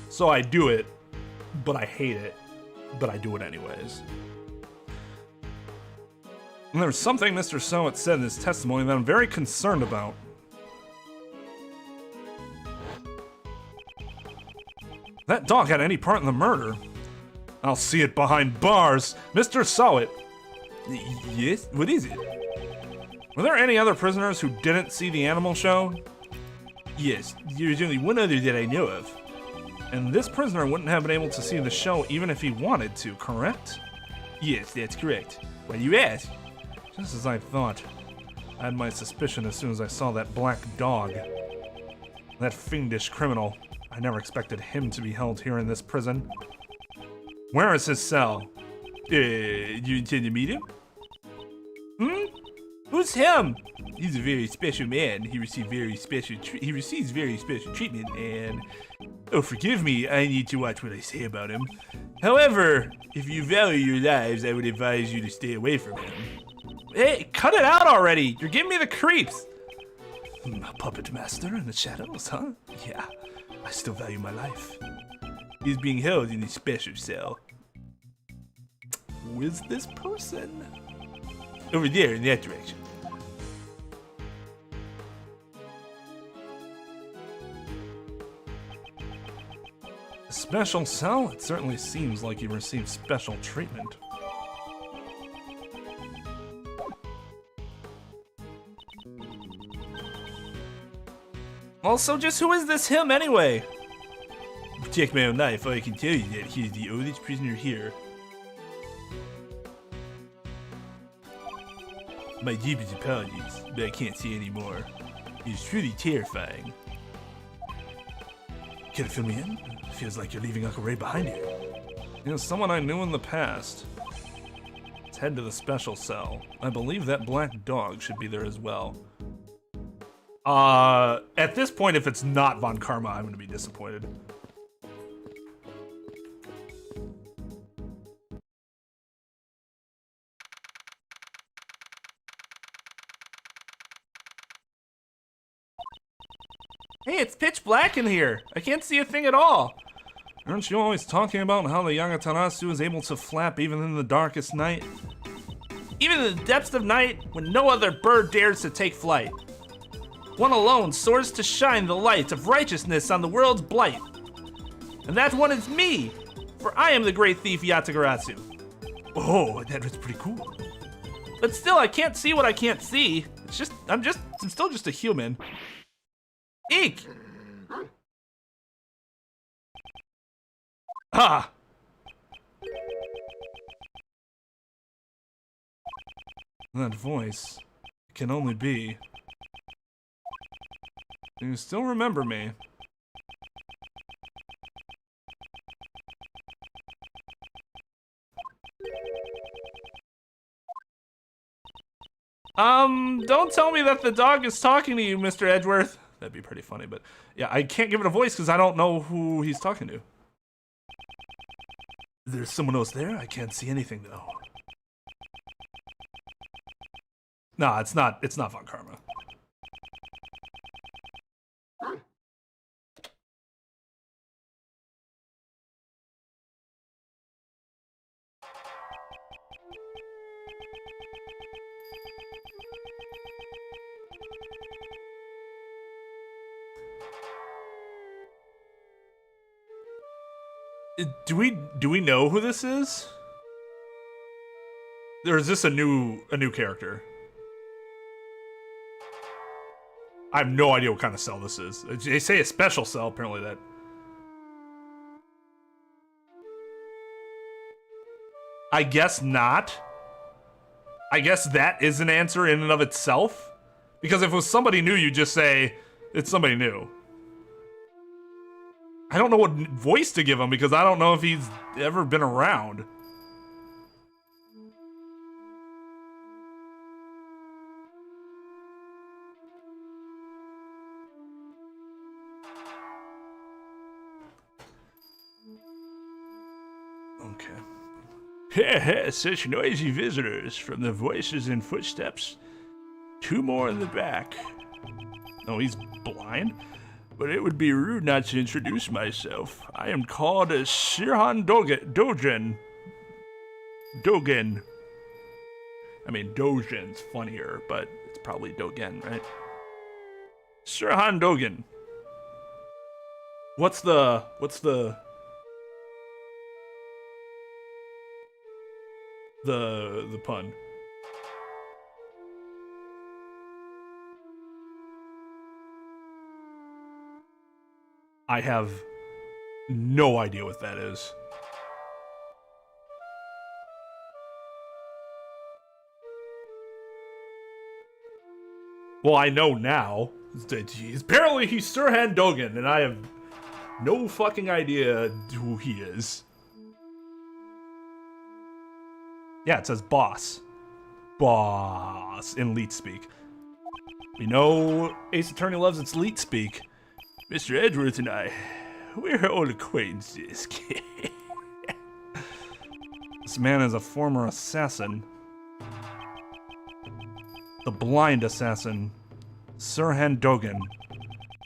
So I do it, but I hate it, but I do it anyways. And there's something Mr. Sowett said in his testimony that I'm very concerned about. That dog had any part in the murder. I'll see it behind bars. Mr. Sowett. Yes? What is it? Were there any other prisoners who didn't see the animal show? Yes, there's only one other that I know of. And this prisoner wouldn't have been able to see the show even if he wanted to, correct? Yes, that's correct. Why do you ask? Just as I thought. I had my suspicion as soon as I saw that black dog. That fiendish criminal. I never expected him to be held here in this prison. Where is his cell? You intend to meet him? Who's him? He's a very special man. He receives very special treatment, and oh, forgive me, I need to watch what I say about him. However, if you value your lives, I would advise you to stay away from him. Hey, cut it out already! You're giving me the creeps! A puppet master in the shadows, huh? Yeah, I still value my life. He's being held in a special cell. Who is this person? Over there, in that direction. A special cell? It certainly seems like he received special treatment. Also, just who is this him anyway? To protect my own life, I can tell you that he is the oldest prisoner here. My deepest apologies, but I can't say any more. It is truly terrifying. Can you fill me in? Feels like you're leaving Uncle Ray behind here. You know, someone I knew in the past. Let's head to the special cell. I believe that black dog should be there as well. At this point, if it's not Von Karma, I'm gonna be disappointed. Hey, it's pitch black in here. I can't see a thing at all. Aren't you always talking about how the Yagatarasu is able to flap even in the darkest night? Even in the depths of night, when no other bird dares to take flight. One alone soars to shine the light of righteousness on the world's blight. And that one is me, for I am the great thief Yatagarasu. Oh, that was pretty cool. But still, I can't see what I can't see. I'm still just a human. Eek! Ah! That voice can only be. Do you still remember me? Don't tell me that the dog is talking to you, Mr. Edgeworth. That'd be pretty funny, but yeah, I can't give it a voice because I don't know who he's talking to. There's someone else there? I can't see anything, though. No, it's not Von Karma. Do we know who this is? Or is this a new character? I have no idea what kind of cell this is. They say a special cell, apparently that. I guess not. I guess that is an answer in and of itself. Because if it was somebody new, you just say, it's somebody new. I don't know what voice to give him because I don't know if he's ever been around. Okay. Such noisy visitors from the voices and footsteps. 2 more in the back. Oh, he's blind? But it would be rude not to introduce myself. I am called Sirhan Dogen. I mean, Dogen's funnier, but it's probably Dogen, right? Sirhan Dogen. What's the pun? I have no idea what that is. Well, I know now. Apparently he's Sirhan Dogen, and I have no fucking idea who he is. Yeah, it says boss. Boss in Leet speak. We know Ace Attorney loves its Leet speak. Mr. Edgeworth and I, we're old acquaintances. This man is a former assassin. The blind assassin, Sirhan Dogen.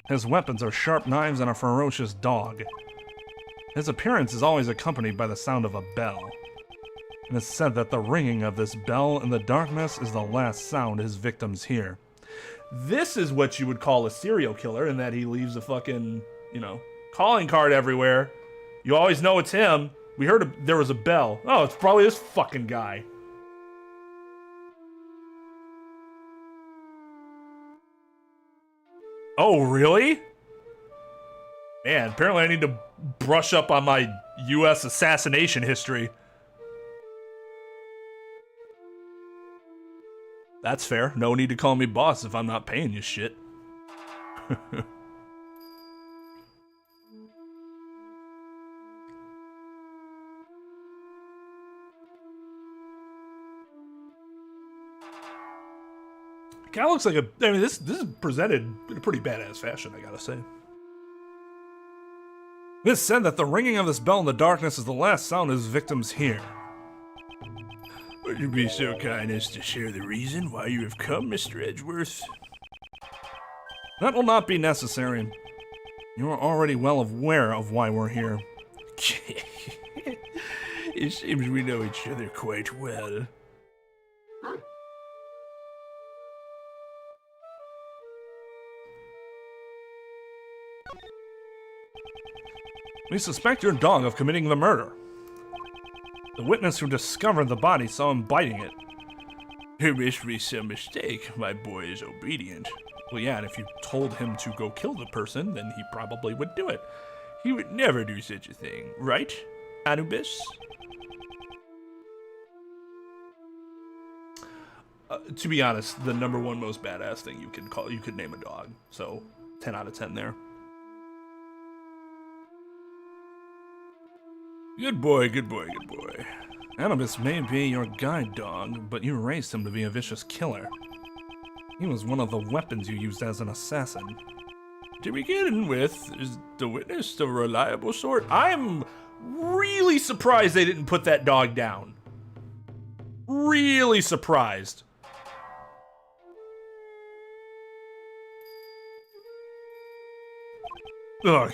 His weapons are sharp knives and a ferocious dog. His appearance is always accompanied by the sound of a bell. And it's said that the ringing of this bell in the darkness is the last sound his victims hear. This is what you would call a serial killer, in that he leaves a fucking, calling card everywhere. You always know it's him. We heard there was a bell. Oh, it's probably this fucking guy. Oh, really? Man, apparently I need to brush up on my U.S. assassination history. That's fair. No need to call me boss if I'm not paying you shit. Guy looks like this is presented in a pretty badass fashion, I gotta say. This said that the ringing of this bell in the darkness is the last sound his victims hear. Would you be so kind as to share the reason why you have come, Mr. Edgeworth? That will not be necessary. You are already well aware of why we're here. It seems we know each other quite well. We suspect your dog of committing the murder. The witness who discovered the body saw him biting it. There must be some mistake. My boy is obedient. Well, yeah, and if you told him to go kill the person, then he probably would do it. He would never do such a thing, right, Anubis? To be honest, the number one most badass thing you could name a dog. So, 10 out of 10 there. Good boy, good boy, good boy. Anubis may be your guide dog, but you raised him to be a vicious killer. He was one of the weapons you used as an assassin. To begin with, is the witness the reliable sort? I'm really surprised they didn't put that dog down. Really surprised. Ugh,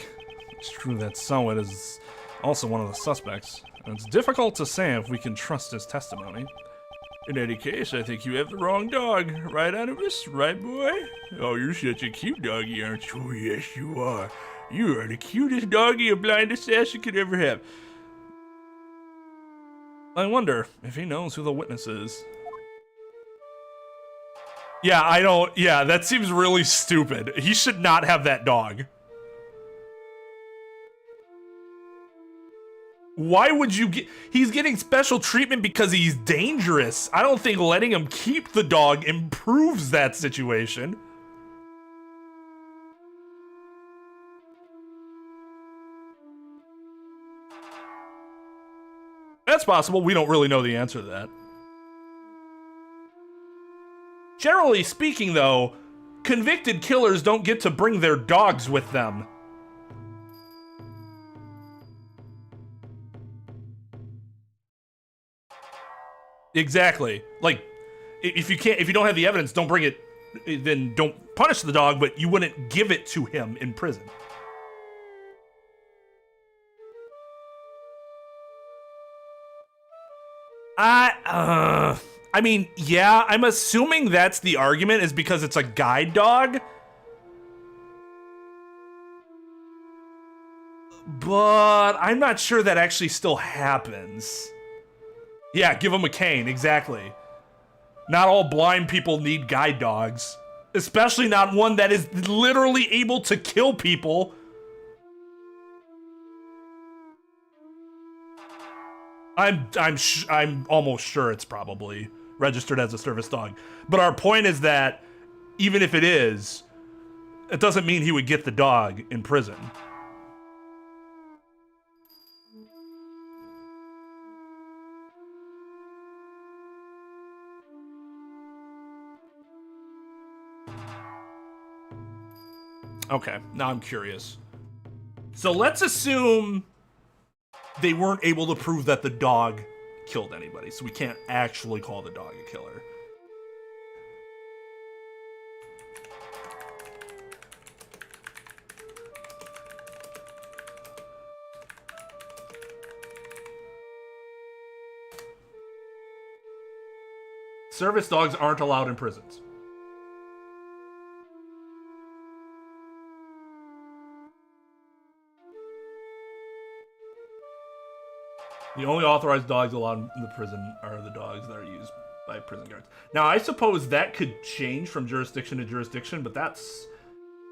it's true that Sawit is also one of the suspects. And it's difficult to say if we can trust his testimony. In any case, I think you have the wrong dog. Right, Anubis? Right, boy? Oh, you're such a cute doggy, aren't you? Oh, yes, you are. You are the cutest doggy a blind assassin could ever have. I wonder if he knows who the witness is. Yeah, that seems really stupid. He should not have that dog. Why would you get... He's getting special treatment because he's dangerous. I don't think letting him keep the dog improves that situation. That's possible. We don't really know the answer to that. Generally speaking, though, convicted killers don't get to bring their dogs with them. Exactly. Like, if you don't have the evidence, don't bring it, then don't punish the dog, but you wouldn't give it to him in prison. I mean, yeah, I'm assuming that's the argument, is because it's a guide dog. But I'm not sure that actually still happens. Yeah, give him a cane, exactly. Not all blind people need guide dogs. Especially not one that is literally able to kill people. I'm almost sure it's probably registered as a service dog. But our point is that even if it is, it doesn't mean he would get the dog in prison. Okay, now I'm curious. So let's assume they weren't able to prove that the dog killed anybody, so we can't actually call the dog a killer. Service dogs aren't allowed in prisons. The only authorized dogs allowed in the prison are the dogs that are used by prison guards. Now, I suppose that could change from jurisdiction to jurisdiction, but that's...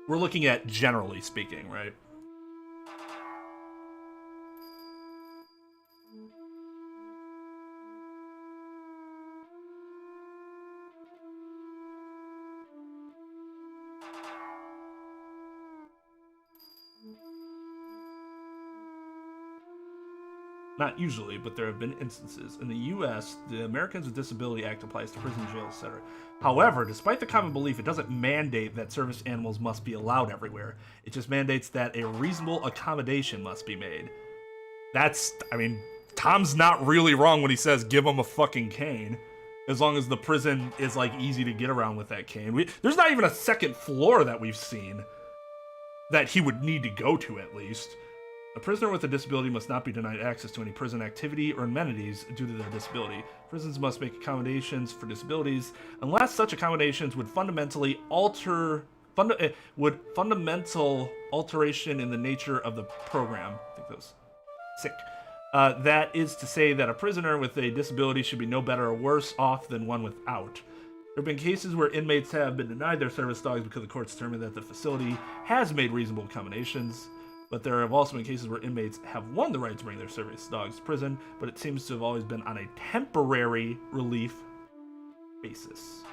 We're looking at generally speaking, right? Not usually, but there have been instances. In the U.S., the Americans with Disability Act applies to prison, jail, etc. However, despite the common belief, it doesn't mandate that service animals must be allowed everywhere. It just mandates that a reasonable accommodation must be made. That's, I mean, Tom's not really wrong when he says give him a fucking cane. As long as the prison is, like, easy to get around with that cane. There's not even a second floor that we've seen that he would need to go to, at least. A prisoner with a disability must not be denied access to any prison activity or amenities due to their disability. Prisons must make accommodations for disabilities unless such accommodations would fundamental alteration in the nature of the program. I think that was sick. That is to say that a prisoner with a disability should be no better or worse off than one without. There have been cases where inmates have been denied their service dogs because the courts determined that the facility has made reasonable accommodations. But there have also been cases where inmates have won the right to bring their service dogs to prison, but it seems to have always been on a temporary relief basis.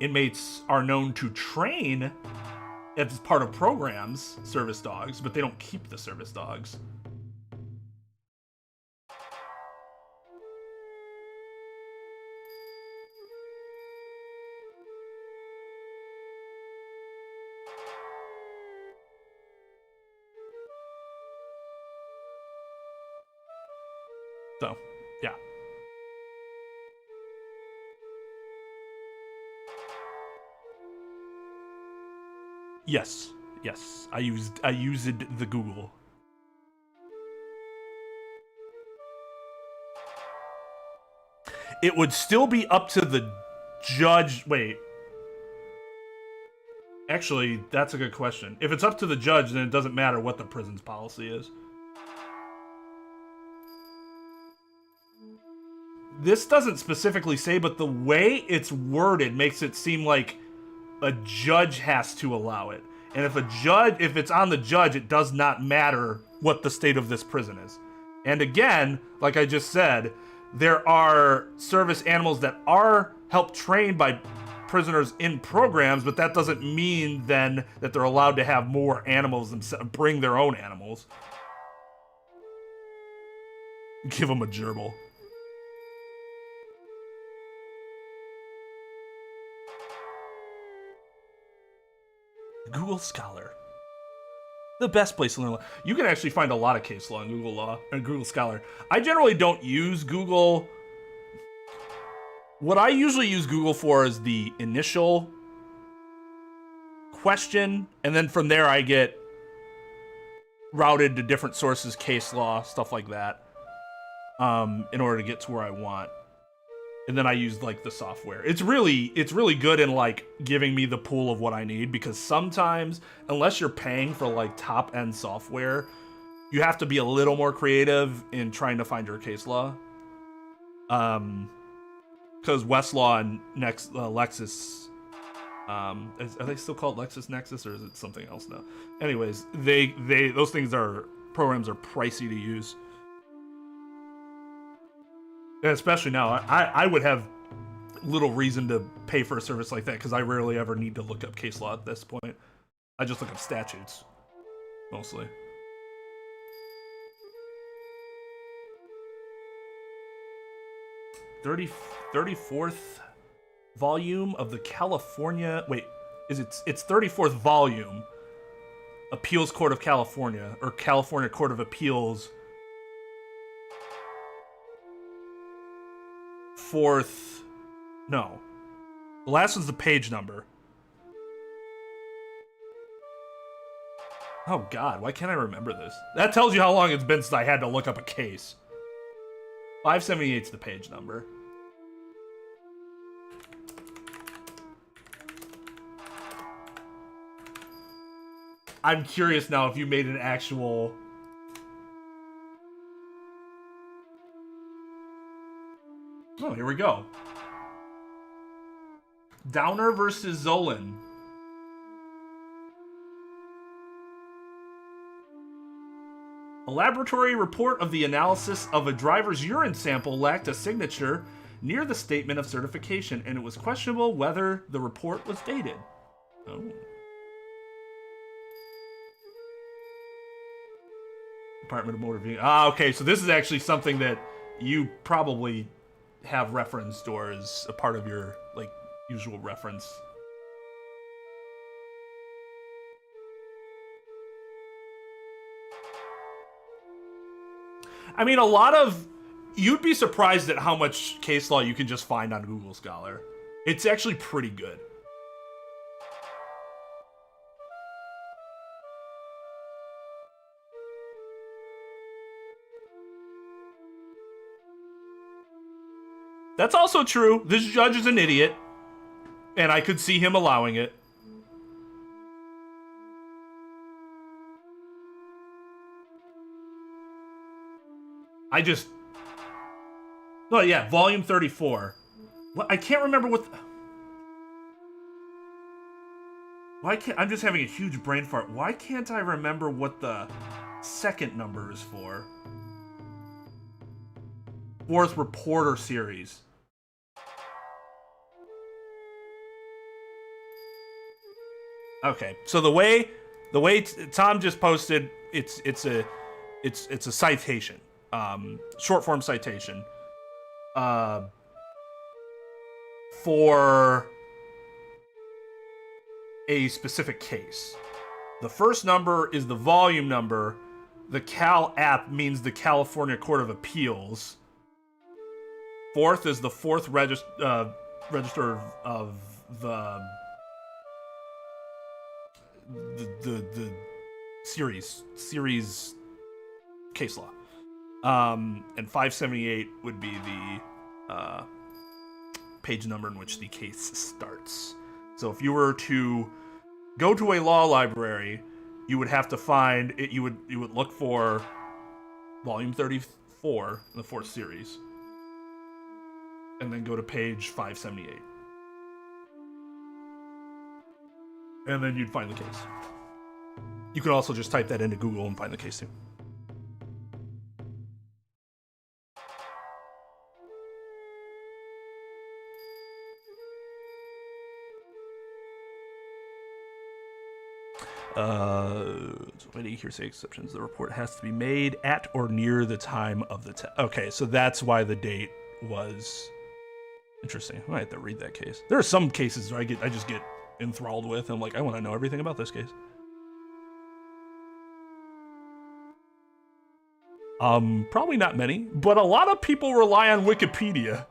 Inmates are known to train as part of programs service dogs, but they don't keep the service dogs. So, yeah. Yes, yes. I used the Google. It would still be up to the judge. Wait. Actually, that's a good question. If it's up to the judge, then it doesn't matter what the prison's policy is. This doesn't specifically say, but the way it's worded makes it seem like a judge has to allow it. And if it's on the judge, it does not matter what the state of this prison is. And again, like I just said, there are service animals that are helped trained by prisoners in programs, but that doesn't mean then that they're allowed to have more animals and bring their own animals. Give them a gerbil. Google Scholar. The best place to learn law. You can actually find a lot of case law in Google Law and Google Scholar. I generally don't use Google. What I usually use Google for is the initial question, and then from there I get routed to different sources, case law, stuff like that, in order to get to where I want. And then I use like the software. It's really good in like giving me the pool of what I need, because sometimes, unless you're paying for like top end software, you have to be a little more creative in trying to find your case law. Because Westlaw and Lexis, are they still called LexisNexis, or is it something else now? Anyways, those programs are pricey to use. And especially now, I would have little reason to pay for a service like that, because I rarely ever need to look up case law at this point. I just look up statutes, mostly. It's 34th volume of the California... Wait, it's 34th volume. Appeals Court of California, or California Court of Appeals... Fourth, no. The last one's the page number. Oh God, why can't I remember this? That tells you how long it's been since I had to look up a case. 578's the page number. I'm curious now if you made an actual... Oh, here we go. Downer versus Zolan. A laboratory report of the analysis of a driver's urine sample lacked a signature near the statement of certification, and it was questionable whether the report was dated. Oh. Department of Motor Vehicle. Ah, okay, so this is actually something that you probably have referenced or is a part of your like usual reference. I mean, you'd be surprised at how much case law you can just find on Google Scholar. It's actually pretty good. That's also true. This judge is an idiot, and I could see him allowing it. No, yeah, volume 34. Well, I can't remember what. Why can't I'm just having a huge brain fart? Why can't I remember what the second number is for? Fourth Reporter series. Okay, so the way Tom just posted, it's a citation, short form citation, for a specific case. The first number is the volume number. The Cal app means the California Court of Appeals. Fourth is the fourth register of the series case law. And 578 would be the page number in which the case starts. So if you were to go to a law library, you would have to find it. You would look for volume 34 in the fourth series, and then go to page 578, and then you'd find the case. You could also just type that into Google and find the case too. So many hearsay exceptions. The report has to be made at or near the time of the test. Okay, so that's why the date was interesting. I might have to read that case. There are some cases where I just get enthralled with. I'm like, I want to know everything about this case. Probably not many, but a lot of people rely on Wikipedia.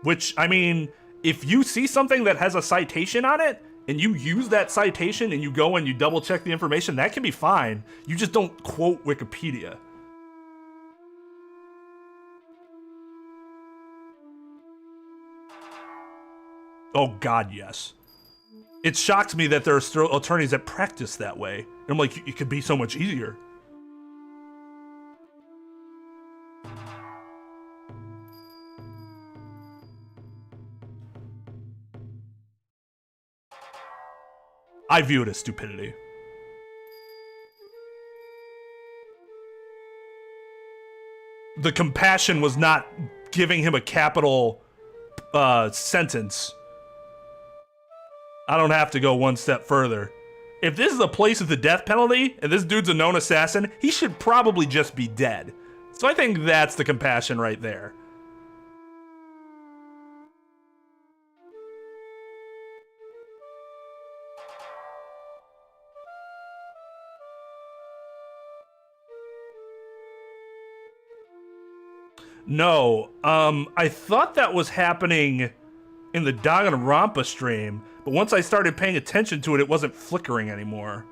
Which, I mean, if you see something that has a citation on it, and you use that citation and you go and you double check the information, that can be fine. You just don't quote Wikipedia. Oh God, yes. It shocks me that there are still attorneys that practice that way. And I'm like, it could be so much easier. I view it as stupidity. The compassion was not giving him a capital sentence. I don't have to go one step further. If this is a place with the death penalty, and this dude's a known assassin, he should probably just be dead. So I think that's the compassion right there. No, I thought that was happening in the Danganronpa stream, but once I started paying attention to it, it wasn't flickering anymore.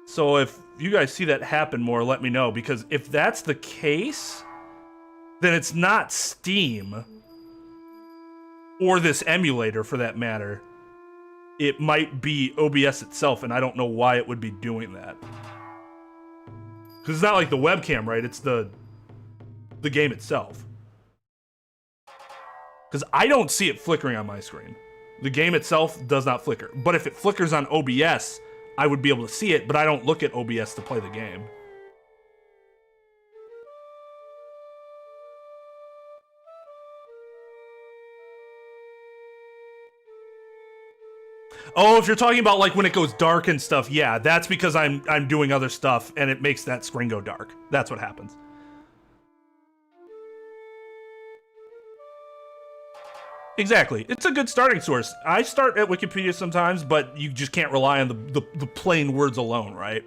So if you guys see that happen more, let me know, because if that's the case, then it's not Steam, or this emulator for that matter. It might be OBS itself, and I don't know why it would be doing that. Because it's not like the webcam, right? It's the game itself. Because I don't see it flickering on my screen. The game itself does not flicker. But if it flickers on OBS, I would be able to see it, but I don't look at OBS to play the game. Oh, if you're talking about like when it goes dark and stuff, yeah, that's because I'm doing other stuff and it makes that screen go dark. That's what happens. Exactly. It's a good starting source. I start at Wikipedia sometimes, but you just can't rely on the plain words alone, right?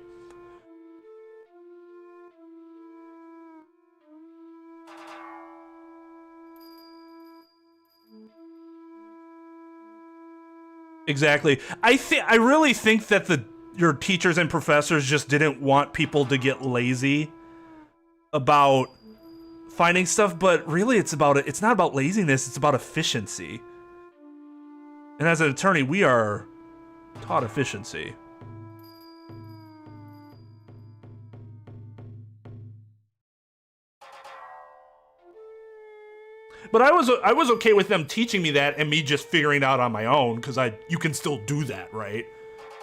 Exactly. I really think that your teachers and professors just didn't want people to get lazy about finding stuff, but really it's not about laziness, it's about efficiency. And as an attorney, we are Taught efficiency. But I was okay with them teaching me that and me just figuring it out on my own, because you can still do that, right?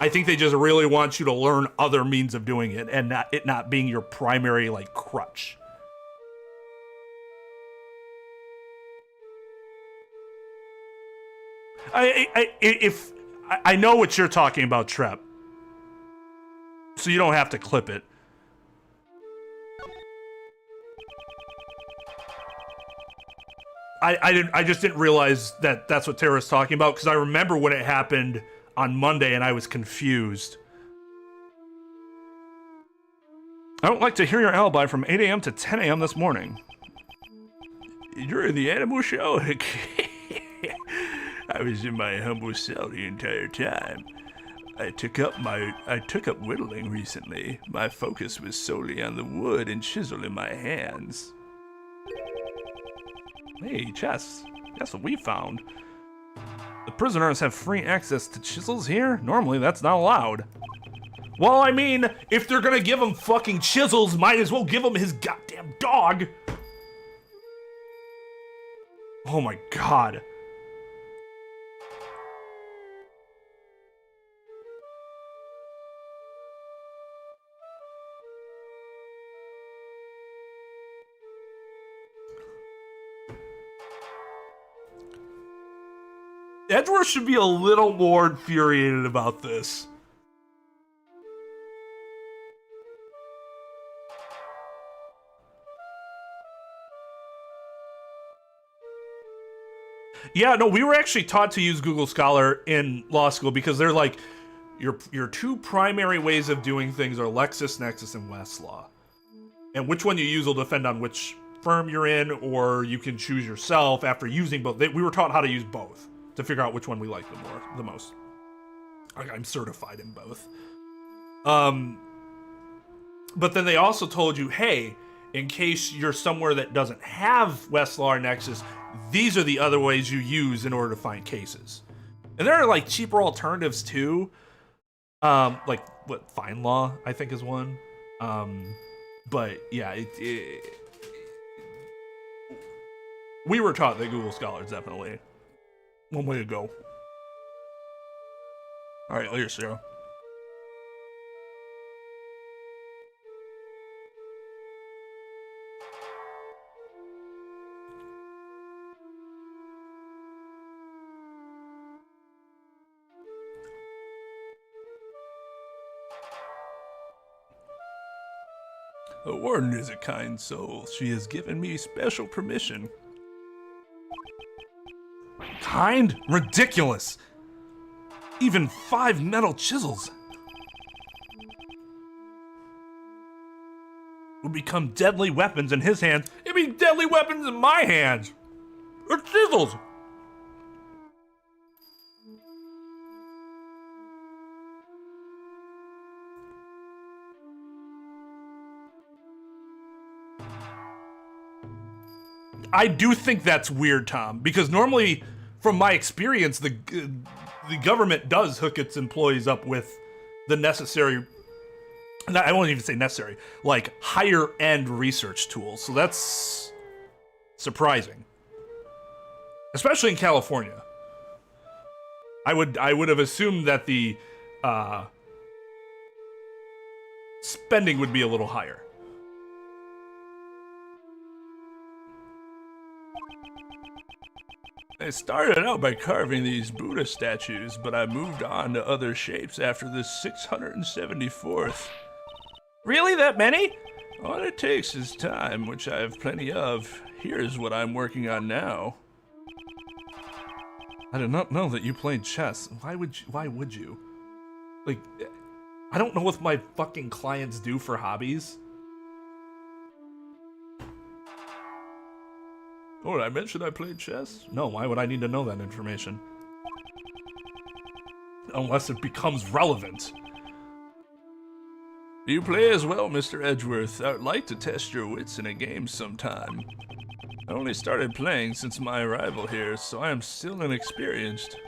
I think they just really want you to learn other means of doing it and it not being your primary like crutch. I know what you're talking about, Trep, so you don't have to clip it. I just didn't realize that that's what Tara's talking about, because I remember when it happened on Monday and I was confused. I don't like to hear your alibi from 8 a.m. to 10 a.m. this morning. During the animal show? I was in my humble cell the entire time. I took up whittling recently. My focus was solely on the wood and chisel in my hands. Hey, chess. Guess what we found? The prisoners have free access to chisels here? Normally, that's not allowed. Well, I mean, if they're gonna give him fucking chisels, might as well give him his goddamn dog. Oh my god. Edgeworth should be a little more infuriated about this. Yeah, no, we were actually taught to use Google Scholar in law school because they're like, your two primary ways of doing things are LexisNexis and Westlaw. And which one you use will depend on which firm you're in, or you can choose yourself after using both. We were taught how to use both to figure out which one we like the most. Like, I'm certified in both. But then they also told you, hey, in case you're somewhere that doesn't have Westlaw or Nexus, these are the other ways you use in order to find cases. And there are like cheaper alternatives too. Like what, FindLaw, I think is one. But yeah, we were taught that Google Scholar is definitely one way to go. All right, later, Sarah. The warden is a kind soul. She has given me special permission. Kind? Ridiculous. Even 5 metal chisels would become deadly weapons in his hands. It'd be deadly weapons in my hands. Or chisels. I do think that's weird, Tom, because normally, from my experience, the government does hook its employees up with the necessary, I won't even say necessary, like higher-end research tools. So that's surprising, especially in California. I would have assumed that the spending would be a little higher. I started out by carving these Buddha statues, but I moved on to other shapes after the 674th. Really, that many? All it takes is time, which I have plenty of. Here's what I'm working on now. I did not know that you played chess. Why would you? Like, I don't know what my fucking clients do for hobbies. Oh, did I mention I played chess? No, why would I need to know that information? Unless it becomes relevant. You play as well, Mr. Edgeworth. I'd like to test your wits in a game sometime. I only started playing since my arrival here, so I am still inexperienced.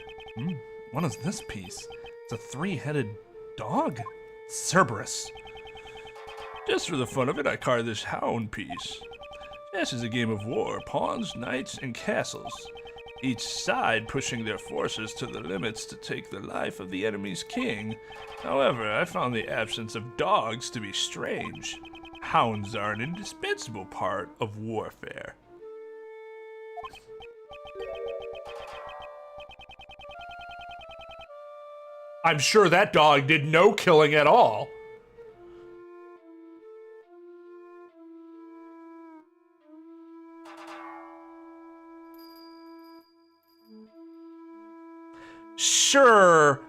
What is this piece? It's a three-headed dog? Cerberus. Just for the fun of it, I carved this hound piece. Chess is a game of war, pawns, knights, and castles. Each side pushing their forces to the limits to take the life of the enemy's king. However, I found the absence of dogs to be strange. Hounds are an indispensable part of warfare. I'm sure that dog did no killing at all. Sure,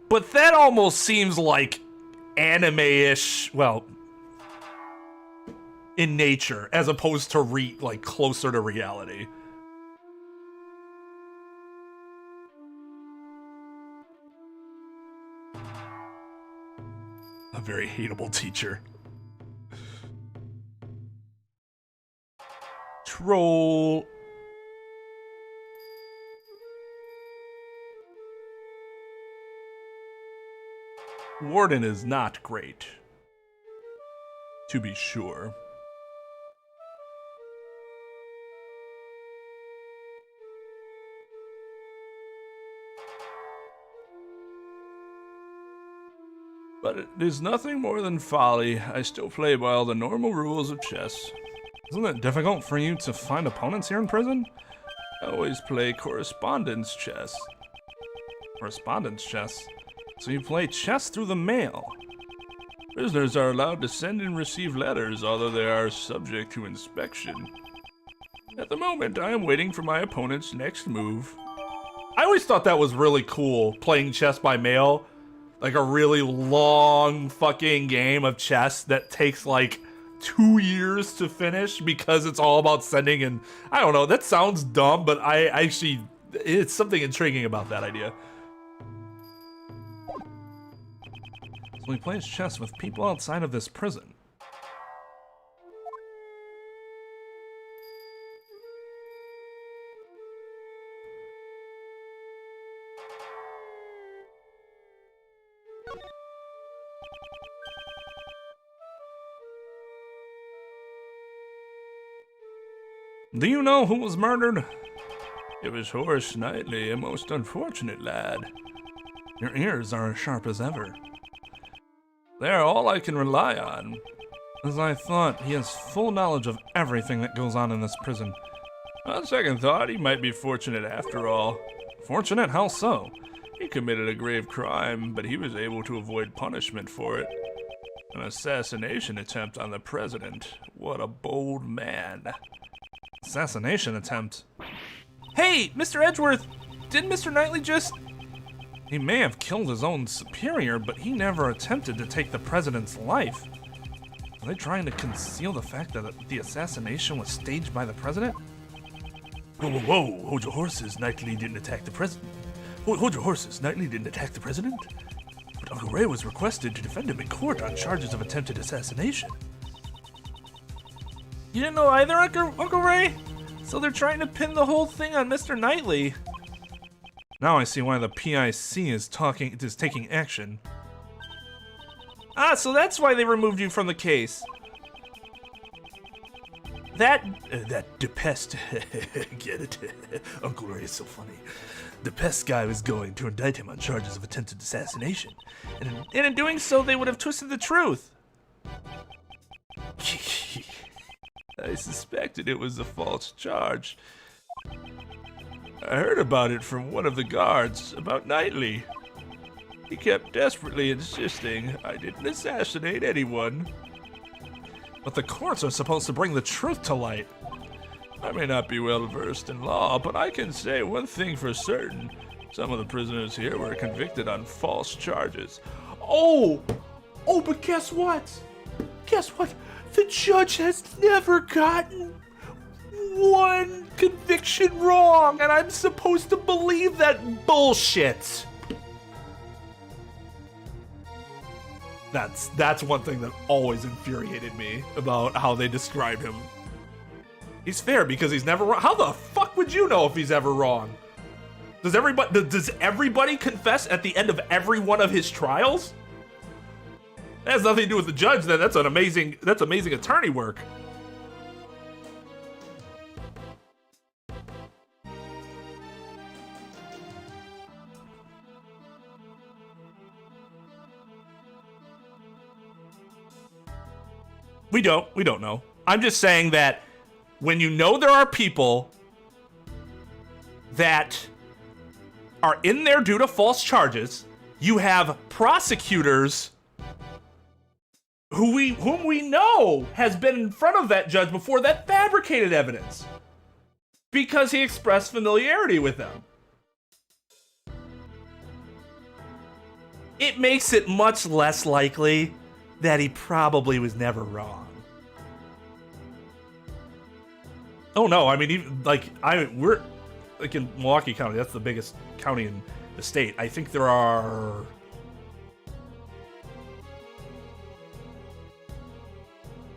but that almost seems like anime-ish, well, in nature, as opposed to like closer to reality. A very hateable teacher. Troll. Warden is not great, to be sure. But it is nothing more than folly. I still play by all the normal rules of chess. Isn't it difficult for you to find opponents here in prison? I always play correspondence chess. Correspondence chess? So you play chess through the mail. Prisoners are allowed to send and receive letters, although they are subject to inspection. At the moment, I am waiting for my opponent's next move. I always thought that was really cool, playing chess by mail. Like a really long fucking game of chess that takes like 2 years to finish because it's all about sending and... I don't know, that sounds dumb, but I actually... it's something intriguing about that idea. So he plays chess with people outside of this prison. Do you know who was murdered? It was Horace Knightley, a most unfortunate lad. Your ears are as sharp as ever. They are all I can rely on. As I thought, he has full knowledge of everything that goes on in this prison. On second thought, he might be fortunate after all. Fortunate? How so? He committed a grave crime, but he was able to avoid punishment for it. An assassination attempt on the president. What a bold man. Assassination attempt? Hey, Mr. Edgeworth, didn't Mr. Knightley just... He may have killed his own superior, but he never attempted to take the president's life. Are they trying to conceal the fact that the assassination was staged by the president? Whoa, whoa, whoa, hold your horses. Knightley didn't attack the president. Hold your horses. Knightley didn't attack the president? But Uncle Ray was requested to defend him in court on charges of attempted assassination. You didn't know either, Uncle Ray? So they're trying to pin the whole thing on Mr. Knightley. Now I see why the PIC is taking action. Ah, so that's why they removed you from the case. That DePest, get it? Uncle Ray is so funny. DePest guy was going to indict him on charges of attempted assassination. And in doing so, they would have twisted the truth. I suspected it was a false charge. I heard about it from one of the guards, about Knightley. He kept desperately insisting I didn't assassinate anyone. But the courts are supposed to bring the truth to light. I may not be well versed in law, but I can say one thing for certain. Some of the prisoners here were convicted on false charges. Oh, but guess what? Guess what? The judge has never gotten one conviction wrong, and I'm supposed to believe that bullshit. That's one thing that always infuriated me about how they describe him. He's fair because he's never wrong. How the fuck would you know if he's ever wrong? Does everybody confess at the end of every one of his trials? That has nothing to do with the judge. Then that's amazing attorney work. We don't know. I'm just saying that when you know there are people that are in there due to false charges, you have prosecutors whom we know has been in front of that judge before that fabricated evidence because he expressed familiarity with them. It makes it much less likely that he probably was never wrong. Oh no, I mean, even we're like in Milwaukee County, that's the biggest county in the state. I think there are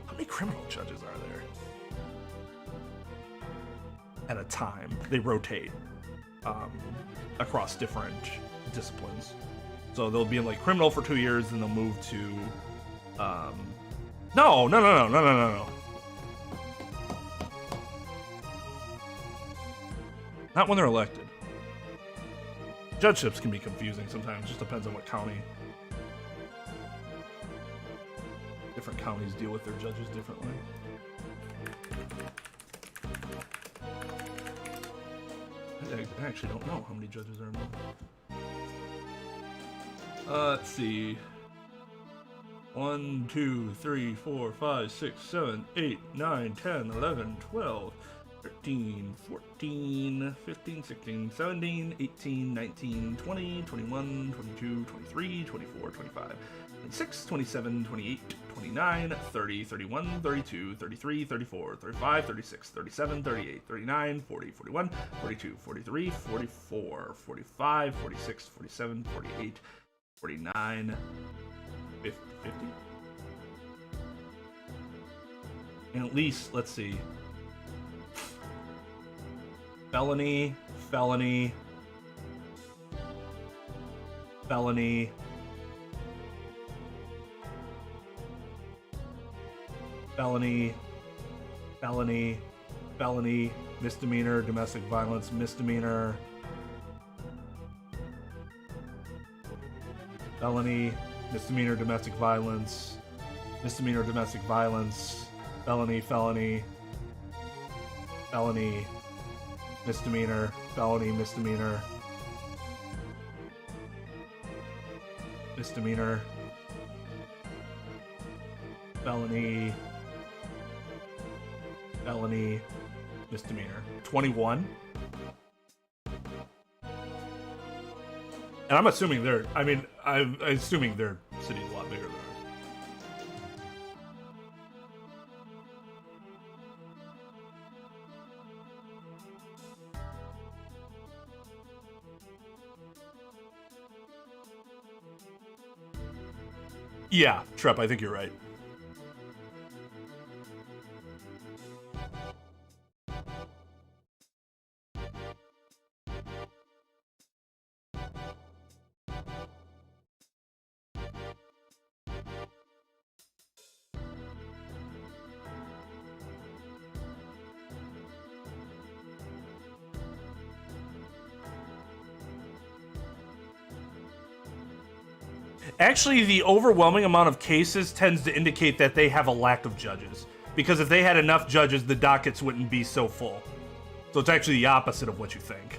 how many criminal judges are there at a time? They rotate across different disciplines. So they'll be in like criminal for 2 years, then they'll move to no. Not when they're elected. Judgeships can be confusing sometimes, just depends on what county. Different counties deal with their judges differently. I actually don't know how many judges are involved. Let's see. 1, 2, 3, 4, 5, 6, 7, 8, 9, 10, 11, 12, 13, 14, 15, 16, 17, 18, 19, 20, 21, 22, 23, 24, 25, 26, 27, 28, 29, 30, 31, 32, 33, 34, 35, 36, 37, 38, 39, 40, 41, 42, 43, 44, 45, 46, 47, 48, 49, 50? And at least, let's see. Felony, felony, felony, felony, felony, felony, misdemeanor, domestic violence, misdemeanor, felony, misdemeanor, domestic violence, misdemeanor, domestic violence, felony, felony, felony, misdemeanor, felony, misdemeanor, misdemeanor, felony, felony, misdemeanor. 21. And I'm assuming I'm assuming their city's a lot bigger than ours. Yeah, Trep, I think you're right. Actually, the overwhelming amount of cases tends to indicate that they have a lack of judges. Because if they had enough judges, the dockets wouldn't be so full. So it's actually the opposite of what you think.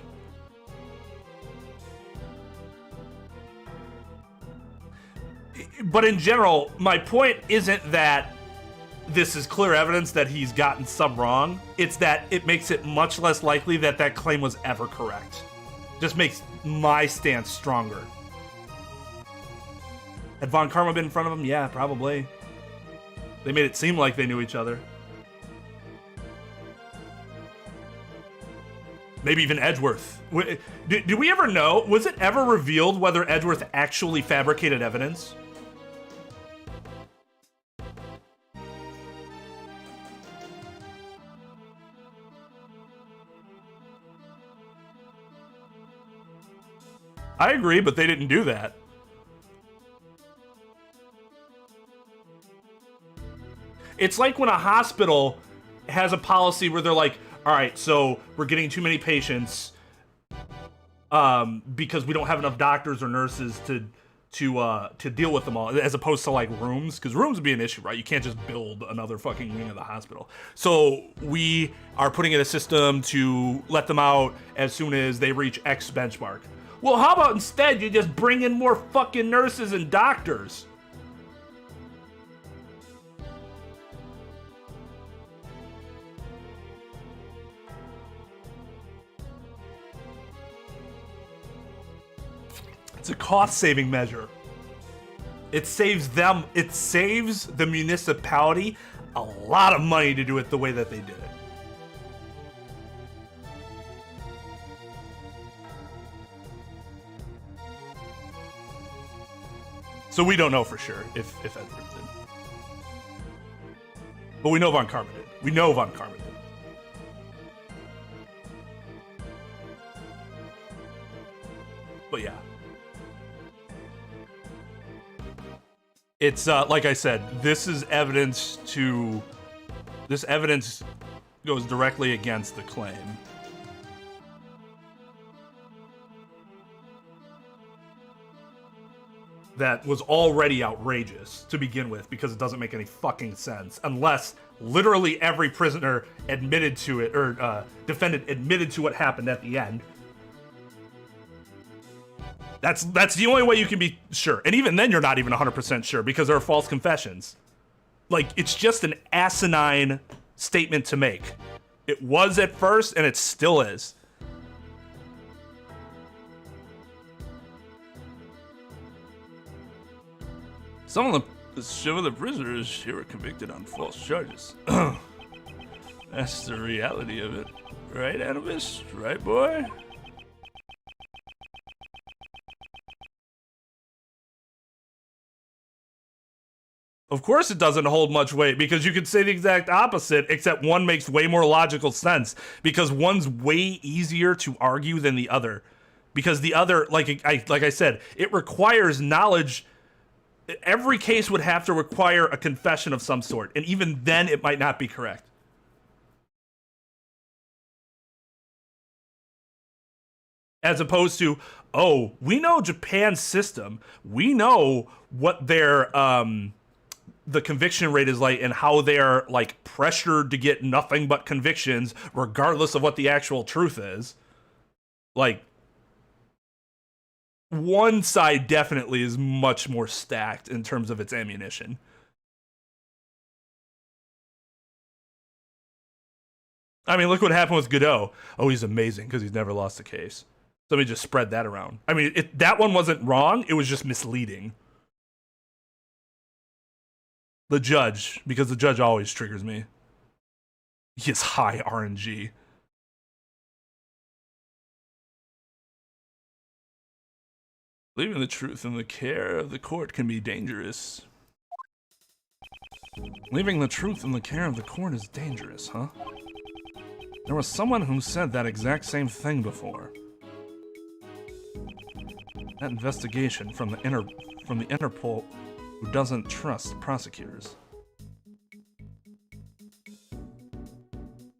But in general, my point isn't that this is clear evidence that he's gotten some wrong. It's that it makes it much less likely that that claim was ever correct. Just makes my stance stronger. Had Von Karma been in front of him? Yeah, probably. They made it seem like they knew each other. Maybe even Edgeworth. Did we ever know? Was it ever revealed whether Edgeworth actually fabricated evidence? I agree, but they didn't do that. It's like when a hospital has a policy where they're like, all right, so we're getting too many patients because we don't have enough doctors or nurses to deal with them all, as opposed to like rooms, because rooms would be an issue, right? You can't just build another fucking wing of the hospital. So we are putting in a system to let them out as soon as they reach X benchmark. Well, how about instead you just bring in more fucking nurses and doctors? It's a cost-saving measure. It saves them, it saves the municipality a lot of money to do it the way that they did it. So we don't know for sure if Edward did. But we know Von Karma did. We know Von Karma did. But yeah. It's like I said, this evidence goes directly against the claim. That was already outrageous to begin with, because it doesn't make any fucking sense unless literally every prisoner admitted to it, or defendant admitted to what happened at the end. That's the only way you can be sure. And even then you're not even 100% sure, because there are false confessions. Like, it's just an asinine statement to make. It was at first, and it still is. Some of the prisoners here were convicted on false charges. That's the reality of it. Right, Anubis? Right, boy? Of course it doesn't hold much weight, because you could say the exact opposite, except one makes way more logical sense, because one's way easier to argue than the other. Because the other, like I said, it requires knowledge. Every case would have to require a confession of some sort, and even then it might not be correct. As opposed to, oh, we know Japan's system. We know what their the conviction rate is like, and how they're like pressured to get nothing but convictions regardless of what the actual truth is. Like, one side definitely is much more stacked in terms of its ammunition. I mean, look what happened with Godot. Oh, he's amazing because he's never lost a case. Somebody just spread that around. I mean, that one wasn't wrong. It was just misleading. The judge, because the judge always triggers me. He has high RNG. Leaving the truth in the care of the court can be dangerous. Leaving the truth in the care of the court is dangerous, huh? There was someone who said that exact same thing before. That investigation from the Interpol who doesn't trust prosecutors.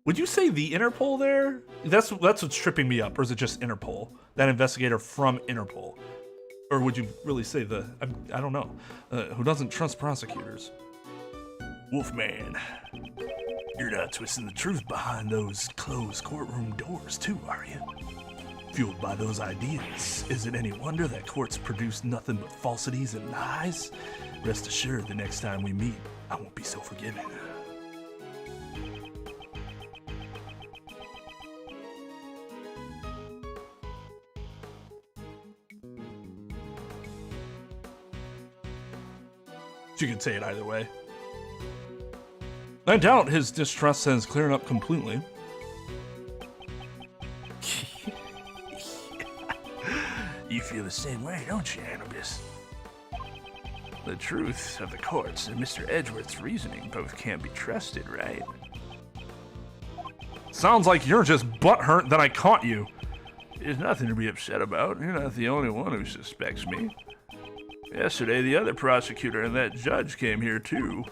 Would you say the Interpol there? That's what's tripping me up, or is it just Interpol? That investigator from Interpol? Or would you really say I don't know, who doesn't trust prosecutors? Wolfman, you're not twisting the truth behind those closed courtroom doors too, are you? Fueled by those ideas, is it any wonder that courts produce nothing but falsities and lies? Rest assured, the next time we meet, I won't be so forgiving. You can say it either way. I doubt his distrust has cleared up completely. You feel the same way, don't you, Anubis? The truth of the courts and Mr. Edgeworth's reasoning both can't be trusted, right? Sounds like you're just butthurt that I caught you. There's nothing to be upset about. You're not the only one who suspects me. Yesterday, the other prosecutor and that judge came here too.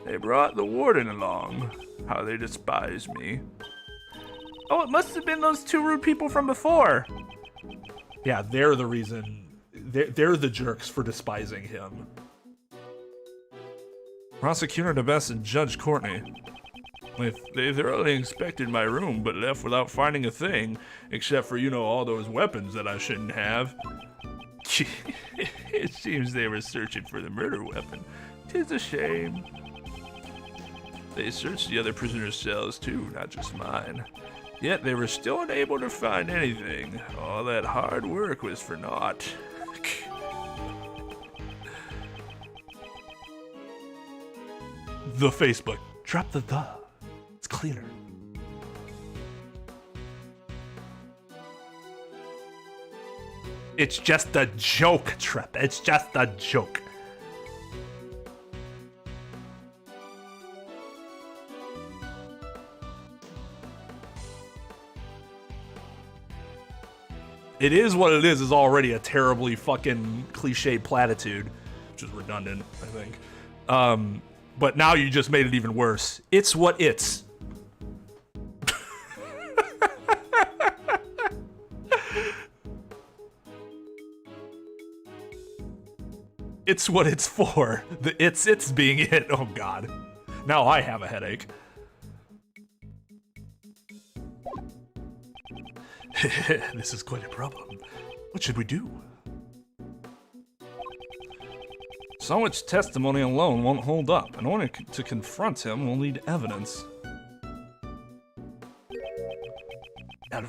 They brought the warden along. How they despise me. Oh, it must have been those two rude people from before. Yeah, they're the reason. They're the jerks for despising him. Prosecutor DeBest and Judge Courtney. They thoroughly inspected my room, but left without finding a thing, except for, you know, all those weapons that I shouldn't have. It seems they were searching for the murder weapon. 'Tis a shame. They searched the other prisoners' cells too, not just mine. Yet they were still unable to find anything. All that hard work was for naught. The Facebook. Drop the the. It's cleaner. It's just a joke, Trep. It's just a joke. It is what it is already a terribly fucking cliche platitude, which is redundant, I think. But now you just made it even worse. It's what it's. It's what it's for. The it's being it. Oh God. Now I have a headache. This is quite a problem. What should we do? So much testimony alone won't hold up. In order to confront him, we'll need evidence. Now,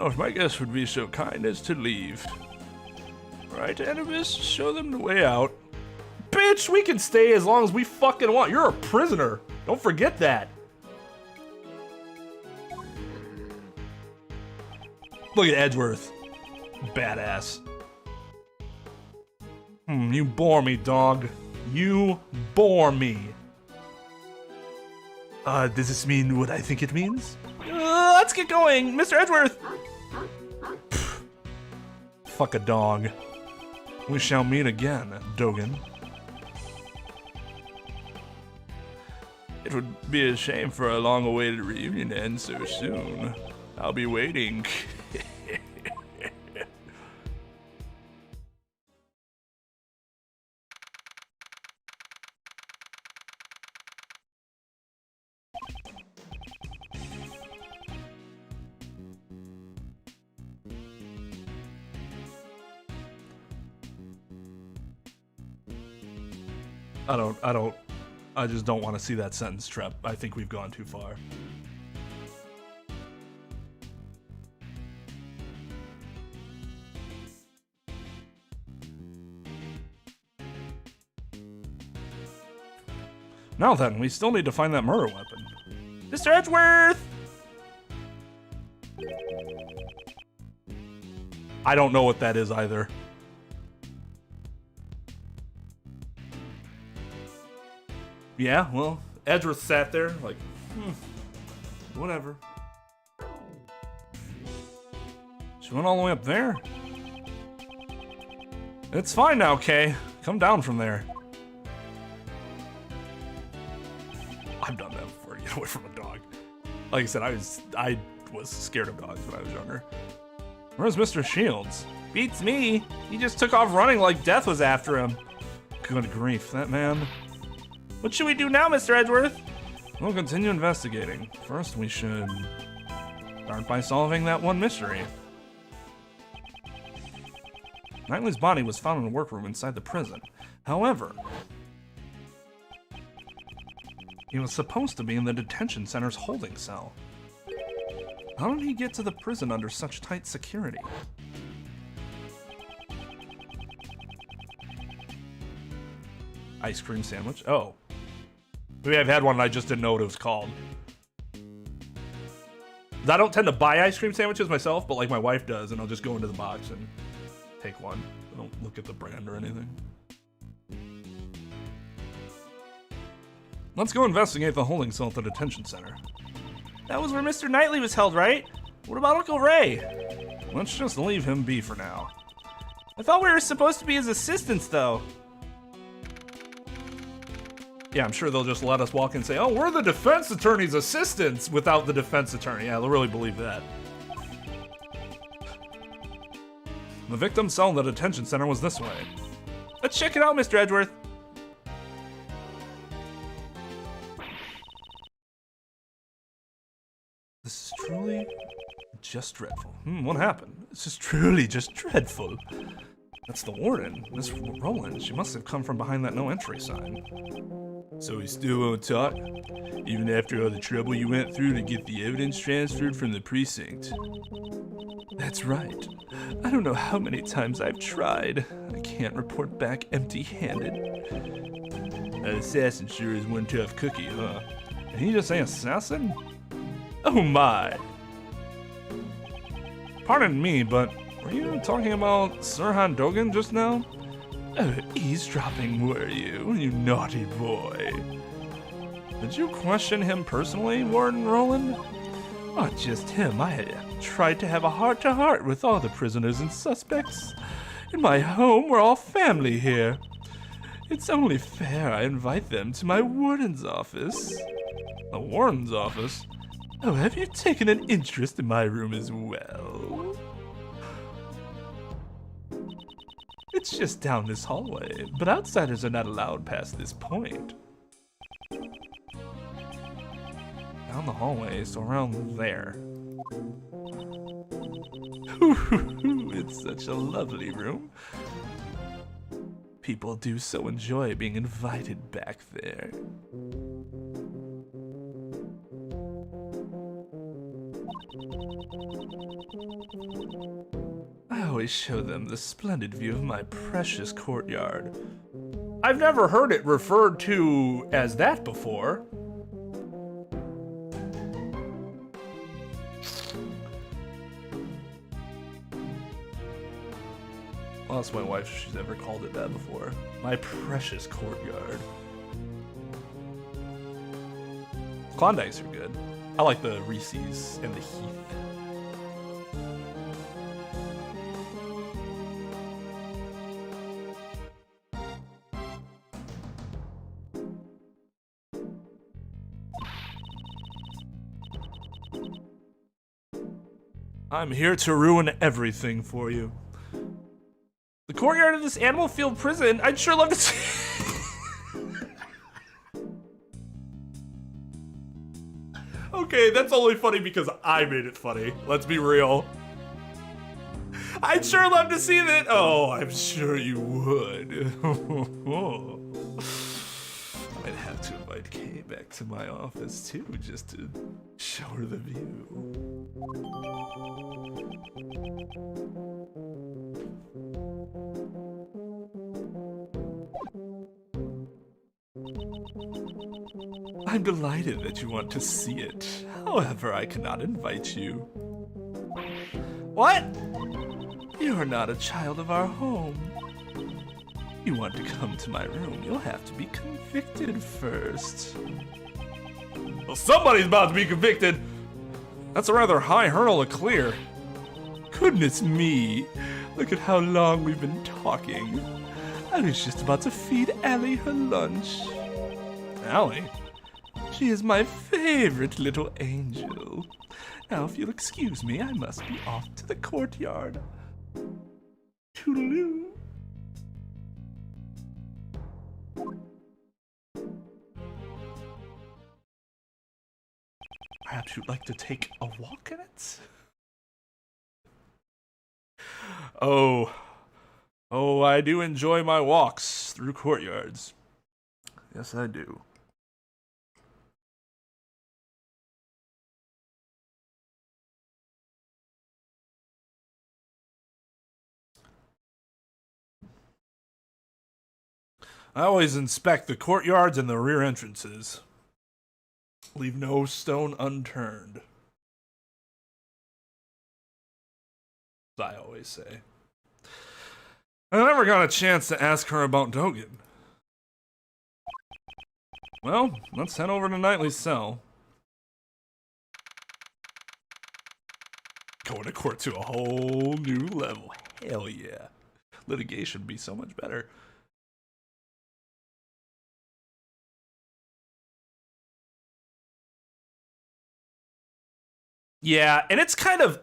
if my guest would be so kind as to leave. Right, Anubis? Show them the way out. Bitch, we can stay as long as we fucking want. You're a prisoner. Don't forget that. Look at Edgeworth. Badass. You bore me, dog. You bore me. Does this mean what I think it means? Let's get going, Mr. Edgeworth. Fuck a dog. We shall meet again, Dogan. It would be a shame for a long-awaited reunion to end so soon. I'll be waiting. I just don't want to see that sentence, Trep. I think we've gone too far. Now then, we still need to find that murder weapon. Mr. Edgeworth! I don't know what that is either. Yeah, well, Edgeworth sat there like, whatever. She went all the way up there. It's fine now, Kay. Come down from there. I've done that before, get away from a dog. Like I said, I was scared of dogs when I was younger. Where's Mr. Shields? Beats me. He just took off running like death was after him. Good grief, that man. What should we do now, Mr. Edgeworth? We'll continue investigating. First, we should start by solving that one mystery. Knightley's body was found in a workroom inside the prison. However, he was supposed to be in the detention center's holding cell. How did he get to the prison under such tight security? Ice cream sandwich? Oh. Maybe I've had one and I just didn't know what it was called. I don't tend to buy ice cream sandwiches myself, but like my wife does, and I'll just go into the box and take one. I don't look at the brand or anything. Let's go investigate the holding cell at the detention center. That was where Mr. Knightley was held, right? What about Uncle Ray? Let's just leave him be for now. I thought we were supposed to be his assistants, though. Yeah, I'm sure they'll just let us walk in and say, oh, we're the defense attorney's assistants without the defense attorney. Yeah, they'll really believe that. The victim's cell in the detention center was this way. Let's check it out, Mr. Edgeworth. This is truly just dreadful. What happened? This is truly just dreadful. That's the warden, Miss Rowland. She must have come from behind that no entry sign. So he still won't talk? Even after all the trouble you went through to get the evidence transferred from the precinct? That's right. I don't know how many times I've tried. I can't report back empty-handed. That assassin sure is one tough cookie, huh? Did he just say assassin? Oh my! Pardon me, but were you talking about Sirhan Dogan just now? Oh, eavesdropping, were you? You naughty boy. Did you question him personally, Warden Roland? Not just him. I tried to have a heart-to-heart with all the prisoners and suspects. In my home, we're all family here. It's only fair I invite them to my warden's office. The warden's office? Oh, have you taken an interest in my room as well? It's just down this hallway, but outsiders are not allowed past this point. Down the hallway, so around there. It's such a lovely room. People do so enjoy being invited back there. I always show them the splendid view of my precious courtyard. I've never heard it referred to as that before. I'll ask my wife if she's ever called it that before. My precious courtyard. Klondikes are good. I like the Reese's and the Heath. I'm here to ruin everything for you. The courtyard of this animal field prison, I'd sure love to see. Okay, that's only funny because I made it funny. Let's be real. I'd sure love to see that. Oh, I'm sure you would. I'd have to invite Kay back to my office too, just to show her the view. I'm delighted that you want to see it. However, I cannot invite you. What? You are not a child of our home. If you want to come to my room, you'll have to be convicted first. Well, somebody's about to be convicted. That's a rather high hurdle to clear. Goodness me. Look at how long we've been talking. I was just about to feed Allie her lunch. Allie? She is my favorite little angel. Now, if you'll excuse me, I must be off to the courtyard. Toodaloo. Perhaps you'd like to take a walk in it? Oh, I do enjoy my walks through courtyards. Yes, I do. I always inspect the courtyards and the rear entrances. Leave no stone unturned. As I always say. I never got a chance to ask her about Dogan. Well, let's head over to Knightley's cell. Going to court to a whole new level. Hell yeah. Litigation would be so much better. Yeah, and it's kind of...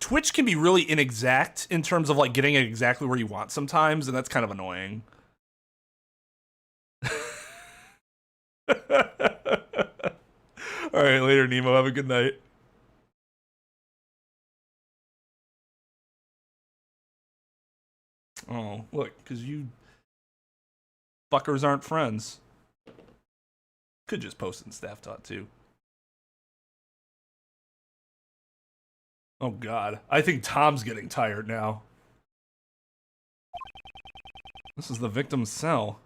Twitch can be really inexact in terms of like getting it exactly where you want sometimes, and that's kind of annoying. All right, later, Nemo. Have a good night. Oh, look, because you fuckers aren't friends. Could just post in staff tot too. Oh god, I think Tom's getting tired now. This is the victim's cell.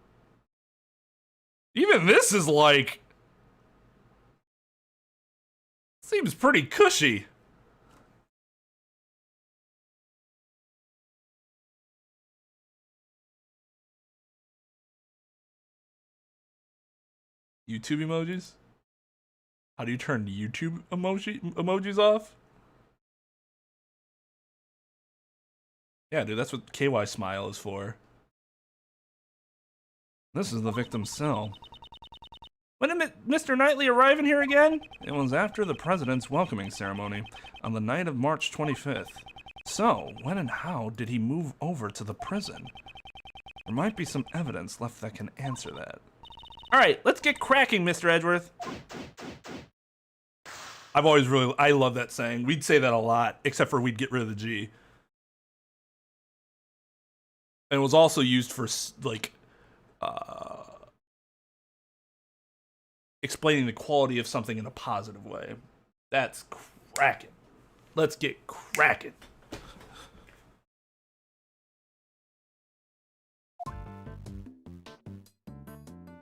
Even this is like... Seems pretty cushy. YouTube emojis? How do you turn YouTube emojis off? Yeah, dude, that's what KY smile is for. This is the victim's cell. When did Mr. Knightley arrive in here again? It was after the president's welcoming ceremony on the night of March 25th. So, when and how did he move over to the prison? There might be some evidence left that can answer that. Alright, let's get cracking, Mr. Edgeworth. I love that saying. We'd say that a lot, except for we'd get rid of the G. And it was also used for, like, explaining the quality of something in a positive way. That's cracking. Let's get cracking.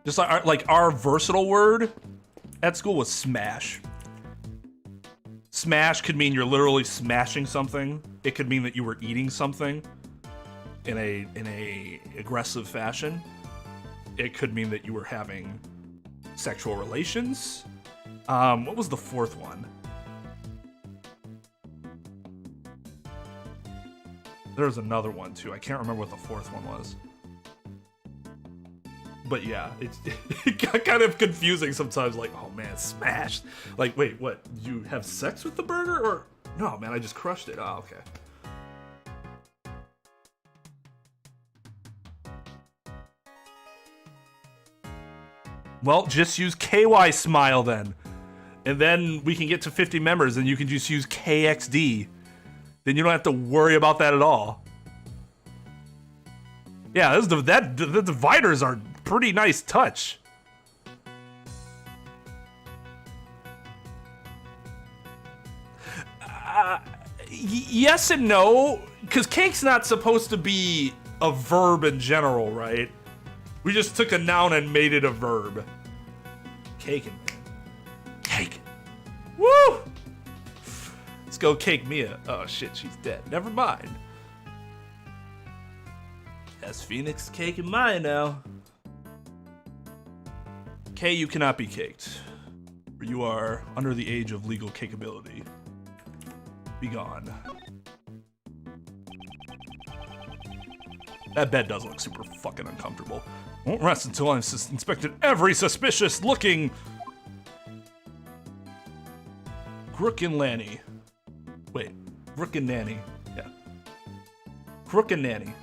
Just like our versatile word at school was smash. Smash could mean you're literally smashing something. It could mean that you were eating something in a aggressive fashion. It could mean that you were having sexual relations. What was the fourth one? There's another one too. I can't remember what the fourth one was. But yeah, it got kind of confusing sometimes. Like, oh man, smashed. Like, wait, what? You have sex with the burger? Or no, man, I just crushed it. Oh, okay. Well, just use KY Smile then. And then we can get to 50 members and you can just use KXD. Then you don't have to worry about that at all. Yeah, the dividers are pretty nice touch. Yes and no, because cake's not supposed to be a verb in general, right? We just took a noun and made it a verb. Caking. Cake. Woo! Let's go cake Mia. Oh shit, she's dead. Never mind. That's Phoenix caking Maya now. K, you cannot be caked. You are under the age of legal cakeability. Be gone. That bed does look super fucking uncomfortable. Won't rest until I've inspected every suspicious looking Crook and Lanny. Wait, Rook and Nanny. Yeah. Crook and Nanny.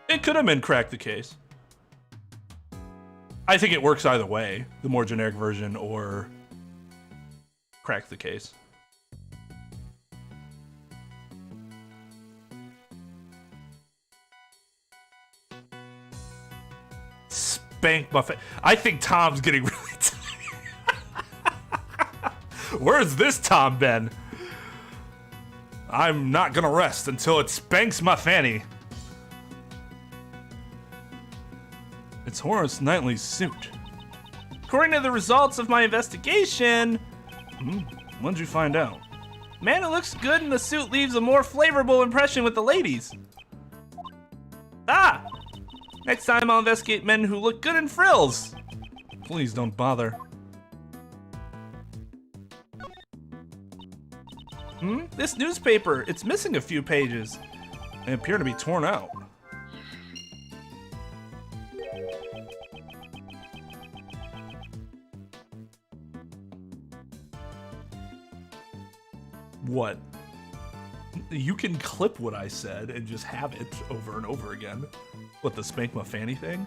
It could have been Crack the Case. I think it works either way, the more generic version or Crack the Case. Spank Buffet. I think Tom's getting really tired. Where's this Tom been? I'm not gonna rest until it spanks my fanny. It's Horace Knightley's suit. According to the results of my investigation, What'd you find out? man who looks good in the suit leaves a more flavorful impression with the ladies. Ah! Next time I'll investigate men who look good in frills. Please don't bother. This newspaper, it's missing a few pages. They appear to be torn out. What? You can clip what I said and just have it over and over again. What, the Spank My Fanny thing?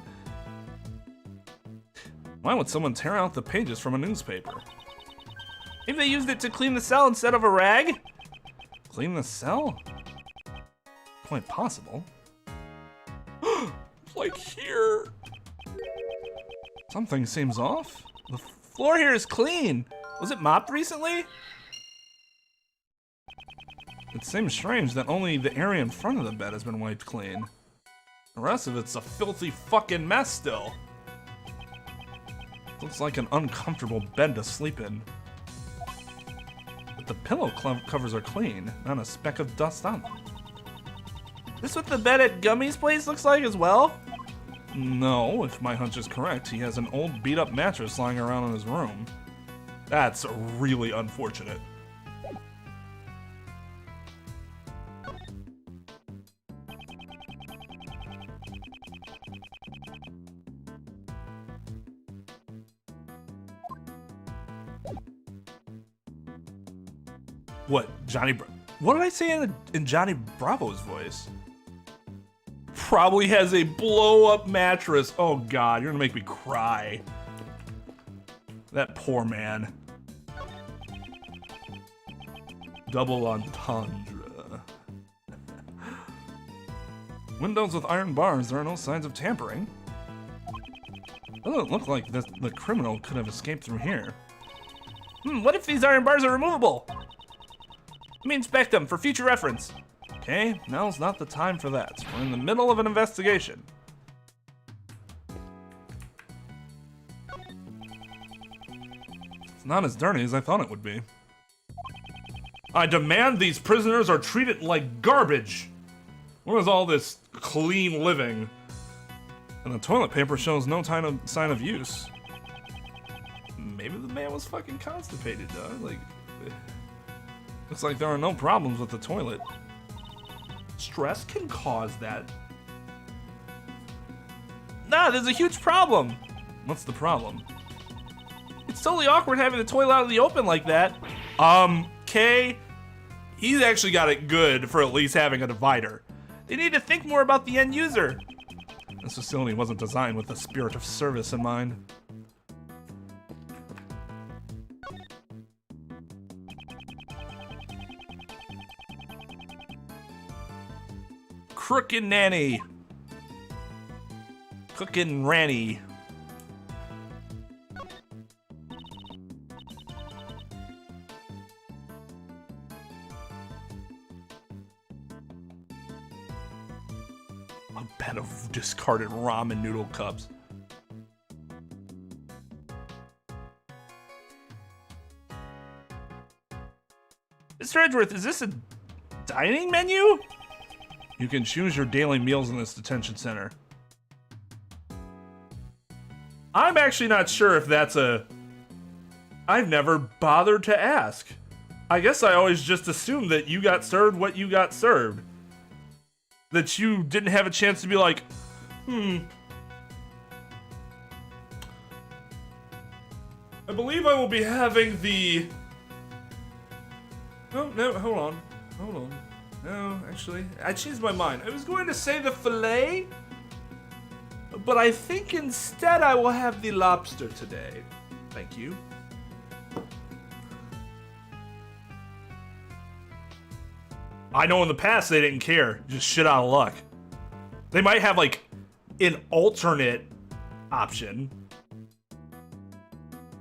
Why would someone tear out the pages from a newspaper? Maybe they used it to clean the cell instead of a rag? Clean the cell? Quite possible. Like here. Something seems off. The floor here is clean. Was it mopped recently? It seems strange that only the area in front of the bed has been wiped clean. The rest of it's a filthy fucking mess still. Looks like an uncomfortable bed to sleep in. But the pillow covers are clean, not a speck of dust on them. This what the bed at Gummy's place looks like as well? No, if my hunch is correct, he has an old beat-up mattress lying around in his room. That's really unfortunate. What, what did I say in Johnny Bravo's voice? Probably has a blow-up mattress. Oh God, you're gonna make me cry. That poor man. Double entendre. Windows with iron bars, there are no signs of tampering. Doesn't look like the criminal could have escaped through here. What if these iron bars are removable? Let me inspect them for future reference. Okay, now's not the time for that. We're in the middle of an investigation. It's not as dirty as I thought it would be. I demand these prisoners are treated like garbage. What is all this clean living? And the toilet paper shows no sign of use. Maybe the man was fucking constipated, dog. Like, looks like there are no problems with the toilet. Stress can cause that. Nah, there's a huge problem. What's the problem? It's totally awkward having the toilet out in the open like that. Kay, he's actually got it good for at least having a divider. They need to think more about the end user. This facility wasn't designed with the spirit of service in mind. Crookin' nanny. Cookin' ranny. A bed of discarded ramen noodle cups. Mr. Edgeworth, is this a dining menu? You can choose your daily meals in this detention center. I'm actually not sure if that's a... I've never bothered to ask. I guess I always just assumed that you got served what you got served. That you didn't have a chance to be like, I believe I will be having the... No, hold on. No, actually, I changed my mind. I was going to say the filet, but I think instead I will have the lobster today. Thank you. I know in the past they didn't care. Just shit out of luck. They might have like an alternate option,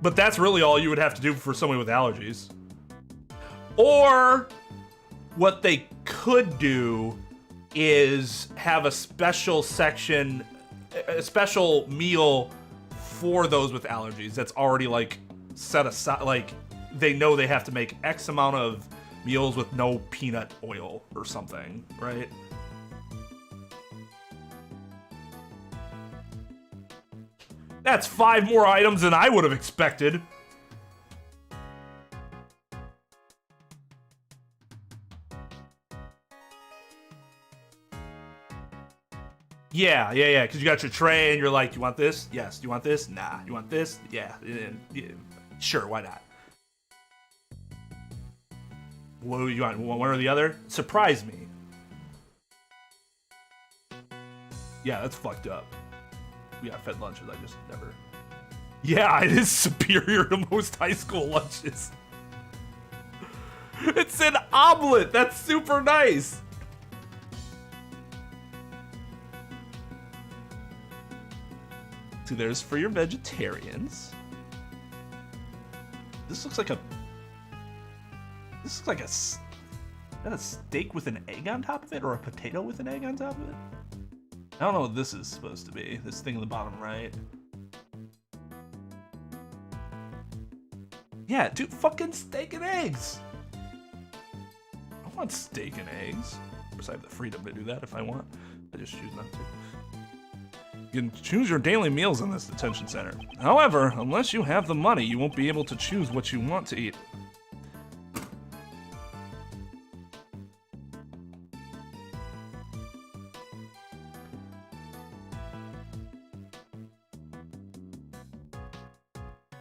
but that's really all you would have to do for someone with allergies. Or what they could do is have a special section, a special meal for those with allergies. That's already like set aside. Like they know they have to make X amount of meals with no peanut oil or something, right? That's 5 more items than I would have expected. Yeah, because you got your tray and you're like, you want this? Yes. You want this? Nah. You want this? Yeah. Sure, why not? What do you want? One or the other? Surprise me. Yeah, that's fucked up. We got fed lunches, I just never... Yeah, it is superior to most high school lunches. It's an omelet! That's super nice! So there's for your vegetarians. This looks like a... This looks like a... Is that a steak with an egg on top of it? Or a potato with an egg on top of it? I don't know what this is supposed to be. This thing in the bottom right. Yeah, dude, fucking steak and eggs! I want steak and eggs. Of course, I have the freedom to do that if I want. I just choose not to. You can choose your daily meals in this detention center. However, unless you have the money, you won't be able to choose what you want to eat.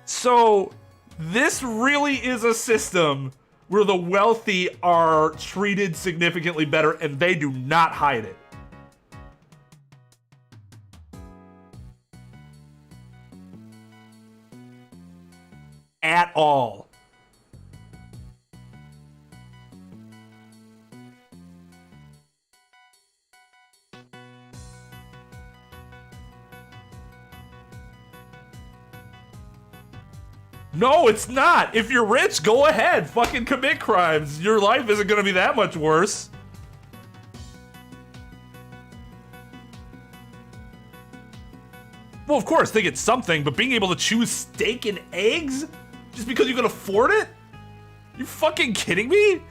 So, this really is a system where the wealthy are treated significantly better and they do not hide it. At all. No, it's not. If you're rich, go ahead. Fucking commit crimes. Your life isn't gonna be that much worse. Well, of course, they get something, but being able to choose steak and eggs just because you can afford it? You fucking kidding me?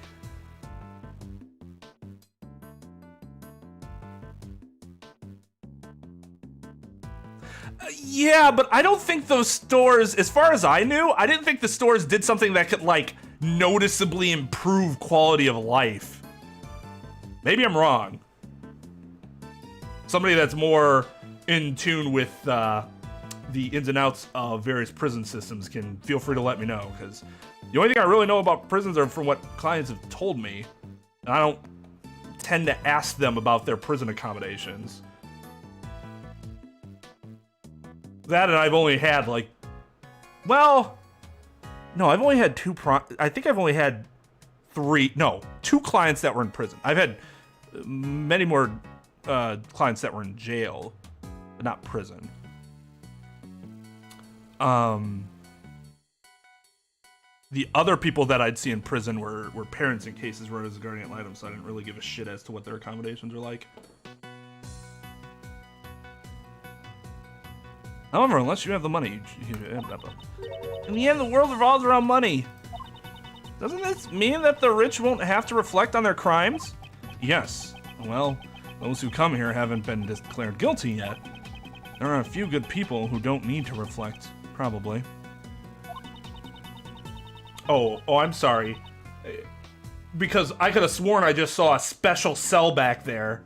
Yeah, but I don't think those stores, as far as I knew, I didn't think the stores did something that could, like, noticeably improve quality of life. Maybe I'm wrong. Somebody that's more in tune with the ins and outs of various prison systems can feel free to let me know, because the only thing I really know about prisons are from what clients have told me, and I don't tend to ask them about their prison accommodations. That, and I've only had, like, well, no, I've only had I think I've only had 2 clients that were in prison. I've had many more clients that were in jail, but not prison. The other people that I'd see in prison were parents in cases where I was a guardian ad litem, so I didn't really give a shit as to what their accommodations are like. However, unless you have the money, in the end, the world revolves around money. Doesn't this mean that the rich won't have to reflect on their crimes? Yes. Well, those who come here haven't been declared guilty yet. There are a few good people who don't need to reflect, probably. Oh, I'm sorry. Because I could have sworn I just saw a special cell back there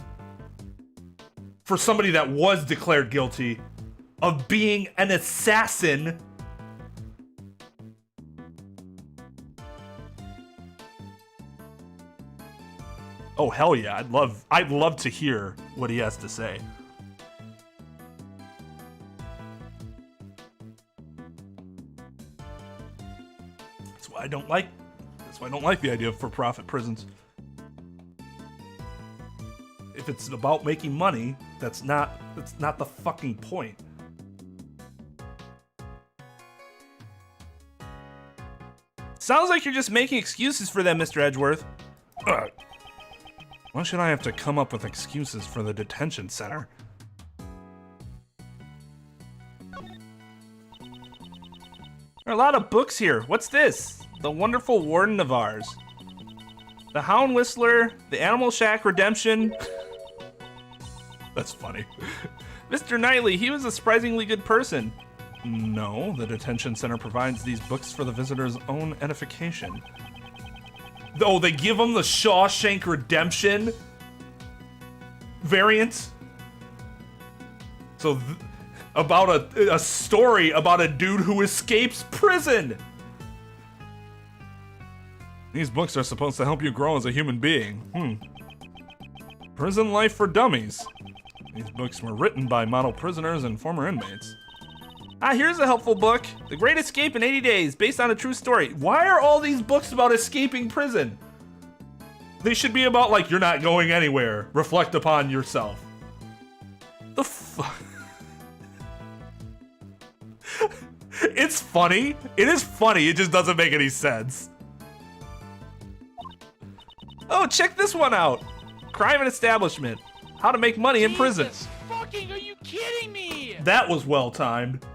for somebody that was declared guilty of being an assassin. Oh, hell yeah. I'd love to hear what he has to say. That's why I don't like the idea of for-profit prisons. If it's about making money, that's not the fucking point. Sounds like you're just making excuses for them, Mr. Edgeworth. Why should I have to come up with excuses for the detention center? There are a lot of books here. What's this? The Wonderful Warden of Ours. The Hound Whistler, The Animal Shack Redemption. That's funny. Mr. Knightley, he was a surprisingly good person. No, the detention center provides these books for the visitor's own edification. Oh, they give them the Shawshank Redemption variant? So, about a story about a dude who escapes prison. These books are supposed to help you grow as a human being. Prison Life for Dummies. These books were written by model prisoners and former inmates. Ah, here's a helpful book. The Great Escape in 80 Days, based on a true story. Why are all these books about escaping prison? They should be about, like, you're not going anywhere. Reflect upon yourself. The fuck? It's funny. It is funny. It just doesn't make any sense. Oh, check this one out. Crime and Establishment. How to make money in prison. Fucking, are you kidding me? That was well timed.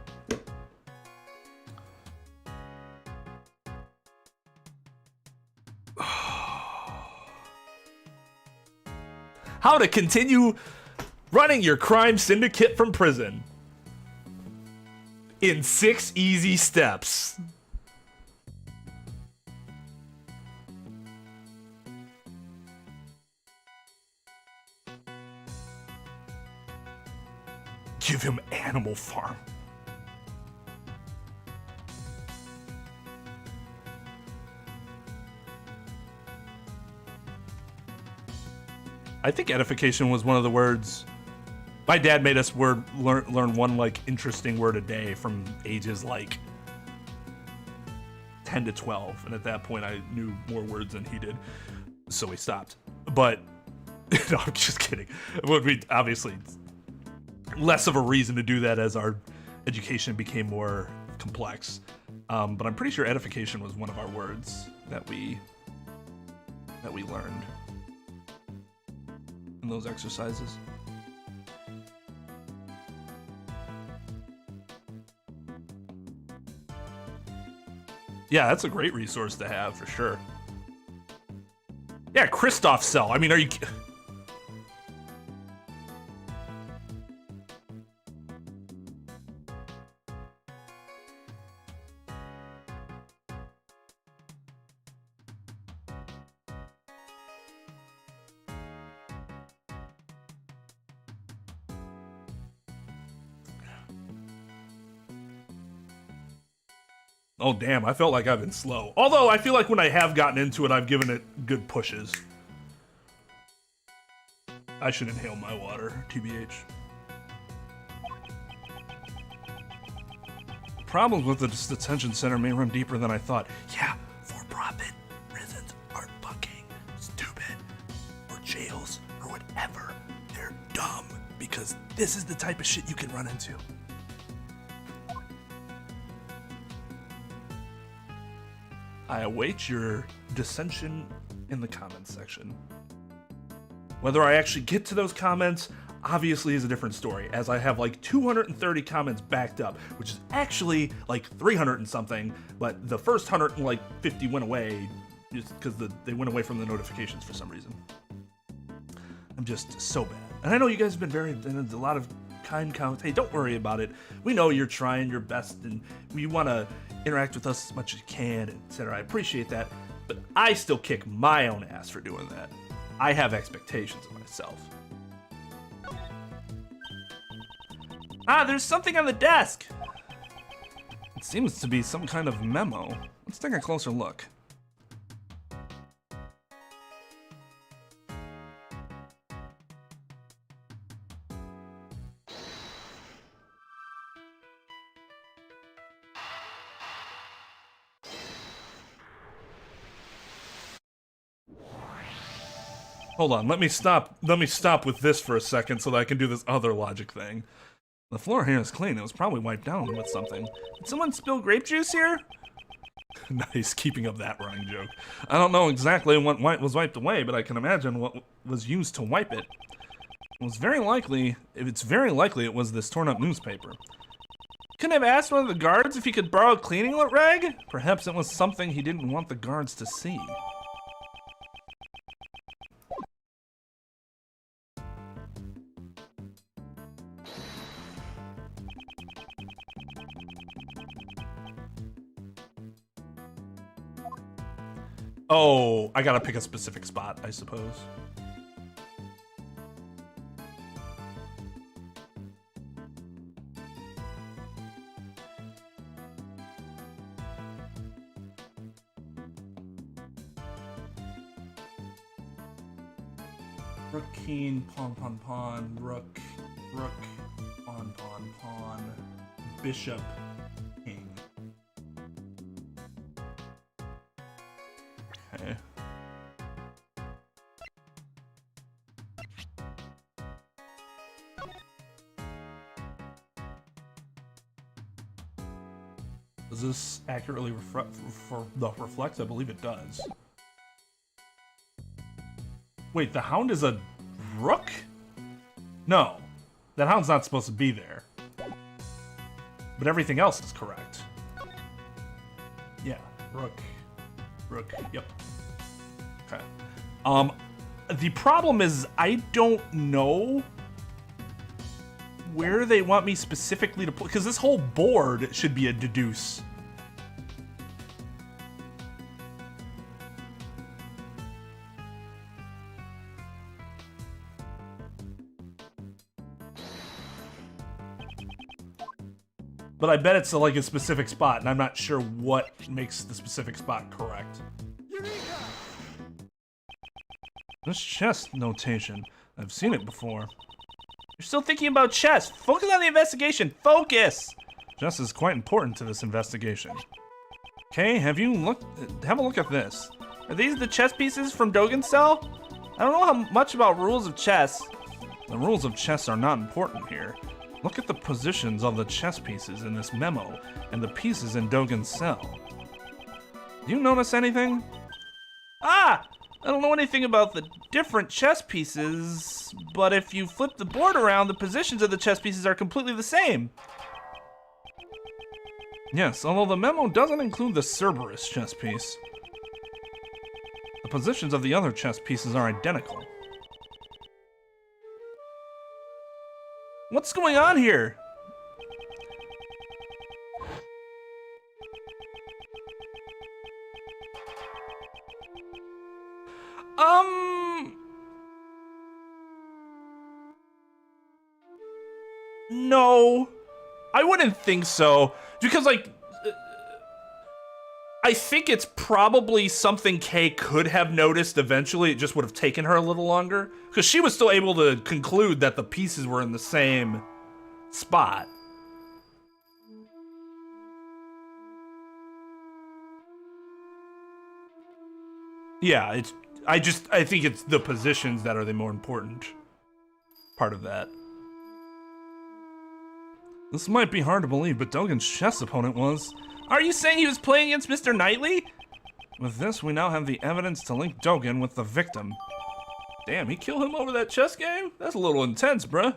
How to continue running your crime syndicate from prison. In 6 easy steps. Give him Animal Farm. I think edification was one of the words. My dad made us learn one like interesting word a day from ages like 10 to 12, and at that point I knew more words than he did, so we stopped. But no, I'm just kidding. Would we obviously less of a reason to do that as our education became more complex. But I'm pretty sure edification was one of our words that we learned in those exercises. Yeah, that's a great resource to have for sure. Yeah, Christoph Cell. I mean, are you... Oh, damn, I felt like I've been slow. Although, I feel like when I have gotten into it, I've given it good pushes. I should inhale my water, TBH. Problems with the detention center may run deeper than I thought. Yeah, for-profit prisons aren't fucking stupid. Or jails, or whatever. They're dumb, because this is the type of shit you can run into. I await your dissension in the comments section. Whether I actually get to those comments, obviously is a different story, as I have like 230 comments backed up, which is actually like 300 and something, but the first 150 went away just because they went away from the notifications for some reason. I'm just so bad. And I know you guys have been a lot of kind comments. Hey, don't worry about it. We know you're trying your best and we want to interact with us as much as you can, etc. I appreciate that, but I still kick my own ass for doing that. I have expectations of myself. Ah, there's something on the desk. It seems to be some kind of memo. Let's take a closer look. Hold on, let me stop with this for a second so that I can do this other logic thing. The floor here is clean. It was probably wiped down with something. Did someone spill grape juice here? Nice, keeping up that running joke. I don't know exactly what was wiped away, but I can imagine what was used to wipe it. It's very likely it was this torn up newspaper. Couldn't have asked one of the guards if he could borrow a cleaning rag? Perhaps it was something he didn't want the guards to see. Oh, I gotta pick a specific spot, I suppose. Rook, king, pawn, pawn, pawn, rook, rook, pawn, pawn, pawn, bishop, king. Okay. Does this accurately reflect? I believe it does. Wait, the hound is a rook? No, that hound's not supposed to be there. But everything else is correct. Yeah, rook, rook, yep. Okay. The problem is I don't know where they want me specifically to play, because this whole board should be a deduce. But I bet it's like a specific spot, and I'm not sure what makes the specific spot correct. This chess notation, I've seen it before. You're still thinking about chess. Focus on the investigation. Focus! Chess is quite important to this investigation. Okay, have a look at this. Are these the chess pieces from Dogen's cell? I don't know much about rules of chess. The rules of chess are not important here. Look at the positions of the chess pieces in this memo and the pieces in Dogen's cell. Do you notice anything? Ah! I don't know anything about the different chess pieces, but if you flip the board around, the positions of the chess pieces are completely the same. Yes, although the memo doesn't include the Cerberus chess piece. The positions of the other chess pieces are identical. What's going on here? No, I wouldn't think so. Because, like, I think it's probably something Kay could have noticed eventually. It just would have taken her a little longer. Because she was still able to conclude that the pieces were in the same spot. Yeah, I think it's the positions that are the more important part of that. This might be hard to believe, but Dogen's chess opponent was... Are you saying he was playing against Mr. Knightley? With this, we now have the evidence to link Dogen with the victim. Damn, he killed him over that chess game? That's a little intense, bruh. Is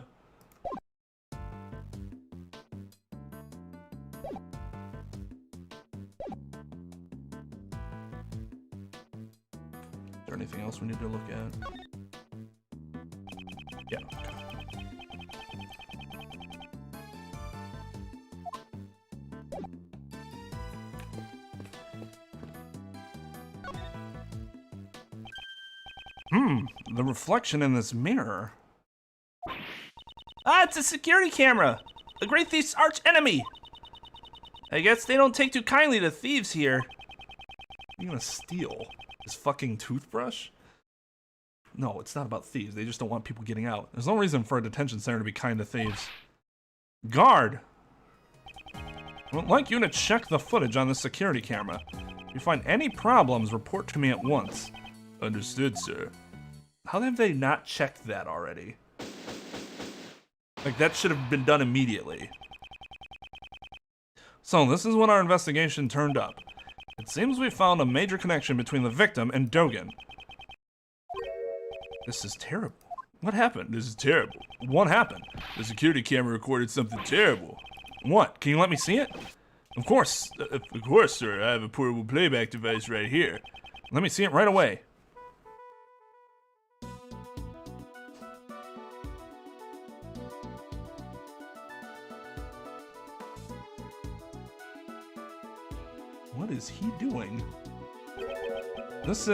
there anything else we need to look at? Yeah. The reflection in this mirror. Ah, it's a security camera! The great thief's arch enemy! I guess they don't take too kindly to thieves here. You're gonna steal his fucking toothbrush? No, it's not about thieves. They just don't want people getting out. There's no reason for a detention center to be kind to thieves. Guard! I would like you to check the footage on the security camera. If you find any problems, report to me at once. Understood, sir. How have they not checked that already? Like, that should have been done immediately. So, this is what our investigation turned up. It seems we found a major connection between the victim and Dogen. This is terrible. What happened? This is terrible. What happened? The security camera recorded something terrible. What? Can you let me see it? Of course, sir. I have a portable playback device right here. Let me see it right away. What is he doing? This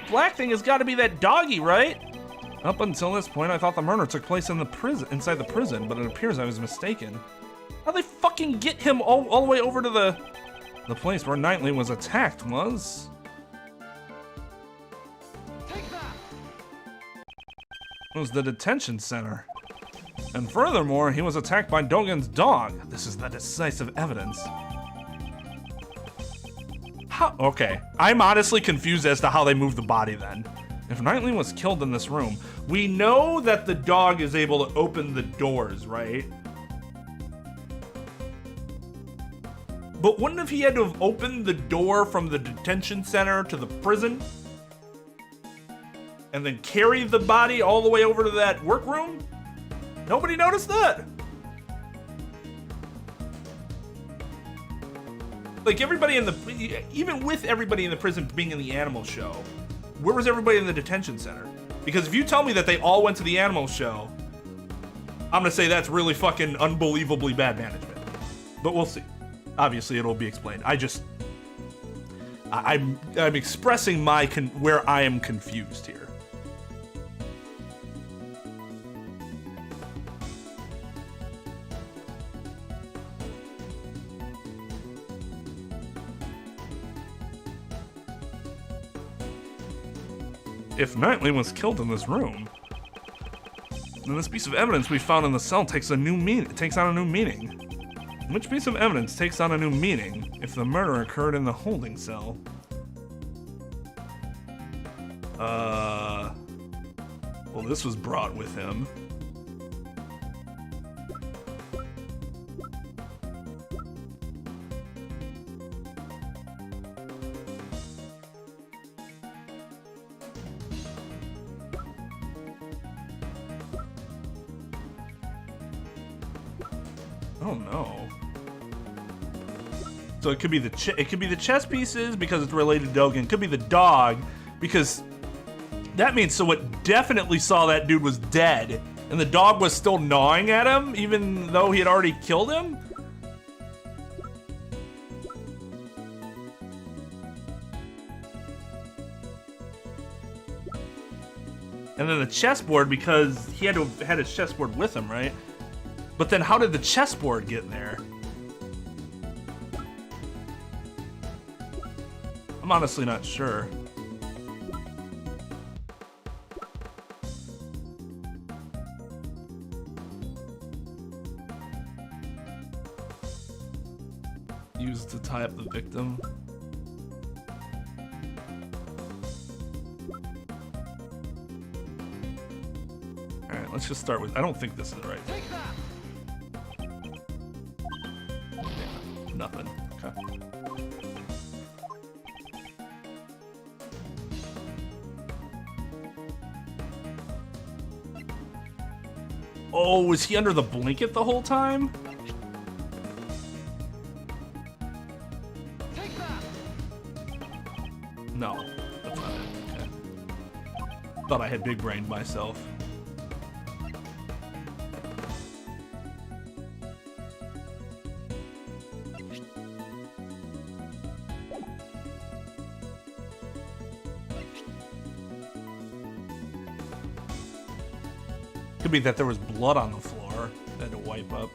black thing has got to be that doggy, right? Up until this point, I thought the murder took place in the prison, inside the prison, but it appears I was mistaken. How'd they fucking get him all the way over to the place where Knightley was attacked was? It was the detention center. And furthermore, he was attacked by Dogen's dog. This is the decisive evidence. How? Okay, I'm honestly confused as to how they moved the body then. If Knightley was killed in this room, we know that the dog is able to open the doors, right? But wouldn't have he had to have opened the door from the detention center to the prison? And then carried the body all the way over to that workroom? Nobody noticed that. Like everybody in the, even with everybody in the prison being in the animal show, where was everybody in the detention center? Because if you tell me that they all went to the animal show, I'm gonna say that's really fucking unbelievably bad management. But we'll see. Obviously, it'll be explained. I'm expressing my where I am confused here. If Knightley was killed in this room, then this piece of evidence we found in the cell takes on a new meaning. Which piece of evidence takes on a new meaning if the murder occurred in the holding cell? Well, this was brought with him. Oh no. So it could be the chess pieces because it's related to Dogen. It could be the dog because that means so it definitely saw that dude was dead and the dog was still gnawing at him even though he had already killed him. And then the chessboard because he had to have had his chessboard with him, right? But then how did the chessboard get there? I'm honestly not sure. Used to tie up the victim. Alright, let's just start with, I don't think this is right. Nothing. Okay. Oh, was he under the blanket the whole time? No, that's not it. Okay. Thought I had big brained myself. Could be that there was blood on the floor. They had to wipe up.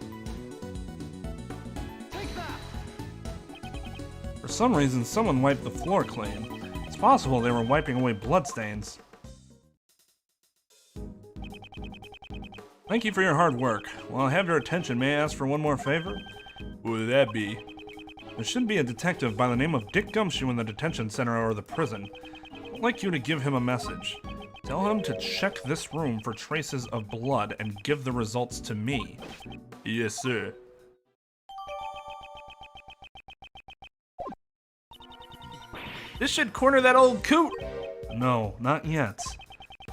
For some reason, someone wiped the floor clean. It's possible they were wiping away bloodstains. Thank you for your hard work. While I have your attention, may I ask for one more favor? What would that be? There should be a detective by the name of Dick Gumshoe in the detention center or the prison. I'd like you to give him a message. Tell him to check this room for traces of blood and give the results to me. Yes, sir. This should corner that old coot! No, not yet.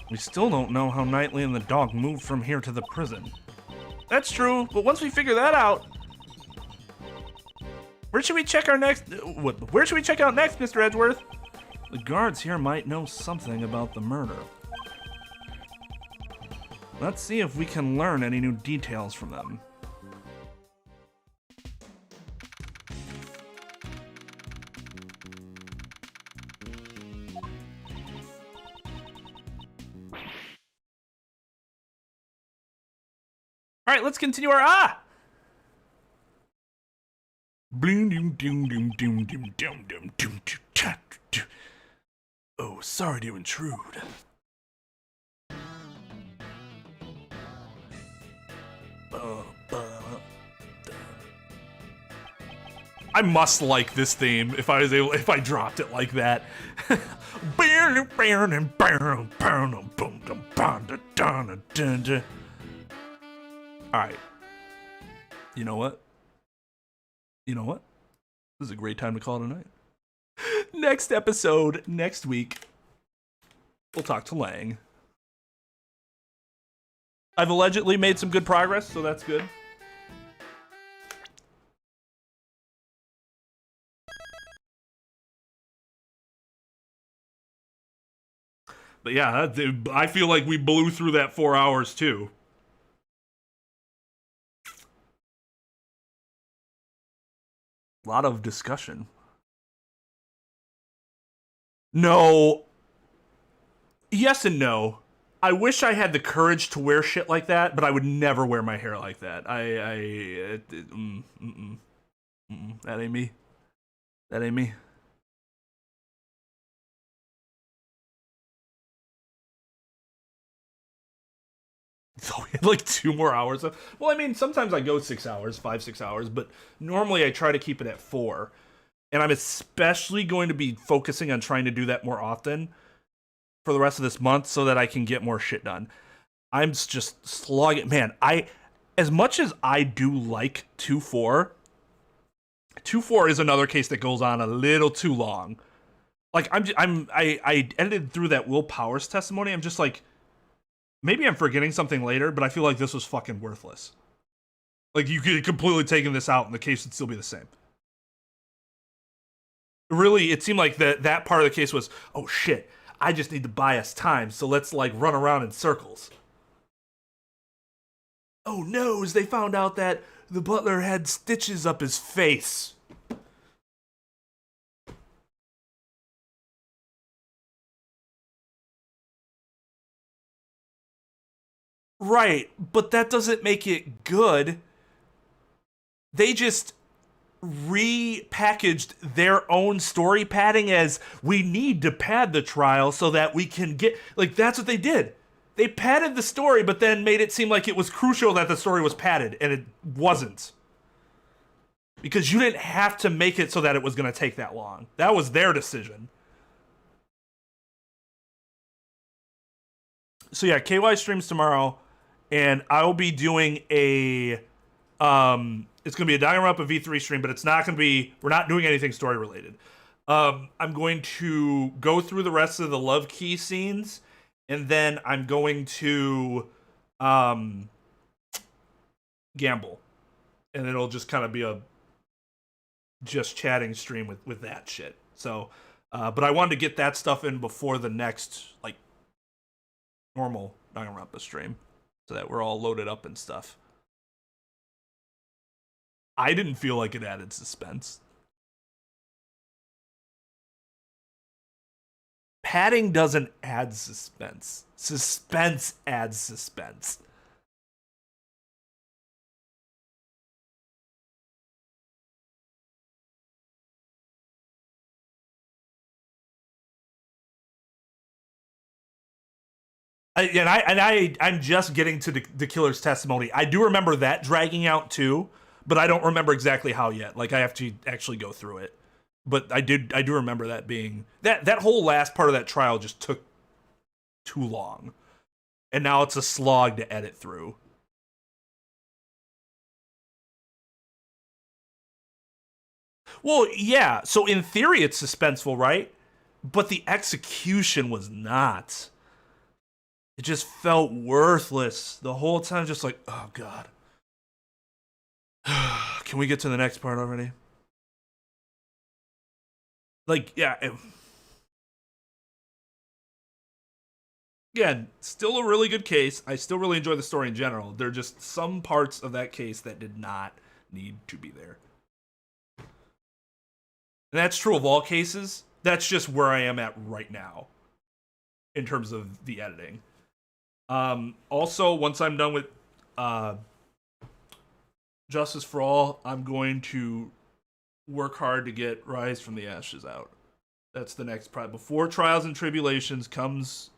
We still don't know how Knightley and the dog moved from here to the prison. That's true. But once we figure that out, where should we check our next? Where should we check out next, Mr. Edgeworth? The guards here might know something about the murder. Let's see if we can learn any new details from them. All right, let's continue our Oh, sorry to intrude. I must like this theme if I dropped it like that. Alright. You know what? You know what? This is a great time to call it a night. Next episode, next week, we'll talk to Lang. I've allegedly made some good progress, so that's good. But yeah, I feel like we blew through that 4 hours too. A lot of discussion. No. Yes and no. I wish I had the courage to wear shit like that, but I would never wear my hair like that. That ain't me. That ain't me. So we had like 2 more hours of, well, I mean, sometimes I go 6 hours, 5-6 hours, but normally I try to keep it at 4. And I'm especially going to be focusing on trying to do that more often for the rest of this month so that I can get more shit done. I'm just slugging, man. As much as I do like 2-4 is another case that goes on a little too long. Like I edited through that Will Powers testimony. I'm just like, maybe I'm forgetting something later, but I feel like this was fucking worthless. Like, you could have completely taken this out and the case would still be the same. Really, it seemed like that part of the case was, oh shit, I just need to buy us time, so let's, like, run around in circles. Oh no, they found out that the butler had stitches up his face. Right, but that doesn't make it good. They just repackaged their own story padding as, we need to pad the trial so that we can get, like, that's what they did. They padded the story, but then made it seem like it was crucial that the story was padded, and it wasn't. Because you didn't have to make it so that it was going to take that long. That was their decision. So yeah, KY streams tomorrow. And I will be doing a, it's going to be a Danganronpa V3 stream, but it's not going to be, we're not doing anything story related. I'm going to go through the rest of the Love Key scenes, and then I'm going to gamble. And it'll just kind of be a just chatting stream with that shit. So, but I wanted to get that stuff in before the next, like, normal Danganronpa stream, so that we're all loaded up and stuff. I didn't feel like it added suspense. Padding doesn't add suspense. Suspense adds suspense. I'm just getting to the killer's testimony. I do remember that dragging out too, but I don't remember exactly how yet. Like, I have to actually go through it. But I do remember that being that whole last part of that trial just took too long. And now it's a slog to edit through. Well, yeah, so in theory it's suspenseful, right? But the execution was not. It just felt worthless the whole time, just like, oh god. Can we get to the next part already? Like, yeah. Again, still a really good case. I still really enjoy the story in general. There are just some parts of that case that did not need to be there. And that's true of all cases. That's just where I am at right now in terms of the editing. Also, once I'm done with Justice for All, I'm going to work hard to get Rise from the Ashes out. That's the next project. Before Trials and Tribulations comes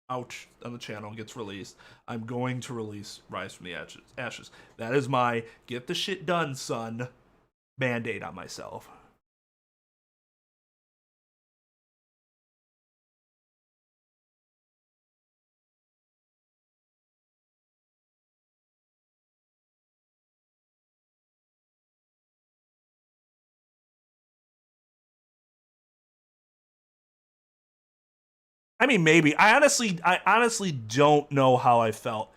out on the channel and gets released, I'm going to release Rise from the Ashes. That is my get the shit done, son, band-aid on myself. I mean, maybe. I honestly don't know how I felt.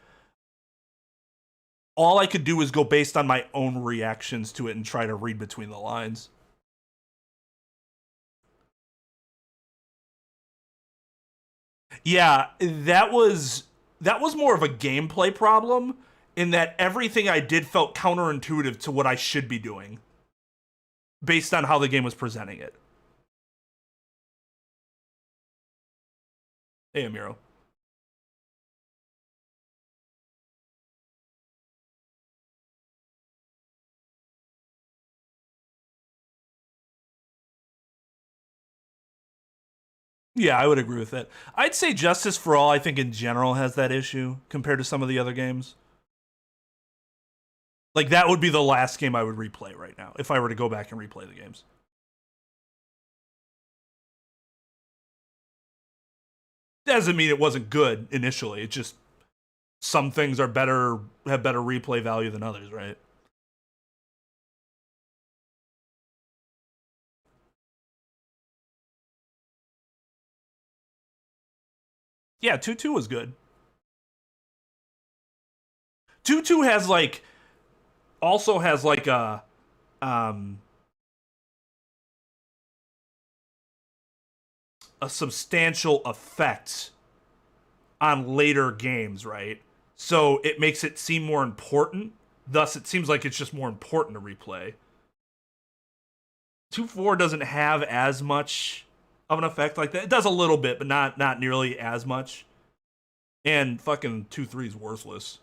All I could do was go based on my own reactions to it and try to read between the lines. Yeah, that was more of a gameplay problem in that everything I did felt counterintuitive to what I should be doing based on how the game was presenting it. Hey, Amiro. Yeah, I would agree with that. I'd say Justice for All, I think in general, has that issue compared to some of the other games. Like, that would be the last game I would replay right now if I were to go back and replay the games. Doesn't mean it wasn't good initially. It's just some things are better, have better replay value than others, right? Yeah, 2-2 was good. 2-2 has like, also has like a substantial effect on later games, right? So it makes it seem more important. Thus, it seems like it's just more important to replay. 2-4 doesn't have as much of an effect like that. It does a little bit, but not nearly as much. And fucking 2-3 is worthless.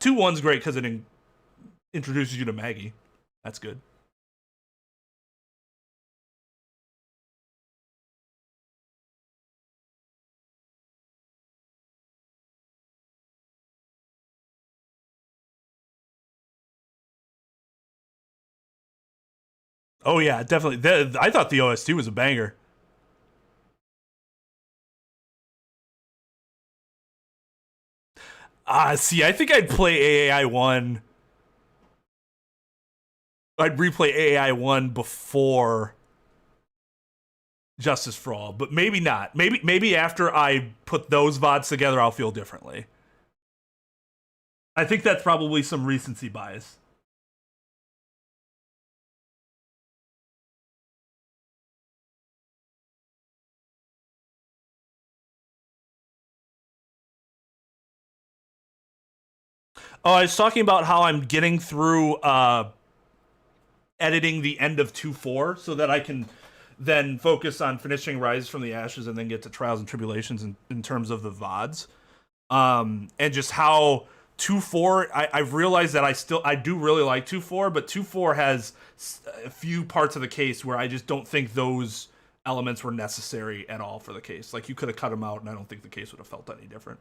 2-1's great because it introduces you to Maggie. That's good. Oh yeah, definitely. I thought the OST was a banger. See, I think I'd play AAI 1. I'd replay AAI 1 before Justice for All, but maybe not. Maybe after I put those VODs together, I'll feel differently. I think that's probably some recency bias. Oh, I was talking about how I'm getting through editing the end of 2-4 so that I can then focus on finishing Rise from the Ashes and then get to Trials and Tribulations in terms of the VODs. And just how 2-4, I've realized that I do really like 2-4, but 2-4 has a few parts of the case where I just don't think those elements were necessary at all for the case. Like, you could have cut them out, and I don't think the case would have felt any different.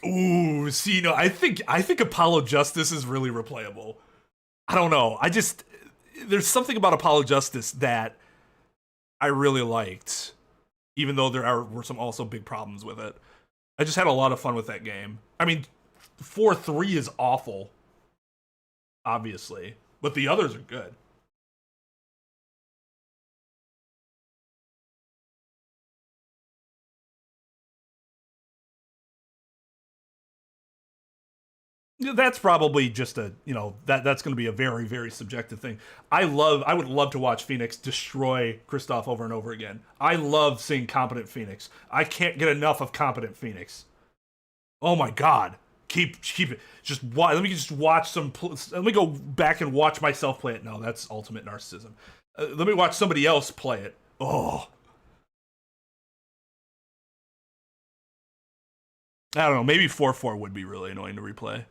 Ooh, see, no, I think Apollo Justice is really replayable. I don't know. There's something about Apollo Justice that I really liked, even though were some also big problems with it. I just had a lot of fun with that game. I mean, 4-3 is awful, obviously, but the others are good. That's probably just a, that's going to be a very, very subjective thing. I would love to watch Phoenix destroy Kristoff over and over again. I love seeing competent Phoenix. I can't get enough of competent Phoenix. Oh my God. Keep it. Let me just watch let me go back and watch myself play it. No, that's ultimate narcissism. Let me watch somebody else play it. Oh. I don't know. Maybe 4-4 would be really annoying to replay.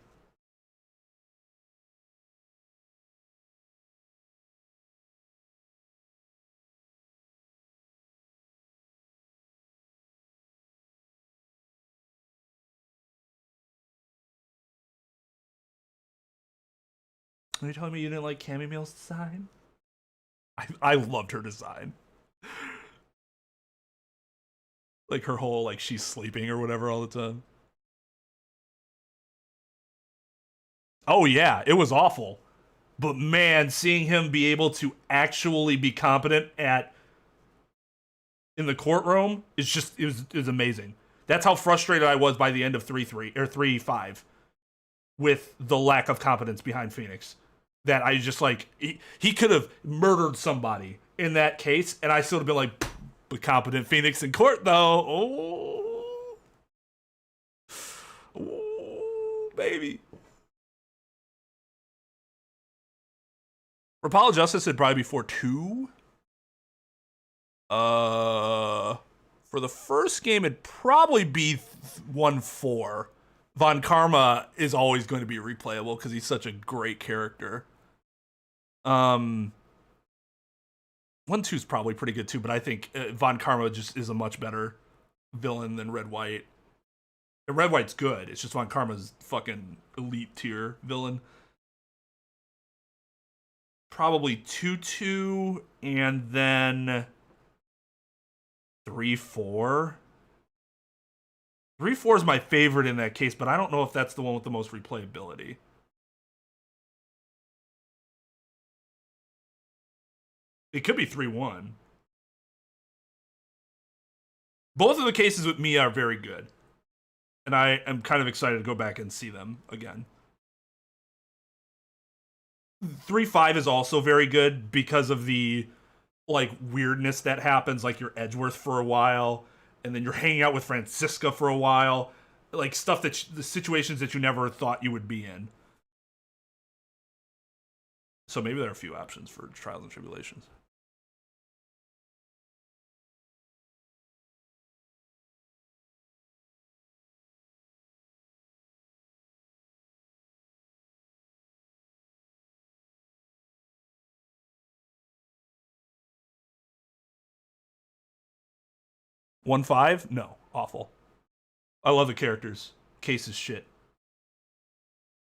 Are you telling me you didn't like Cammy Meal's design? I loved her design. Like her whole, like, she's sleeping or whatever all the time. Oh yeah, it was awful. But man, seeing him be able to actually be competent in the courtroom it was amazing. That's how frustrated I was by the end of 3-3 or 3-5 with the lack of competence behind Phoenix. That I just like he could have murdered somebody in that case, and I still would have been like, but competent Phoenix in court though. Oh, baby. Rapala Justice would probably be 4-2. For the first game, it'd probably be 1-4. Von Karma is always going to be replayable because he's such a great character. 1-2 is probably pretty good too, but I think Von Karma just is a much better villain than Red White. And Red White's good. It's just Von Karma's fucking elite tier villain. Probably 2-2 and then 3-4. 3-4 is my favorite in that case, but I don't know if that's the one with the most replayability. It could be 3-1. Both of the cases with me are very good. And I am kind of excited to go back and see them again. 3-5 is also very good because of the like weirdness that happens, like you're Edgeworth for a while, and then you're hanging out with Francisca for a while, like stuff that the situations that you never thought you would be in. So maybe there are a few options for Trials and Tribulations. One five? No. Awful. I love the characters. Case is shit.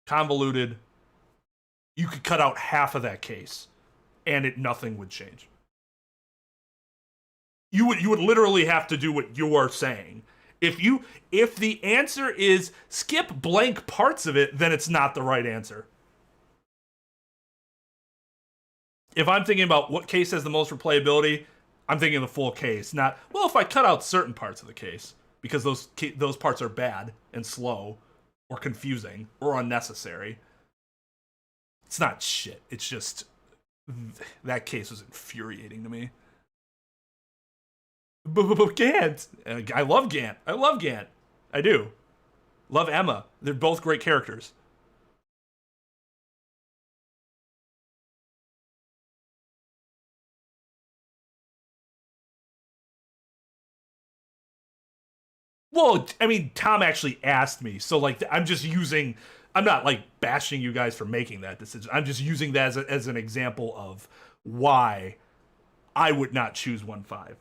Convoluted. You could cut out half of that case and nothing would change. You would literally have to do what you're saying. If the answer is skip blank parts of it, then it's not the right answer. If I'm thinking about what case has the most replayability, I'm thinking the full case, not, well, if I cut out certain parts of the case, because those parts are bad and slow or confusing or unnecessary. It's not shit. It's just, that case was infuriating to me. Gant. I love Gant. I do. Love Emma. They're both great characters. Well, I mean, Tom actually asked me, so like I'm not like bashing you guys for making that decision. I'm just using that as an example of why I would not choose 1-5.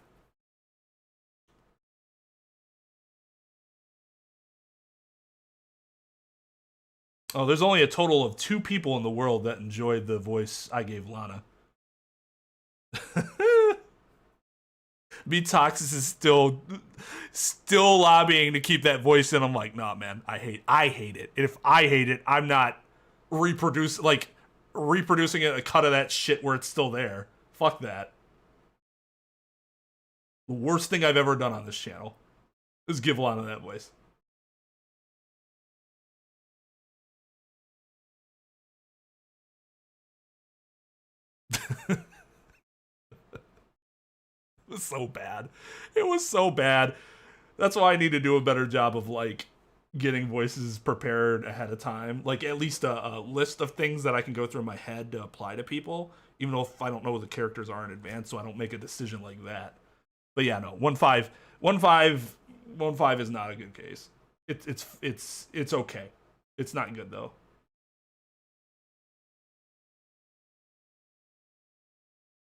Oh, there's only a total of 2 people in the world that enjoyed the voice I gave Lana. Toxis is still lobbying to keep that voice in. I'm like, nah, man, I hate it. If I hate it, I'm not reproducing a cut of that shit where it's still there. Fuck that. The worst thing I've ever done on this channel is give Lana that voice. was so bad. It was so bad. That's why I need to do a better job of like getting voices prepared ahead of time. Like at least a list of things that I can go through in my head to apply to people, even though if I don't know who the characters are in advance, so I don't make a decision like that. But yeah, no, 1.5 is not a good case. It's okay. It's not good though.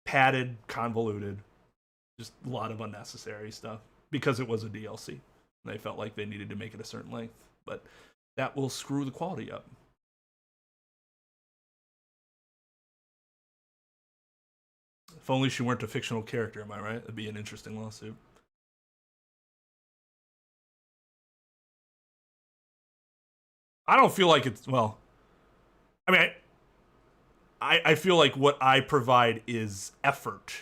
Padded, convoluted, just a lot of unnecessary stuff because it was a DLC. They felt like they needed to make it a certain length, but that will screw the quality up. If only she weren't a fictional character, am I right? That'd be an interesting lawsuit. I don't feel like it's, well, I mean, I feel like what I provide is effort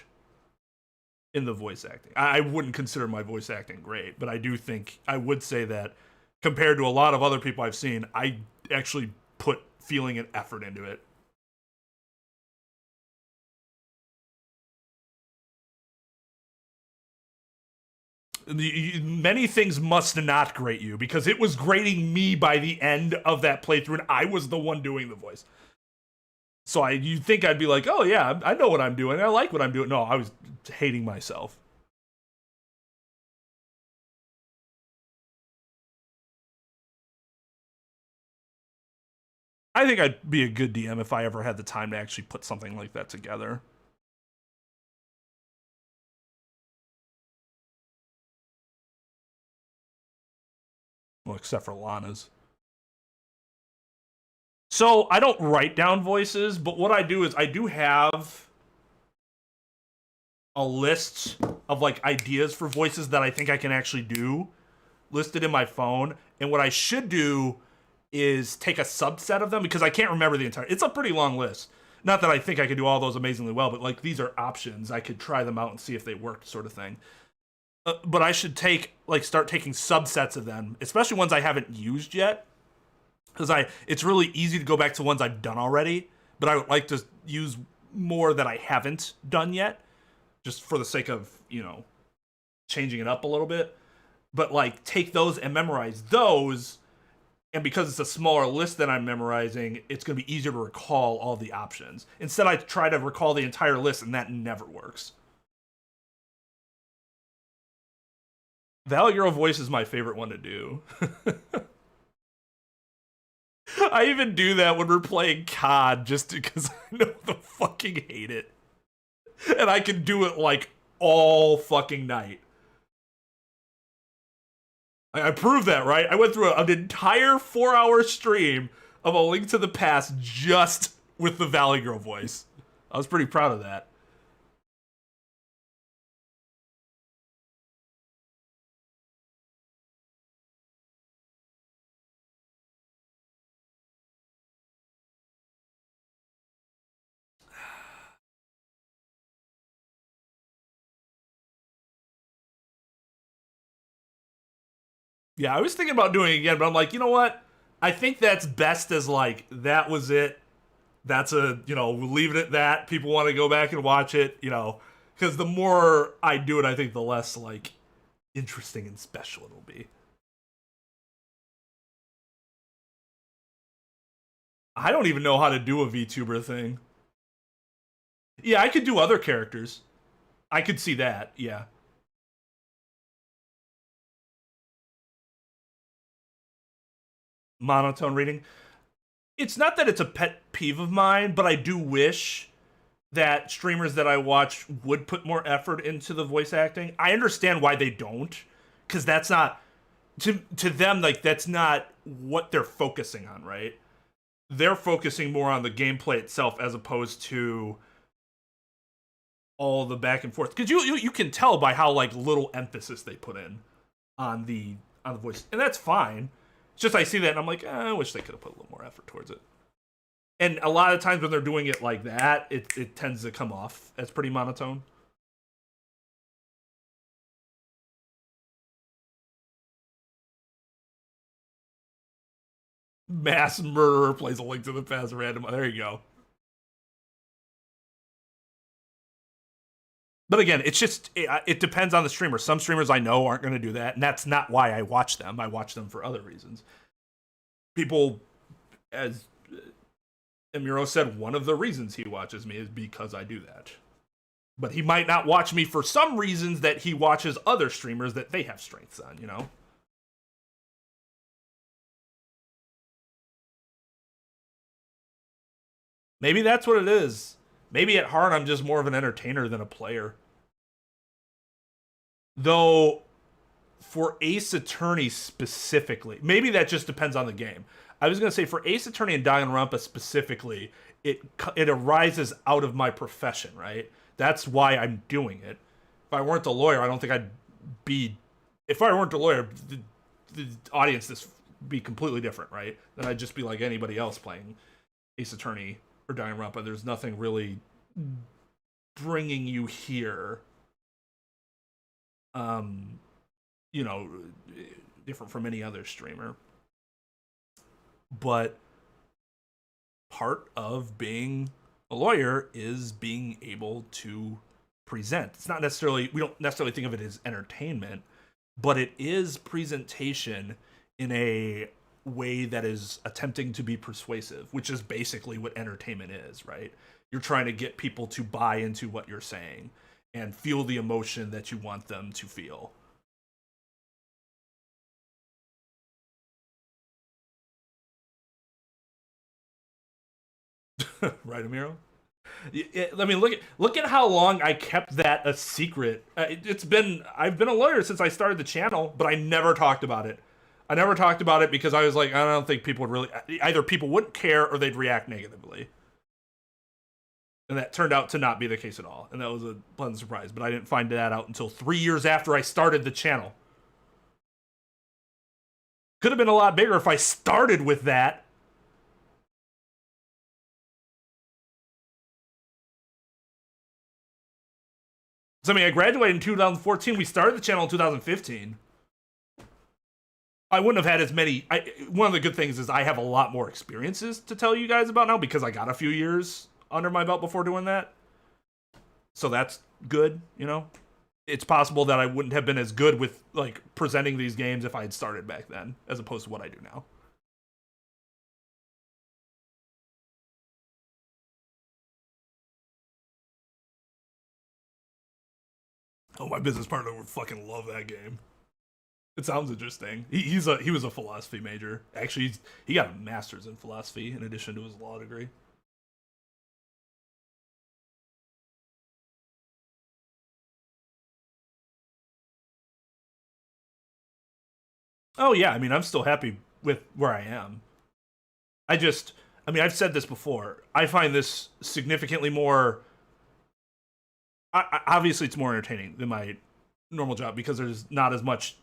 in the voice acting. I wouldn't consider my voice acting great, but I do think I would say that compared to a lot of other people I've seen, I actually put feeling and effort into it. Many things must not grate you because it was grating me by the end of that playthrough, and I was the one doing the voice. So you'd think I'd be like, oh yeah, I know what I'm doing. I like what I'm doing. No, I was hating myself. I think I'd be a good DM if I ever had the time to actually put something like that together. Well, except for Lana's. So I don't write down voices, but what I do is I do have a list of like ideas for voices that I think I can actually do listed in my phone. And what I should do is take a subset of them because I can't remember the entire, it's a pretty long list. Not that I think I could do all those amazingly well, but like these are options. I could try them out and see if they work sort of thing. But I should start taking subsets of them, especially ones I haven't used yet. Because it's really easy to go back to ones I've done already, but I would like to use more that I haven't done yet, just for the sake of, changing it up a little bit. But like take those and memorize those, and because it's a smaller list that I'm memorizing, it's going to be easier to recall all the options. Instead, I try to recall the entire list, and that never works. Valley Girl voice is my favorite one to do. I even do that when we're playing COD just because I know the fucking hate it. And I can do it like all fucking night. I proved that, right? I went through an entire 4-hour stream of A Link to the Past just with the Valley Girl voice. I was pretty proud of that. Yeah, I was thinking about doing it again, but I'm like, you know what? I think that's best as like, that was it. That's we'll leave it at that. People want to go back and watch it, because the more I do it, I think the less like interesting and special it'll be. I don't even know how to do a VTuber thing. Yeah, I could do other characters. I could see that, yeah. Monotone reading. It's not that it's a pet peeve of mine, but I do wish that streamers that I watch would put more effort into the voice acting. I understand why they don't, because that's not, to them, like, that's not what they're focusing on, right? They're focusing more on the gameplay itself as opposed to all the back and forth. Because you can tell by how like little emphasis they put in on the voice, and that's fine. It's just I see that and I'm like, I wish they could have put a little more effort towards it. And a lot of times when they're doing it like that, it tends to come off as pretty monotone. Mass murderer plays A Link to the Past random. There you go. But again, it's just, it depends on the streamer. Some streamers I know aren't going to do that, and that's not why I watch them. I watch them for other reasons. People, as Emiro said, one of the reasons he watches me is because I do that. But he might not watch me for some reasons that he watches other streamers that they have strengths on, you know? Maybe that's what it is. Maybe at heart I'm just more of an entertainer than a player. Though, for Ace Attorney specifically, maybe that just depends on the game. I was going to say for Ace Attorney and Danganronpa specifically, it arises out of my profession, right? That's why I'm doing it. If I weren't a lawyer, I don't think I'd be... If I weren't a lawyer, the audience would be completely different, right? Then I'd just be like anybody else playing Ace Attorney or Danganronpa. There's nothing really bringing you here, you know, different from any other streamer. But part of being a lawyer is being able to present. It's not necessarily, we don't necessarily think of it as entertainment, but it is presentation in a way that is attempting to be persuasive, which is basically what entertainment is, right? You're trying to get people to buy into what you're saying and feel the emotion that you want them to feel. Right, Amiro? I mean, look at how long I kept that a secret. I've been a lawyer since I started the channel, but I never talked about it. I never talked about it because I was like, I don't think people would really, either people wouldn't care or they'd react negatively. And that turned out to not be the case at all. And that was a pleasant surprise, but I didn't find that out until 3 years after I started the channel. Could have been a lot bigger if I started with that. So, I mean, I graduated in 2014. We started the channel in 2015. I wouldn't have had as many. One of the good things is I have a lot more experiences to tell you guys about now because I got a few years under my belt before doing that. So that's good, you know? It's possible that I wouldn't have been as good with, like, presenting these games if I had started back then, as opposed to what I do now. Oh, my business partner would fucking love that game. It sounds interesting. He was a philosophy major. Actually, he got a master's in philosophy in addition to his law degree. Oh yeah, I mean, I'm still happy with where I am. I mean, I've said this before. I find this significantly more... obviously, it's more entertaining than my normal job because there's not as much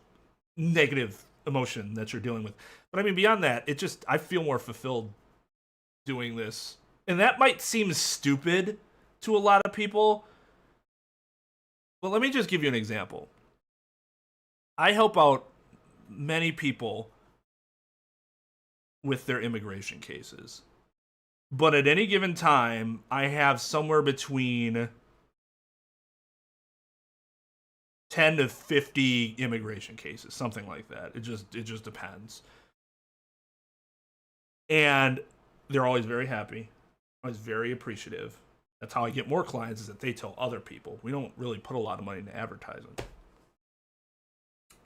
negative emotion that you're dealing with. But I mean, beyond that, I feel more fulfilled doing this. And that might seem stupid to a lot of people. But let me just give you an example. I help out many people with their immigration cases. But at any given time, I have somewhere between 10 to 50 immigration cases, something like that. It just depends. And they're always very happy, always very appreciative. That's how I get more clients, is that they tell other people. We don't really put a lot of money into advertising.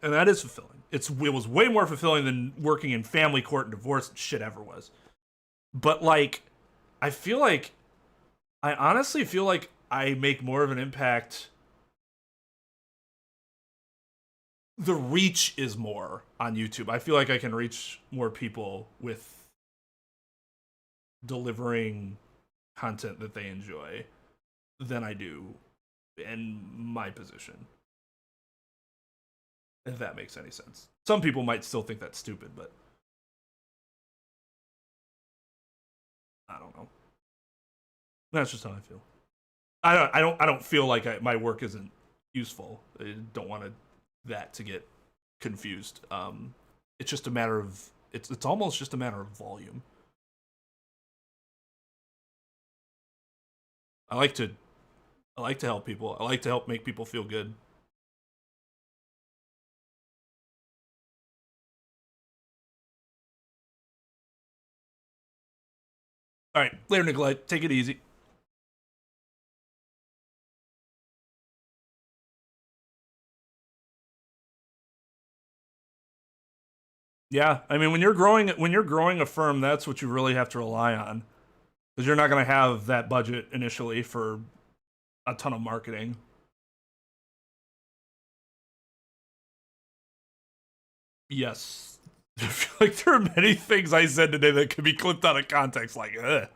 And that is fulfilling. It was way more fulfilling than working in family court and divorce and shit ever was. But, like, I honestly feel like I make more of an impact. The reach is more on YouTube. I feel like I can reach more people with delivering content that they enjoy than I do in my position. If that makes any sense. Some people might still think that's stupid, but I don't know. That's just how I feel. I don't feel like my work isn't useful. I don't want that to get confused. It's just a matter of it's almost just a matter of volume. I like to I like to help people. I like to help make people feel good. All right, later, Nikolai. Take it easy. Yeah, I mean, when you're growing a firm, that's what you really have to rely on, because you're not going to have that budget initially for a ton of marketing. Yes, I feel like there are many things I said today that could be clipped out of context. Like, ugh.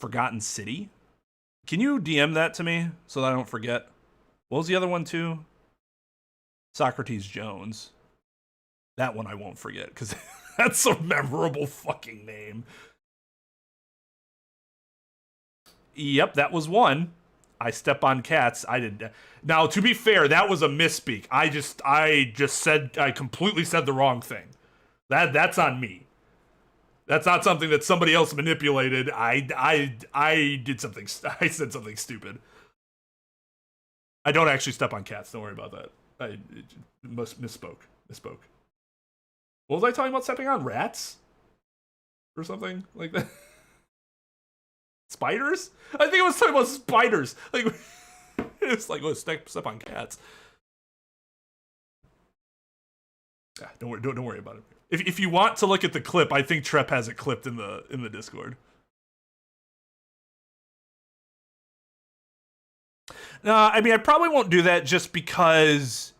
Forgotten City. Can you DM that to me so that I don't forget? What was the other one too? Socrates Jones. That one I won't forget because that's a memorable fucking name. Yep, that was one. I step on cats. I did. Now, to be fair, that was a misspeak. I just said, I completely said the wrong thing. That's on me. That's not something that somebody else manipulated. I did something. I said something stupid. I don't actually step on cats. Don't worry about that. I misspoke. What was I talking about? Stepping on rats or something like that? Spiders? I think I was talking about spiders. Like it's like, oh, step on cats. Yeah, don't worry about it. If you want to look at the clip, I think Trep has it clipped in the Discord. No, I mean, I probably won't do that just because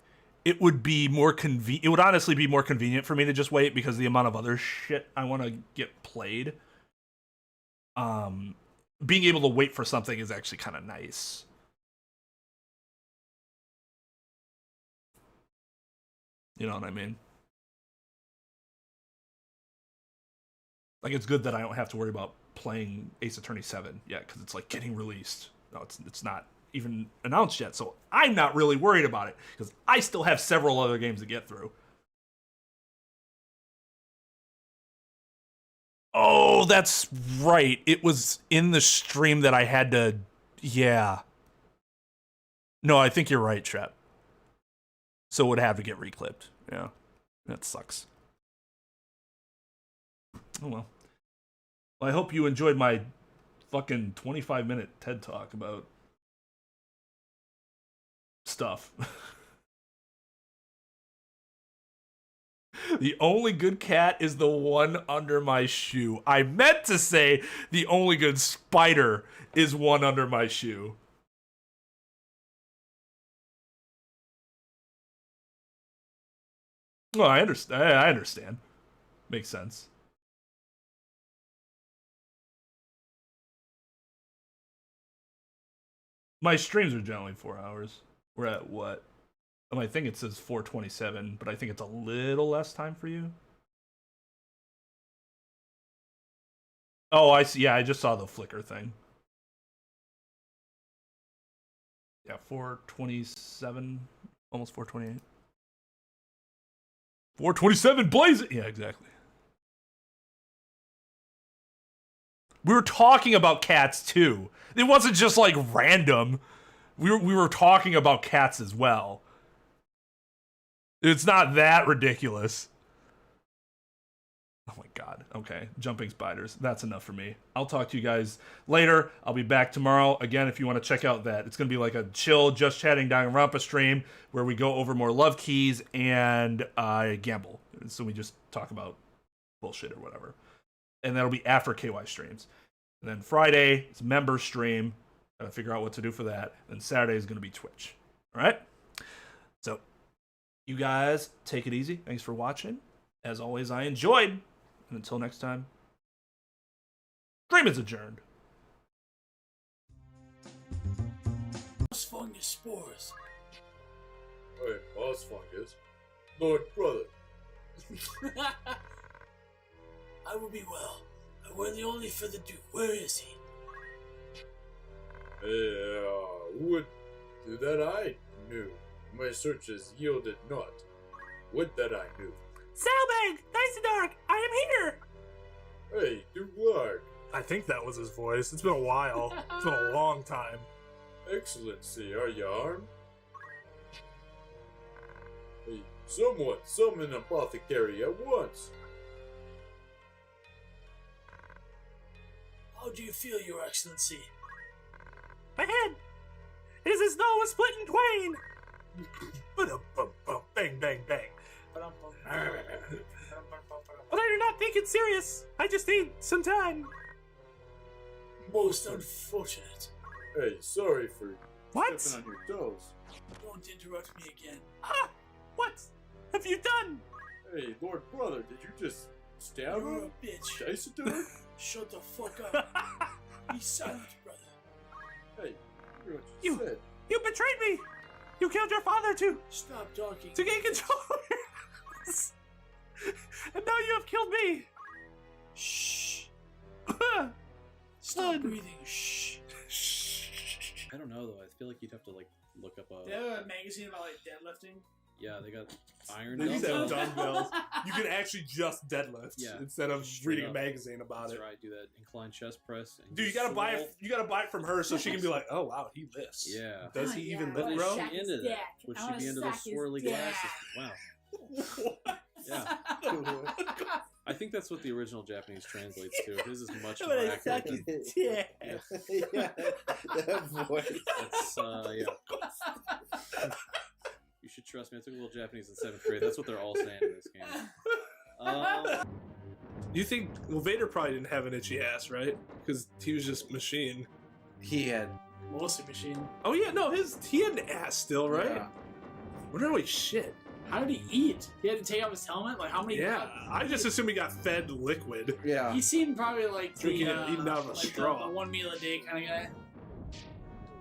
it would be more convenient. It would honestly be more convenient for me to just wait because of the amount of other shit I want to get played. Being able to wait for something is actually kind of nice. You know what I mean? Like, it's good that I don't have to worry about playing Ace Attorney 7 yet, because it's like getting released. No, it's not even announced yet, so I'm not really worried about it, because I still have several other games to get through. Oh, that's right. It was in the stream that I had to... Yeah. No, I think you're right, Trep. So it would have to get reclipped. Yeah. That sucks. Oh, well. Well, I hope you enjoyed my fucking 25-minute TED Talk about stuff. The only good cat is the one under my shoe. I meant to say the only good spider is one under my shoe. Well, I understand. Makes sense. My streams are generally 4 hours. We're at what? I think it says 4:27, but I think it's a little less time for you. Oh, I see. Yeah, I just saw the flicker thing. Yeah, 4:27, almost 4:28. 4:27, blaze it! Yeah, exactly. We were talking about cats too. It wasn't just like random. We were talking about cats as well. It's not that ridiculous. Oh my god. Okay. Jumping spiders. That's enough for me. I'll talk to you guys later. I'll be back tomorrow. Again, if you want to check out that, it's going to be like a chill, just chatting Danganronpa stream where we go over more love keys and gamble. So we just talk about bullshit or whatever. And that'll be after KY streams. And then Friday, it's member stream. Gotta figure out what to do for that. And Saturday is going to be Twitch. All right? So, you guys, take it easy. Thanks for watching. As always, I enjoyed. And until next time, stream is adjourned. Fungus spores. Hey, boss fungus. Lord brother. I will be well. I were the only for the Duke. Where is he? Would that I knew. My searches yielded not. Would that I knew. Salbang! Nice and dark! I am here! Hey, do Lark. I think that was his voice. It's been a while. It's been a long time. Excellency, are you armed? Hey, someone summon an apothecary at once. How do you feel, Your Excellency? My head! It is as though a split in twain! Bang, bang, bang. But I do not think it's serious. I just need some time. Most unfortunate. Hey, sorry for What? stepping on your toes. Don't interrupt me again. Ah! What have you done? Hey, Lord Brother, did you just stab You're him? a bitch. Chase it to him? Shut the fuck up. Be silent, brother. Hey, hear what you said. You betrayed me! You killed your father to Stop talking. gain control of your house! And now you have killed me! Shh. Son. Stop breathing. Shh. I don't know though. I feel like you'd have to like look up They a. have a magazine about like deadlifting. Yeah, they got iron They used to have dumbbells. dumbbells. You can actually just deadlift instead of reading a magazine about That's it. right. Do that incline chest press. And Dude, you gotta buy it. You gotta buy it from her so she can be like, "Oh wow, he lifts." Yeah. Does he even lift, Would bro? she be into that? Would she be into those swirly glasses? Wow. Yeah. I think that's what the original Japanese translates to. His is much more accurate. Yeah. Yeah, that voice. That's yeah. You should trust me. I took a little Japanese in 7th grade. That's what they're all saying in this game. You think? Well, Vader probably didn't have an itchy ass, right? Because he was just machine. He had Mostly machine. Oh yeah, no, he had an ass still, right? Yeah. Wonder how he shit. How did he eat? He had to take off his helmet? Like how many? Yeah, I just assume he got fed liquid. Yeah. He seemed probably like Drinking the, it, eating out of a like straw. The 1 meal a day kind of guy.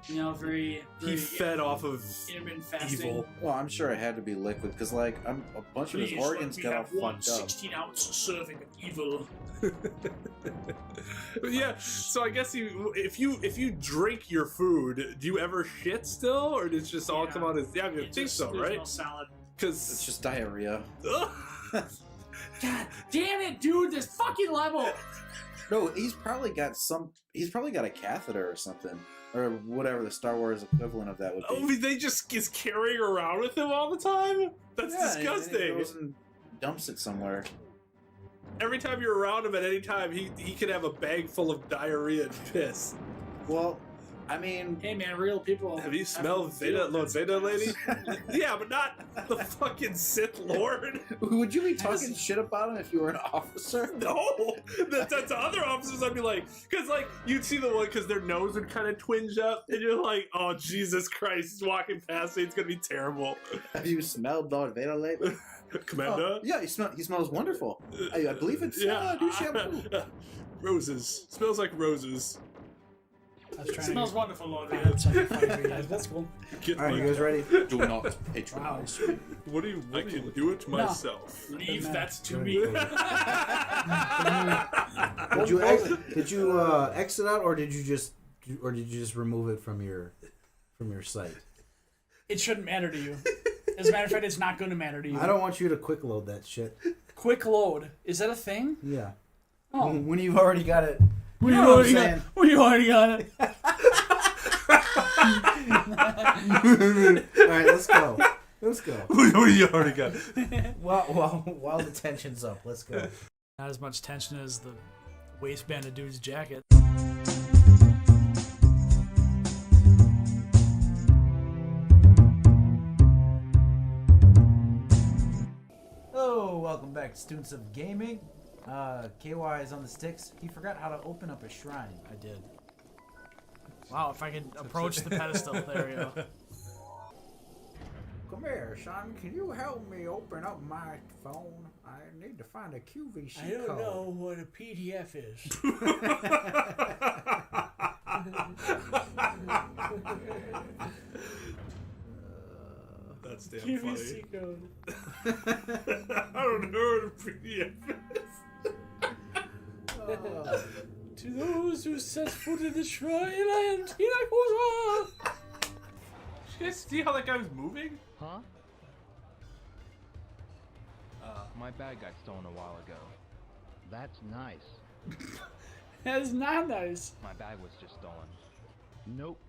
You know, very He fed off of intermittent fasting. evil. Well, I'm sure it had to be liquid because, like, a bunch of his Please, organs let me got all have one fucked up. 16-ounce serving of evil. But yeah, so I guess if you drink your food, do you ever shit still, or does it just all come out as? Yeah, I think so, There's right? no salad. Because It's just diarrhea. God damn it, dude! This fucking level. No, he's probably got a catheter or something, or whatever the Star Wars equivalent of that would be. oh, they just is carrying around with him all the time. That's Yeah, and he disgusting. goes and dumps it somewhere. Every time you're around him, at any time, he could have a bag full of diarrhea and piss. Well, I mean, Hey man, real people. Have you smelled Veda, Lord Veda lady? Yeah, but not the fucking Sith Lord. would you be talking shit about him if you were an officer? No, that's other officers. I'd be like, because like you'd see the one because their nose would kind of twinge up, and you're like, oh Jesus Christ, he's walking past me. It's gonna be terrible. Have you smelled Lord Vader lately? Commander. Oh, yeah, he smells wonderful. I believe it's do shampoo. Roses. Smells like roses. It smells wonderful, Lord. That's cool. Get All right, my- you guys ready? Do not patronize. What do you? I can do it myself. Leave that to me. Did you exit out, or did you just remove it from your site? It shouldn't matter to you. As a matter of fact, it's not going to matter to you. I don't want you to quick load that shit. Quick load. Is that a thing? Yeah. Oh. When you've already got it. When You you know what already I'm saying? when you already got it. All right, let's go. Let's go. You already got it. While the tension's up, let's go. Not as much tension as the waistband of dude's jacket. Hello, welcome back to Students of Gaming. KY is on the sticks. He forgot how to open up a shrine. I did. Wow, if I could approach the pedestal, there we go. Come here, son. Can you help me open up my phone? I need to find a QVC code. what a PDF is. That's damn QVC funny. code. I don't know what a PDF is. To those who set foot in the shrine, I am Tina Kuzma. Did you guys see how that guy was moving? Huh? My bag got stolen a while ago. That's nice. That's not nice. My bag was just stolen. Nope.